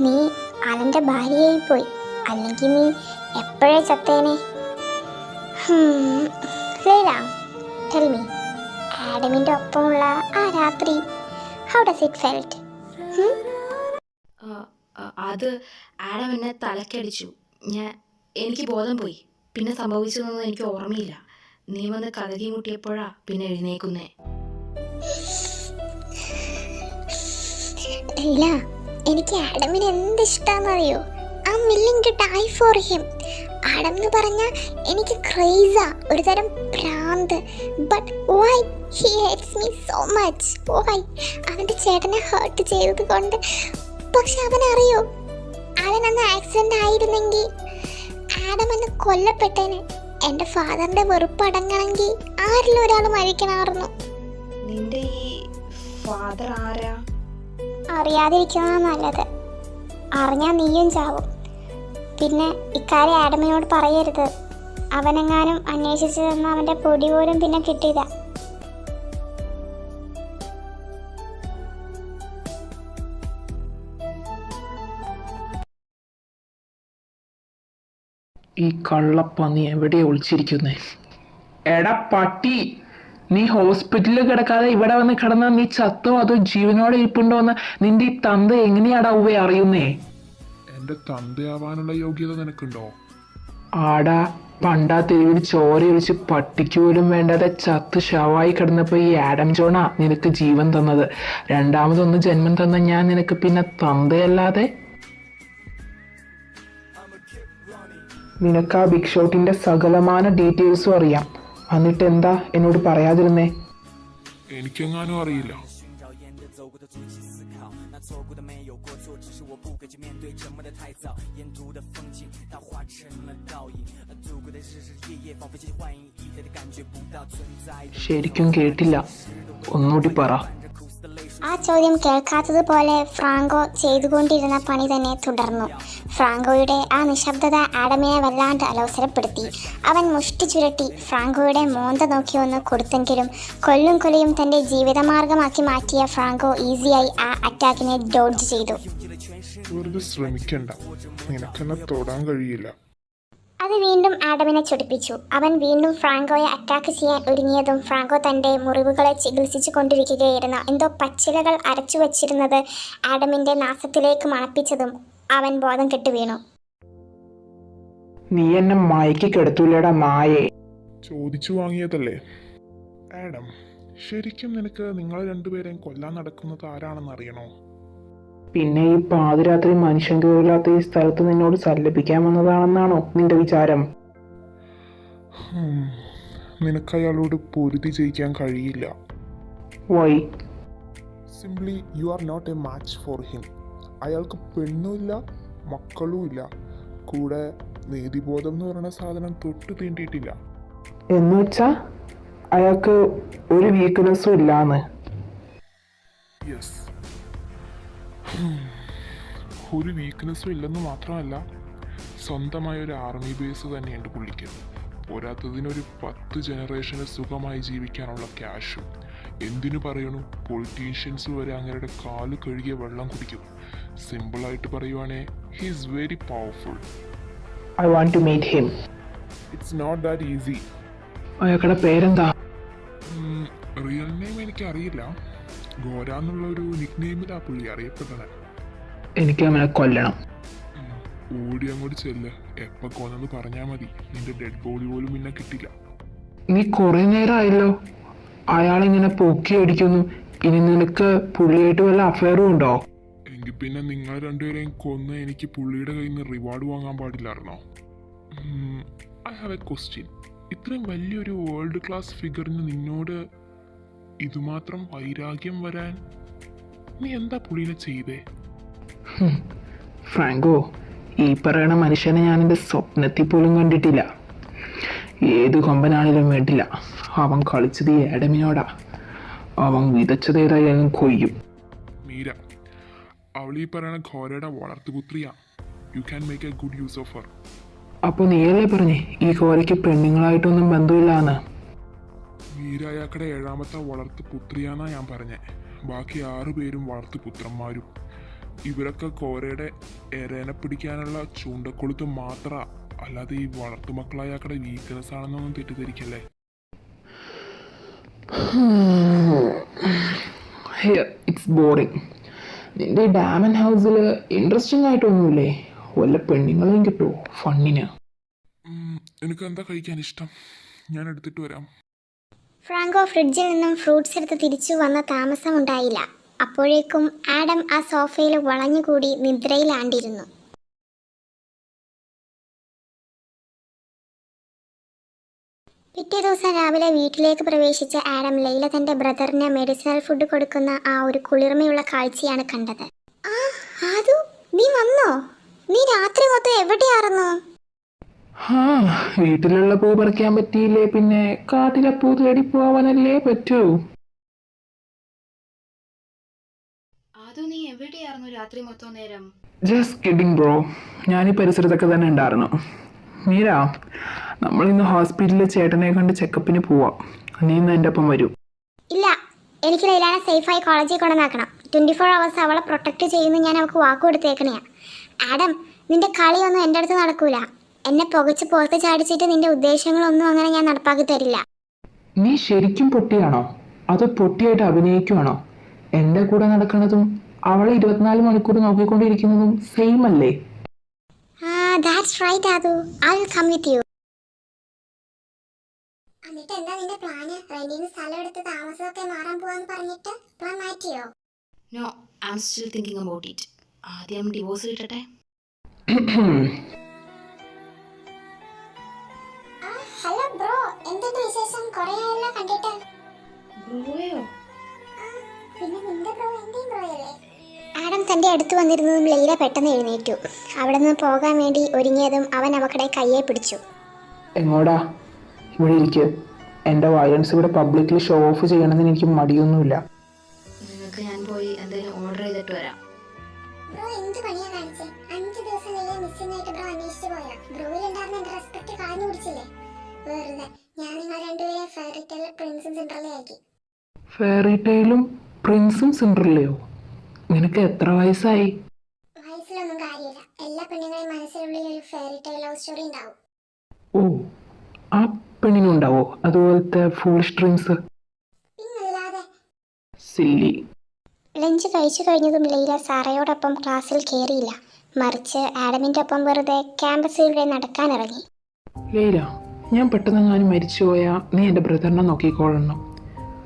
B: നീ അവൻ്റെ ഭാര്യയായി പോയി. അല്ലെങ്കിൽ നീ എപ്പോഴേ ചത്തേനെ. ലൈല, ടെൽ മീ, ആഡമിൻ്റെ ഒപ്പമുള്ള ആ രാത്രി ഹൗ ഡസ് ഇറ്റ് ഫെൽറ്റ്?
F: അത് ആഡം എന്നെ തലക്കടിച്ചു. എനിക്ക് ബോധം പോയി. പിന്നെ സംഭവിച്ചതൊന്നും എനിക്ക് ഓർമ്മയില്ല. നീ വന്ന് കഥകി മുട്ടിയപ്പോഴാ പിന്നെ എഴുന്നേക്കുന്നേ.
B: ലൈല, എനിക്ക് ആഡമിന് എന്ത് ഇഷ്ടാന്നറിയോ? I am willing to die for him. Adam എന്ന് പറഞ്ഞാൽ എനിക്ക് ക്രേസാ, ഒരു തരം ഭ്രാന്ത്. But why he hates me so much? Why? അവൻ്റെ ചേട്ടനെ ഹേർട്ട് ചെയ്തത് കൊണ്ട്. പക്ഷെ അവനറിയോ, അവനന്ന് ആക്സിഡൻ്റ് ആയിരുന്നെങ്കിൽ ആഡം എന്ന് കൊല്ലപ്പെട്ടേനെ. എൻ്റെ ഫാദറിൻ്റെ വെറുപ്പ് അടങ്ങണമെങ്കിൽ ആരിലും ഒരാൾ മരിക്കണമായിരുന്നു.
F: നിന്റെ ഈ ഫാദർ ആരാ?
B: അറിയാതിരിക്കുന്നതാ നല്ലത്. അറിഞ്ഞാൽ നീയും ചാവും. പിന്നെ ഇക്കാര്യം ആഡമിനോട് പറയരുത്. അവനെങ്ങാനും അന്വേഷിച്ചു തന്ന അവൻ്റെ പൊടി പോലും പിന്നെ കിട്ടിയില്ല.
C: ഈ കള്ളപ്പന്നി എവിടെയാ ഒളിച്ചിരിക്കുന്നേ? എടാ പട്ടി, നീ ഹോസ്പിറ്റലിൽ കിടക്കാതെ ഇവിടെ വന്ന് കിടന്നാൽ നീ ചത്തോ അതോ ജീവനോടെ ഇരിപ്പുണ്ടോ എന്ന് നിന്റെ ഈ തന്ത എങ്ങനെയാടാ ഉവ്വേ അറിയുന്നേ?
H: എന്റെ തന്തയാവാനുള്ള യോഗ്യത നിനക്കുണ്ടോ?
C: ആടാ, പണ്ടാ തെരുവിൽ ചോരയൊഴിച്ച് പട്ടിക്ക് പോലും വേണ്ടാതെ ചത്ത് ശവായി കിടന്നപ്പോ ഈ ആഡം ജോണാ നിനക്ക് ജീവൻ തന്നത്. രണ്ടാമതൊന്ന് ജന്മം തന്ന ഞാൻ നിനക്ക് പിന്നെ തന്തയല്ലാതെ? നിനക്ക് ആ ബിഗ് ഷോട്ടിന്റെ സകലമാന ഡീറ്റെയിൽസും അറിയാം. എന്നിട്ട് എന്താ എന്നോട് പറയാതിരുന്നേ?
H: എനിക്കെങ്ങാനും അറിയില്ല.
C: ശരിക്കും കേട്ടില്ല, ഒന്നുകൂടി പറ.
B: ആ ചോദ്യം കേൾക്കാത്തതുപോലെ ഫ്രാങ്കോ ചെയ്തുകൊണ്ടിരുന്ന പണി തന്നെ തുടർന്നു. ഫ്രാങ്കോയുടെ ആ നിശബ്ദത ആഡമിനെ വല്ലാണ്ട് അലോസരപ്പെടുത്തി. അവൻ മുഷ്ടി ചുരുട്ടി ഫ്രാങ്കോയുടെ മോന്ത നോക്കി ഒന്ന് കൊടുത്തെങ്കിലും കൊല്ലും കൊലയും തൻ്റെ ജീവിതമാർഗമാക്കി മാറ്റിയ ഫ്രാങ്കോ ഈസിയായി ആ അറ്റാക്കിനെ ഡോഡ്ജ് ചെയ്തു.
H: വെറുതെ ശ്രമിക്കണ്ട, നിനക്കെന്നെ തൊടാൻ കഴിയില്ല.
B: അത് വീണ്ടും ആഡമിനെ ചൊടിപ്പിച്ചു. അവൻ വീണ്ടും ഫ്രാങ്കോയെ അറ്റാക്ക് ചെയ്യാൻ ഒരുങ്ങിയതും ഫ്രാങ്കോ തൻ്റെ മുറിവുകളെ ചികിത്സിച്ചു കൊണ്ടിരിക്കുകയായിരുന്ന എന്തോ പച്ചിലകൾ അരച്ചു വച്ചിരുന്നത് ആഡമിൻ്റെ നാസത്തിലേക്ക് മണപ്പിച്ചതും അവൻ ബോധം കെട്ട് വീണു.
C: നീ എന്നെ മയക്കി കെടുത്തൂലേടാ നായേ.
H: ചോദിച്ചു വാങ്ങിയതല്ലേ. ആഡം, ശരിക്കും നിനക്ക് നിങ്ങൾ രണ്ടുപേരെയും കൊല്ലാൻ നടക്കുന്നത് ആരാണെന്ന് അറിയണോ?
C: പിന്നെ ഈ പാതിരാത്രി മനുഷ്യൻ കയറില്ലാത്ത ഈ സ്ഥലത്ത് നിന്നോട് സല്ലപിക്കാൻ വന്നതാണെന്നാണോ നിന്റെ വിചാരം?
H: നിനക്ക് അയാളോട് പൊരുതി ജയിക്കാൻ കഴിയില്ല.
C: Why?
H: Simply you are not a match for him. അയാൾക്ക് പെണ്ണുമില്ല, മക്കളുമില്ല, കൂടെ നീതിബോധം എന്ന് പറയുന്ന സാധനം തൊട്ട് തീണ്ടിയിട്ടില്ല.
C: എന്ന് വെച്ചാ അയാൾക്ക് ഒരു വീക്ക്നെസ്സും ഇല്ലാന്ന്?
H: യെസ്, ഒരു വീക്ക്നെസ്സും ഇല്ലെന്ന് മാത്രമല്ല, സ്വന്തമായ ഒരു ആർമി ബേസ് തന്നെയുണ്ട് പുള്ളിക്ക്. പോരാത്തതിനൊരു 10 ജനറേഷന് സുഖമായി ജീവിക്കാനുള്ള ക്യാഷും. എന്തിനു പറയണു, പൊളിറ്റീഷ്യൻസ് വരെ അങ്ങയുടെ കാല് കഴുകിയ വെള്ളം കുടിക്കും. സിമ്പിളായിട്ട് പറയുവാണേ, he is very powerful.
C: I want to meet him.
H: It's not that easy.
C: അയാളുടെ പേരെന്താ?
H: റിയൽ നെയിം എനിക്ക് അറിയില്ല. ഗോര എന്നുള്ള ഒരു നിക് നെയിമിലാ പുള്ളി അറിയപ്പെട്ടത്.
C: എനിക്ക് അവനെ കൊല്ലണം.
H: ഓടി അങ്ങോട്ട് ചെല്ല്. എപ്പോൾ കൊന്നെന്ന് പറഞ്ഞാൽ മതി. നിന്റെ ഡെഡ് ബോഡി പോലും പിന്നെ കിട്ടില്ല.
C: നീ കുറെ നേരമായല്ലോ അയാളിങ്ങനെ പൊക്കി അടിക്കുന്നു. ഇനി നിനക്ക് പുള്ളിയായിട്ട് വല്ല അഫയറും ഉണ്ടോ?
H: എങ്കിൽ പിന്നെ നിങ്ങൾ രണ്ടുപേരെയും കൊന്ന് എനിക്ക് പുള്ളിയുടെ കയ്യിൽ നിന്ന് റിവാർഡ് വാങ്ങാൻ പാടില്ലായിരുന്നോ? I have a question. ഇത്രയും വലിയൊരു വേൾഡ് ക്ലാസ് ഫിഗറിന് നിന്നോട് ഇതുമാത്രം വൈരാഗ്യം വരാൻ നീ എന്താ പുള്ളിനെ ചെയ്തേ?
C: ഫ്രാങ്കോ, ഈ പറയണ മനുഷ്യനെ ഞാൻ എൻ്റെ സ്വപ്നത്തിൽ പോലും കണ്ടിട്ടില്ല. ഏത് കൊമ്പനാണെങ്കിലും വേണ്ടില്ല, അവൻ കളിച്ചത് ഈ ആഡമിനോടാ. അവൻ വിതച്ചത് ഏതായാലും കൊയ്യും.
H: മീര, അവൾ ഈ പറയണ ഘോരയുടെ വളർത്തുപുത്രിയാ. You can make a good use of her.
C: അപ്പോൾ നീയല്ലേ പറഞ്ഞേ ഈ ഘോരയ്ക്ക് പെണ്ണുങ്ങളായിട്ടൊന്നും ബന്ധമില്ലാന്ന്?
H: മീര അയാക്കടെ 7ാമത്തെ വളർത്തുപുത്രിയാന്നാ ഞാൻ പറഞ്ഞേ. ബാക്കി 6 പേരും വളർത്തുപുത്രന്മാരും. ഇവരൊക്കെ കോരയുടെ എരേനെ പിടിക്കാനുള്ള ചൂണ്ടക്കൊളുത്ത് മാത്ര, അല്ലാതെ ഈ വളർത്തുമക്കളായാക്കടെ വീക്ക്നെസ് ആണെന്നൊന്നും തെറ്റിദ്ധരിക്കല്ലേ.
C: It's boring. നിന്റെ ഈ ഡാമൻ ഹൗസിൽ ഇൻട്രസ്റ്റിംഗ് ആയിട്ടൊന്നുമില്ലേ? വല്ല പെണ്ണുങ്ങളെയും കിട്ടുമോ ഫണ്ണിന്?
H: എനിക്ക് എന്താ കഴിക്കാൻ ഇഷ്ടം? ഞാൻ എടുത്തിട്ട് വരാം.
B: ഫ്രാങ്കോ ഫ്രിഡ്ജിൽ നിന്നും ഫ്രൂട്ട്സ് എടുത്ത് തിരിച്ചു വന്ന താമസമുണ്ടായില്ല. അപ്പോഴേക്കും ആഡം ആ സോഫയിൽ വളഞ്ഞുകൂടി നിദ്രയിലാണ്ടിരുന്നു. പിറ്റേ ദിവസം രാവിലെ വീട്ടിലേക്ക് പ്രവേശിച്ച ആഡം ലൈല തന്റെ ബ്രദറിന് മെഡിസിനൽ ഫുഡ് കൊടുക്കുന്ന ആ ഒരു കുളിർമയുള്ള കാഴ്ചയാണ് കണ്ടത്. നീ വന്നോ? നീ രാത്രി മൊത്തം എവിടെയായിരുന്നു?
C: വീട്ടിലുള്ള പൂ പറിക്കാൻ പറ്റിയില്ലേ പിന്നെ കാട്ടിലെ പൂ തേടി പോവാനല്ലേ പറ്റൂ.
F: നീ എവിടെയായിരുന്നു രാത്രി മൊത്തം നേരം?
C: ജസ്റ്റ് കിഡിങ് ബ്രോ, ഞാൻ ഈ പരിസരത്തൊക്കെ തന്നെ ഉണ്ടായിരുന്നു. മീര, നമ്മൾ ഇന്ന് ഹോസ്പിറ്റലിൽ ചേട്ടനെ കണ്ട് ചെക്കപ്പിന് പോവാം. നീ ഇന്ന് എൻ്റെ ഒപ്പം വരൂ.
B: ഇല്ല, എനിക്ക് ലൈലാനെ സേഫായി കോളേജിൽ കൊണ്ടുവന്നാക്കണം. 24 hours അവളെ പ്രൊട്ടക്ട് ചെയ്യുന്ന ഞാൻ അവൾക്ക് വാക്ക് കൊടുത്തേക്കണയാ. ആഡം, നിന്റെ കളിയൊന്നും എൻ്റെ അടുത്ത് നടക്കൂല. എന്നെ പുകച്ച് പുറത്ത് ചാടിച്ചിട്ട് നിന്റെ ഉദ്ദേശങ്ങളൊന്നും അങ്ങനെ ഞാൻ നടപ്പാക്കി തരില്ല.
C: നീ ശരിക്കും പൊട്ടിയാണോ അതോ പൊട്ടിയായിട്ട് അഭിനയിക്കുവാണോ? എൻ്റെ കൂടെ നടക്കുന്നതും അവളെ 24 മണിക്കൂർ നോക്കിക്കൊണ്ടിരിക്കുന്നതും സെയിം അല്ലേ?
B: That's right Adu. I will come with you. എന്നിട്ട് എന്താ നിന്റെ പ്ലാൻ? റെന്റിന് സ്ഥലം എടുത്ത് താമസമൊക്കെ മാറാൻ പോവാന്ന് പറഞ്ഞിട്ട് പ്ലാൻ മാറ്റിയോ?
F: No, I am still thinking about it. ആദ്യം ഡിവോഴ്സ് കിട്ടട്ടെ.
B: ഹലോ ബ്രോ, എന്തുണ്ട് വിശേഷം? കുറേയായല്ലോ കണ്ടിട്ട്.
F: ബ്രോയോ?
B: പിന്നെ നിന്റെ ബ്രോ എന്റെയും ബ്രോയല്ലേ? ആഡം തന്റെ അടുത്ത് വന്നിരുന്നതും ലൈല പെട്ടെന്ന് എഴുന്നേറ്റു. അവിടെ നിന്ന് പോകാൻ വേണ്ടി ഒരുങ്ങിയതും അവൻ അവക്കടെ കയ്യെ പിടിച്ചു.
C: എങ്ങോടാ? ഇവിടെ ഇരിക്കുക. എൻ്റെ വയലൻസ് ഇവിടെ പബ്ലിക്കിൽ ഷോ ഓഫ് ചെയ്യണമെന്ന് എനിക്ക് മടിയൊന്നുമില്ല.
F: നിങ്ങൾക്ക് ഞാൻ പോയി എന്തെങ്കിലും ഓർഡർ ചെയ്തിട്ട് വരാം.
B: ബ്രോ എന്ത് പണിയാ കാണിച്ചേ? 5 ദിവസം ലൈല മിസ്സിംഗ് ആയിട്ട് ബ്രോ അന്വേഷിച്ചു പോയാ. ബ്രോയിലുണ്ടായിരുന്ന എന്റെ റെസ്പെക്ട് കളഞ്ഞു പിടിച്ചില്ലേ? വെറുതെ. ഞാൻ നിങ്ങൾ രണ്ടുപേരെ ഫെയറി ടെയിൽ പ്രിൻസും സിൻഡ്രലയാക്കി.
C: ഫെയറി ടെയിലും പ്രിൻസും സിൻഡ്രലയോ? നിനക്ക് എത്ര വയസ്സായി?
B: വയസ്സിലൊന്നും കാര്യമില്ല. എല്ലാ പെണ്ണുങ്ങളെയും മനസ്സിനുള്ളിൽ ഒരു ഫെയറി ടെയിൽ ലവ് സ്റ്റോറി ഉണ്ടാവും.
C: ഓ, ആ പെണ്ണിനുണ്ടാവോ അതുപോലത്തെ ഫൂളിഷ് ഡ്രീംസ്?
B: പിന്നല്ലാതെ.
C: സില്ലി.
B: ലഞ്ച് കഴിച്ചു കഴിഞ്ഞതും ലൈല സാറയോടൊപ്പം ക്ലാസ്സിൽ കയറിയില്ല. മറിച്ച് ആഡമിൻ്റെ ഒപ്പം വെറുതെ ക്യാമ്പസിലൂടെ നടക്കാനിറങ്ങി.
C: ലൈല, ഞാൻ പെട്ടെന്നെങ്ങാനും മരിച്ചുപോയാൽ നീ എൻ്റെ ബ്രദറിനെ നോക്കിക്കൊള്ളണം.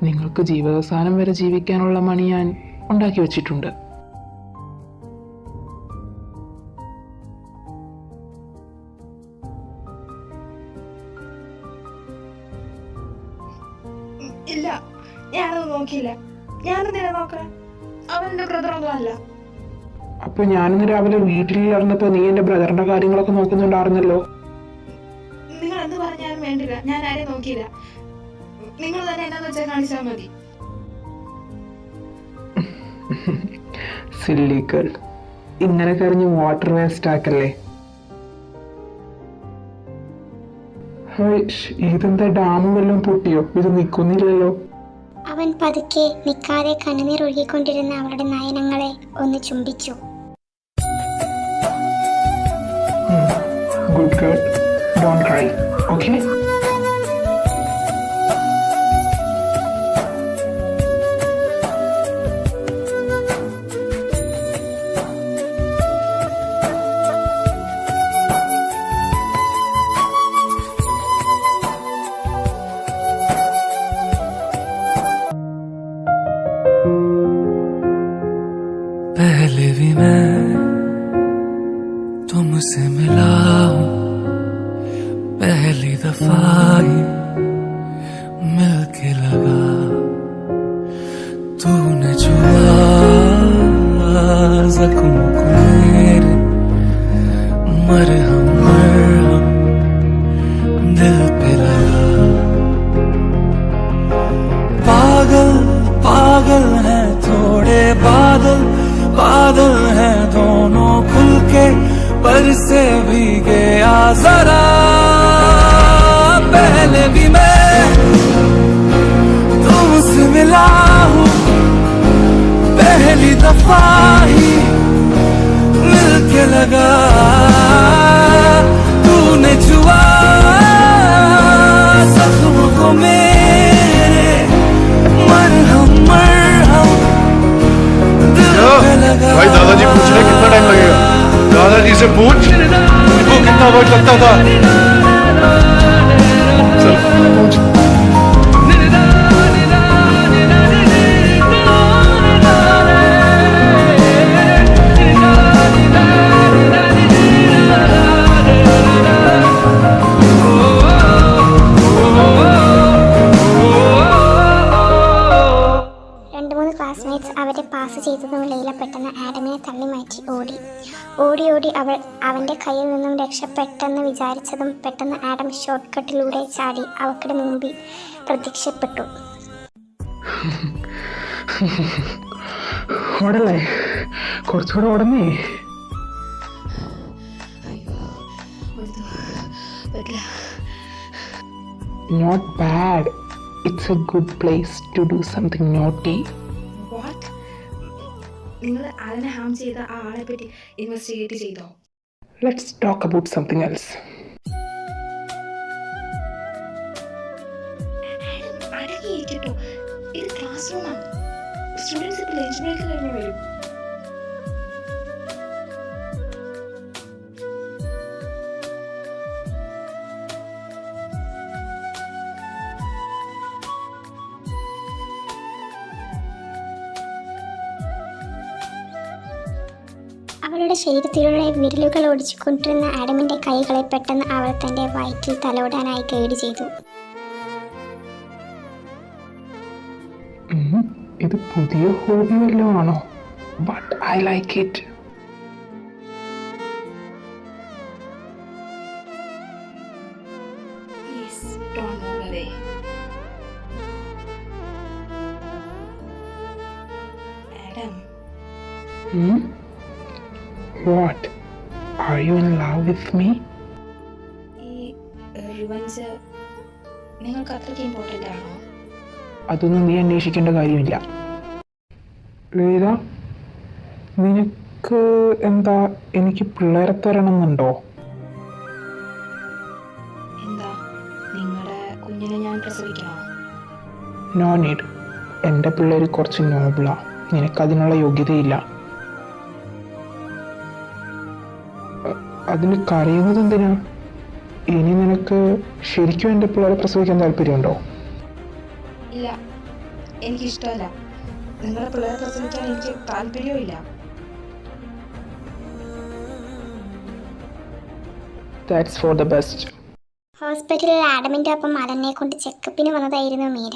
C: നിങ്ങൾക്ക് ജീവിതാവസാനം വരെ ജീവിക്കാനുള്ള മണി ഞാൻ ഉണ്ടാക്കി വെച്ചിട്ടുണ്ട്.
I: ഇല്ല, ഞാനത് നോക്കിയില്ല. ഞാനെന്തിനാ നോക്കാൻ? അവൻ്റെ ബ്രദറൊന്നും അല്ല.
C: അപ്പോൾ ഞാനിന്ന് രാവിലെ വീട്ടിലിരുന്നപ്പോൾ നീ എൻ്റെ ബ്രദറിൻ്റെ കാര്യങ്ങളൊക്കെ നോക്കുന്നുണ്ടായിരുന്നല്ലോ.
I: നിങ്ങൾ എന്ത് പറഞ്ഞാലും വേണ്ടില്ല, ഞാൻ ആരെയും നോക്കിയില്ല. നിങ്ങൾ തന്നെ എന്നാന്ന് വെച്ചാൽ കാണിച്ചാൽ മതി.
C: സില്ലി ഗേൾ, ഇങ്ങനെ കരഞ്ഞ് വാട്ടർ വേസ്റ്റ് ആക്കല്ലേ. ഇതെന്താ ഡാം വല്ലതും പൊട്ടിയോ? ഇത് നിൽക്കുന്നില്ലല്ലോ.
B: അവൻ പതുക്കെ നിൽക്കാതെ കണ്ണുനീർ ഒഴുകിക്കൊണ്ടിരുന്ന അവളുടെ നയനങ്ങളെ ഒന്ന് ചുംബിച്ചു.
C: Good girl, don't cry, okay?
G: पहले भी मैं तुमसे मिला हूँ, पहली दफा ही मिलके लगा, तूने छुआ जख्मों को मेरे, मरहम मरहम दिल पे लगा। पागल पागल है थोड़े बादल, बादल हैं दोनों खुल के पर से भीगे आ जरा। पहले भी मैं तुमसे मिला हूँ, पहली दफा ही मिलके लगा, तूने छुआ जख्मों को मेरे, मरहम मरहम
D: भाई दादाजी पूछने कितना टाइम लगेगा? दादाजी से पूछ तुमको कितना वक्त लगता था। चल पूछ।
B: ക്ലാസ്മേറ്റ്സ് അവരെ പാസ് ചെയ്തതും ലൈല പെട്ടെന്ന് ആഡമിനെ തള്ളി മാറ്റി ഓടി. ഓടി ഓടി അവൾ അവൻ്റെ കയ്യിൽ നിന്നും രക്ഷപ്പെട്ടെന്ന് വിചാരിച്ചതും പെട്ടെന്ന് ആഡം ഷോർട്ട് കട്ടിലൂടെ ചാടി അവക്കടെ മുമ്പിൽ പ്രത്യക്ഷപ്പെട്ടു.
C: ഓടല്ലേ, കുറച്ചുകൂടെ ഓടന്നേ. Not bad. It's a good place to do something naughty.
I: What? നിങ്ങൾ ആളിനെ ഹാം ചെയ്ത ആ ആളെ പറ്റി ഇൻവെസ്റ്റിഗേറ്റ് ചെയ്തോ?
C: Let's talk about something else.
I: അടങ്ങിയിരിക്കട്ടോ, ഇത് ക്ലാസ് റൂമാണ്. സ്റ്റുഡൻസ് ഇപ്പോൾ ലഞ്ച് ബ്രേക്ക് കഴിഞ്ഞ് വരും.
B: അവളുടെ ശരീരത്തിലൂടെ വിരലുകൾ ഓടിച്ചുകൊണ്ടിരുന്ന ആഡമിൻ്റെ കൈകളെ പെട്ടെന്ന് അവൾ തൻ്റെ വയറ്റിൽ തലോടാനായി ഗൈഡ് ചെയ്തു.
C: ഇത് പുതിയ ഹോബി വല്ലതും ആണോ? But I like it.
I: Please don't move away. Adam.
C: What? Are you in love with me?
I: ഈ റിവഞ്ച് നിങ്ങൾക്ക് അത്രയ്ക്ക് ഇമ്പോർട്ടൻ്റ് ആണോ?
C: അതൊന്നും നീ അന്വേഷിക്കേണ്ട കാര്യമില്ല. ലീല, നിനക്ക് എന്താ എനിക്ക് പിള്ളേരെ തരണമെന്നുണ്ടോ?
I: എന്താ, നിങ്ങളുടെ കുഞ്ഞിനെ ഞാൻ പ്രസവിക്കണോ?
C: No need. എൻ്റെ പിള്ളേർ കുറച്ച് നോബിളാ, നിനക്കതിനുള്ള യോഗ്യതയില്ല. അതിന് കരയുന്നത് എന്തിനാ? ഇനി നിനക്ക് ശരിക്കും എൻ്റെ പിള്ളേരെ പ്രസവിക്കാൻ താല്പര്യമുണ്ടോ?
I: ഇല്ല, എനിക്കിഷ്ടമല്ല. നിങ്ങളുടെ പിള്ളേരെ പ്രസവിക്കാൻ എനിക്ക് താല്പര്യവുമില്ല.
C: That's for the best.
B: ഹോസ്പിറ്റലിൽ ആഡമിൻ്റെ ഒപ്പം അലനെ കൊണ്ട് ചെക്കപ്പിന് വന്നതായിരുന്നു മീര.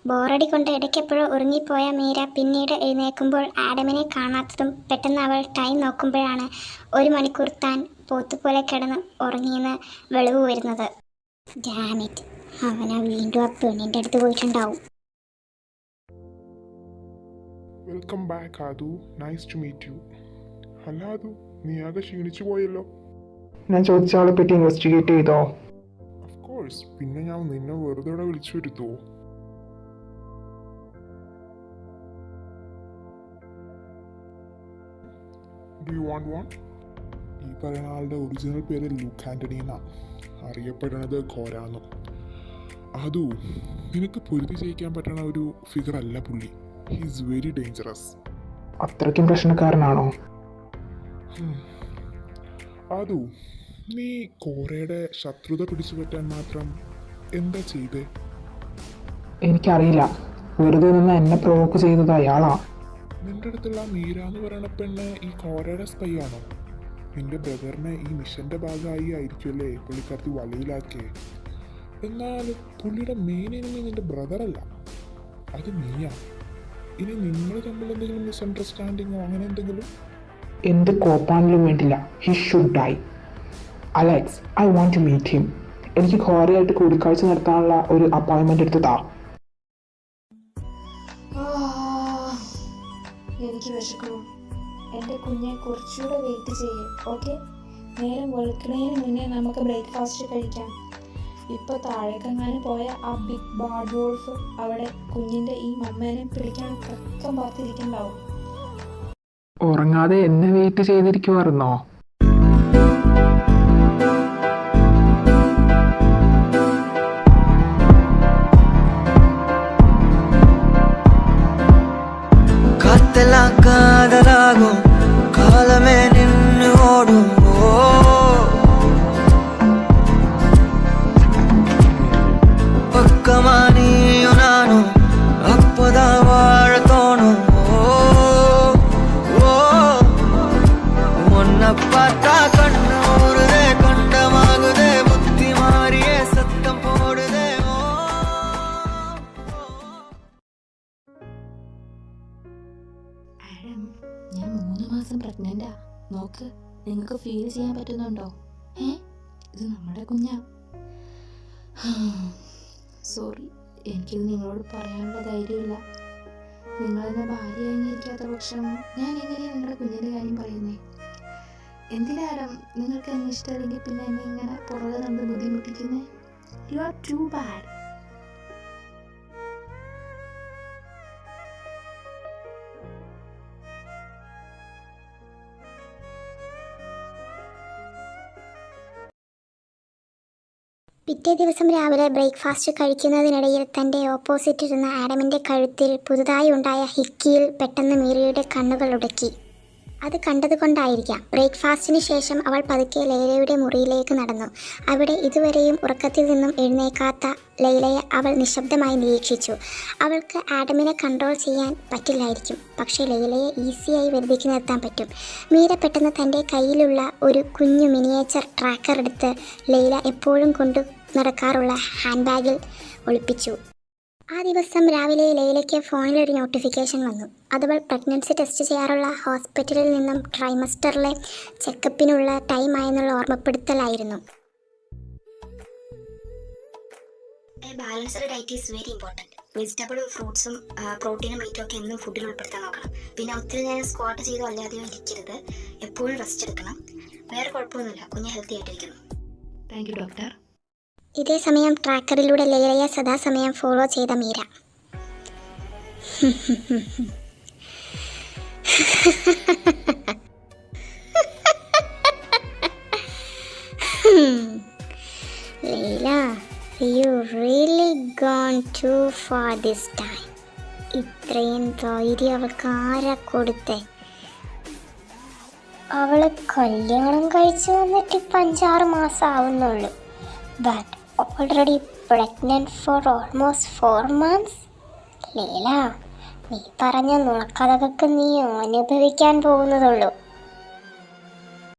B: ബോറടി കൊണ്ട് ഇടയ്ക്കെപ്പോഴും ഉറങ്ങിപ്പോയ മീര പിന്നീട് എഴുന്നേൽക്കുമ്പോൾ ആഡമിനെ കാണാത്തതും പെട്ടെന്ന് അവൾ ടൈം നോക്കുമ്പോഴാണ് 1 മണിക്കൂർ താൻ പോത്തുപോലെ കിടന്ന് ഉറങ്ങിയെന്ന് വെളിവ് വരുന്നത്. ഡാമിറ്റ്, അവനാ വീണ്ടും ആ പെണ്ണിൻ്റെ അടുത്ത് പോയിട്ടുണ്ടാവും.
H: Welcome back Adu. Nice to meet you. അല്ല ആദു, നീ ആകെ ക്ഷീണിച്ചു പോയല്ലോ.
C: ഞാൻ ചോദിച്ച ആളെ പറ്റി ഇൻവെസ്റ്റിഗേറ്റ് ചെയ്തോ?
H: Of course. പിന്നെ ഞാൻ നിന്നെ വെറുതെ ഇവിടെ വിളിച്ചു വരുത്തുവോ? Do you want one? ഈ പറയുന്ന ആളുടെ ഒറിജിനൽ പേര് ലൂക്ക് ആൻ്റണി എന്നാണ്. അറിയപ്പെടുന്നത് ഘോരാന്നും. ആദു, നിനക്ക് പൊരുതി ജയിക്കാൻ പറ്റുന്ന ഒരു ഫിഗർ അല്ല പുള്ളി. He is very dangerous.
C: അത്രയ്ക്കും പ്രശ്നക്കാരനാണോ?
H: ആദു, നീ കോരയുടെ ശത്രുത പിടിച്ചു പറ്റാൻ മാത്രം എന്താ ചെയ്തേ?
C: എനിക്കറിയില്ല. വെറുതെ നിന്ന് എന്നെ പ്രൊവോക്ക് ചെയ്തത് അയാളാ.
H: നിന്റെ അടുത്തുള്ള മീര എന്ന് പറയുന്ന പെണ്ണ് ഈ കോരയുടെ സ്പൈ ആണോ? നിന്റെ ബ്രദറിനെ ഈ മിഷന്റെ ഭാഗമായി ആയിരിക്കുമല്ലേ പുള്ളിക്കാരത്തി വലയിലാക്കിയേ? എന്നാൽ പുള്ളിയുടെ മെയിൻ എനിമി നിന്റെ ബ്രദറല്ല, അത് നീയാ. ഇനി നിങ്ങൾ തമ്മിൽ എന്തെങ്കിലും മിസ്അണ്ടർസ്റ്റാൻഡിങ്ങോ അങ്ങനെ എന്തെങ്കിലും?
C: എന്ത് കോപ്പാണെങ്കിലും വേണ്ടില്ല. He should die. Alex, I want to meet him. എനിക്ക് ഘോരയായിട്ട് കൂടിക്കാഴ്ച നടത്താനുള്ള ഒരു അപ്പോയിൻമെൻ്റ് എടുത്ത് താ.
A: എനിക്ക് വിശക്കുന്നു. എൻ്റെ കുഞ്ഞെ കുറച്ചുകൂടെ വെയിറ്റ് ചെയ്യേ. ഓക്കെ, നേരം വെളുക്കുന്നതിന് മുന്നേ നമുക്ക് ബ്രേക്ക്ഫാസ്റ്റ് കഴിക്കാം. ഇപ്പോൾ താഴേക്കെങ്ങാനും പോയ ആ ബിഗ് ബാഡ് വോൾഫ് അവിടെ കുഞ്ഞിൻ്റെ ഈ മമ്മേനെ പിടിക്കാൻ തക്കം പാർത്തിരിക്കണ്ടാവും.
C: ഉറങ്ങാതെ എന്നെ വെയിറ്റ് ചെയ്തിരിക്കുമായിരുന്നോ?
G: കാത്തെല്ലാം കാതലാകും കാലമേ നിന്നു ഓടുമ്പോ പക്കമാനിയോ നാനു അപ്പതാ വാഴ തോണും. பார்த்தா கண்ணு ஊறுதே, கண்டமாகுதே, புத்தி மாறியே சத்தம் போடுதே.
A: ആഡം, ഞാൻ 3 മാസം പ്രഗ്നൻ്റാ. നോക്ക്, നിങ്ങൾക്ക് ഫീൽ ചെയ്യാൻ പറ്റുന്നുണ്ടോ? ഇത് നമ്മുടെ കുഞ്ഞാ. സോറി, എനിക്കിത് നിങ്ങളോട് പറയാനുള്ള ധൈര്യമില്ല. നിങ്ങളെന്നെ ഭാര്യ അംഗീകരിക്കാത്ത പക്ഷം ഞാൻ എങ്ങനെയാണ് നിങ്ങളുടെ കുഞ്ഞിൻ്റെ കാര്യം പറയുന്നേ? എന്തിനാണ് നിങ്ങൾക്ക് എന്നെ ഇഷ്ടമല്ലെങ്കിൽ പിന്നെ എന്നെ ഇങ്ങനെ പുറകെ കണ്ട് ബുദ്ധിമുട്ടിക്കുന്നേ? You are too bad.
B: പിറ്റേ ദിവസം രാവിലെ ബ്രേക്ക്ഫാസ്റ്റ് കഴിക്കുന്നതിനിടയിൽ തൻ്റെ ഓപ്പോസിറ്റ് ഇരുന്ന ആഡമിൻ്റെ കഴുത്തിൽ പുതുതായി ഉണ്ടായ ഹിക്കിയിൽ പെട്ടെന്ന് മീരയുടെ കണ്ണുകൾ ഉടക്കി. അത് കണ്ടതുകൊണ്ടായിരിക്കാം ബ്രേക്ക്ഫാസ്റ്റിന് ശേഷം അവൾ പതുക്കെ ലൈലയുടെ മുറിയിലേക്ക് നടന്നു. അവിടെ ഇതുവരെയും ഉറക്കത്തിൽ നിന്നും എഴുന്നേക്കാത്ത ലൈലയെ അവൾ നിശബ്ദമായി നിരീക്ഷിച്ചു. അവൾക്ക് ആഡമിനെ കൺട്രോൾ ചെയ്യാൻ പറ്റില്ലായിരിക്കും, പക്ഷേ ലൈലയെ ഈസിയായി വെറുതെ നിർത്താൻ പറ്റും. മീര പെട്ടെന്ന് തൻ്റെ കയ്യിലുള്ള ഒരു കുഞ്ഞു മിനിയേച്ചർ ട്രാക്കർ എടുത്ത് ലൈല എപ്പോഴും കൊണ്ടു നടക്കാറുള്ള ഹാൻഡ് ബാഗിൽ ഒളിപ്പിച്ചു. ആ ദിവസം രാവിലെ ലൈലയ്ക്ക് ഫോണിലൊരു നോട്ടിഫിക്കേഷൻ വന്നു. അതവൾ പ്രഗ്നൻസി ടെസ്റ്റ് ചെയ്യാറുള്ള ഹോസ്പിറ്റലിൽ നിന്നും ട്രൈമസ്റ്ററിലെ ചെക്കപ്പിനുള്ള ടൈം ആയെന്നുള്ള ഓർമ്മപ്പെടുത്തലായിരുന്നു.
J: Balanced diet is very important. വെജിറ്റബിളും ഫ്രൂട്ട്സും പ്രോട്ടീനും മീറ്റും ഒക്കെ എന്നും ഫുഡിൽ ഉൾപ്പെടുത്താൻ നോക്കണം. പിന്നെ ഒത്തിരി നേരം സ്ക്വാട്ട് ചെയ്തോ അല്ലാതെയോ ഇരിക്കരുത്. എപ്പോഴും റെസ്റ്റ് എടുക്കണം. വേറെ കുഴപ്പമൊന്നുമില്ല, കുഞ്ഞ് ഹെൽത്തി ആയിട്ടിരിക്കുന്നു.
A: Thank you doctor.
B: ഇതേ സമയം ട്രാക്കറിലൂടെ ലൈലയെ സദാസമയം ഫോളോ ചെയ്ത Meera. Laila, you really gone too far this time. ഇത്രയും ധൈര്യം അവൾക്ക് ആരാ കൊടുത്തേ? അവള് കല്യാണം കഴിച്ചു വന്നിട്ട് ഇപ്പം 5-6 മാസം ആവുന്നുള്ളൂ. But already pregnant for almost 4 months. Leela, നീ പറഞ്ഞ നുണക്കഥകൾക്ക് നീ അനുഭവിക്കാൻ പോകുന്നതുള്ളൂ.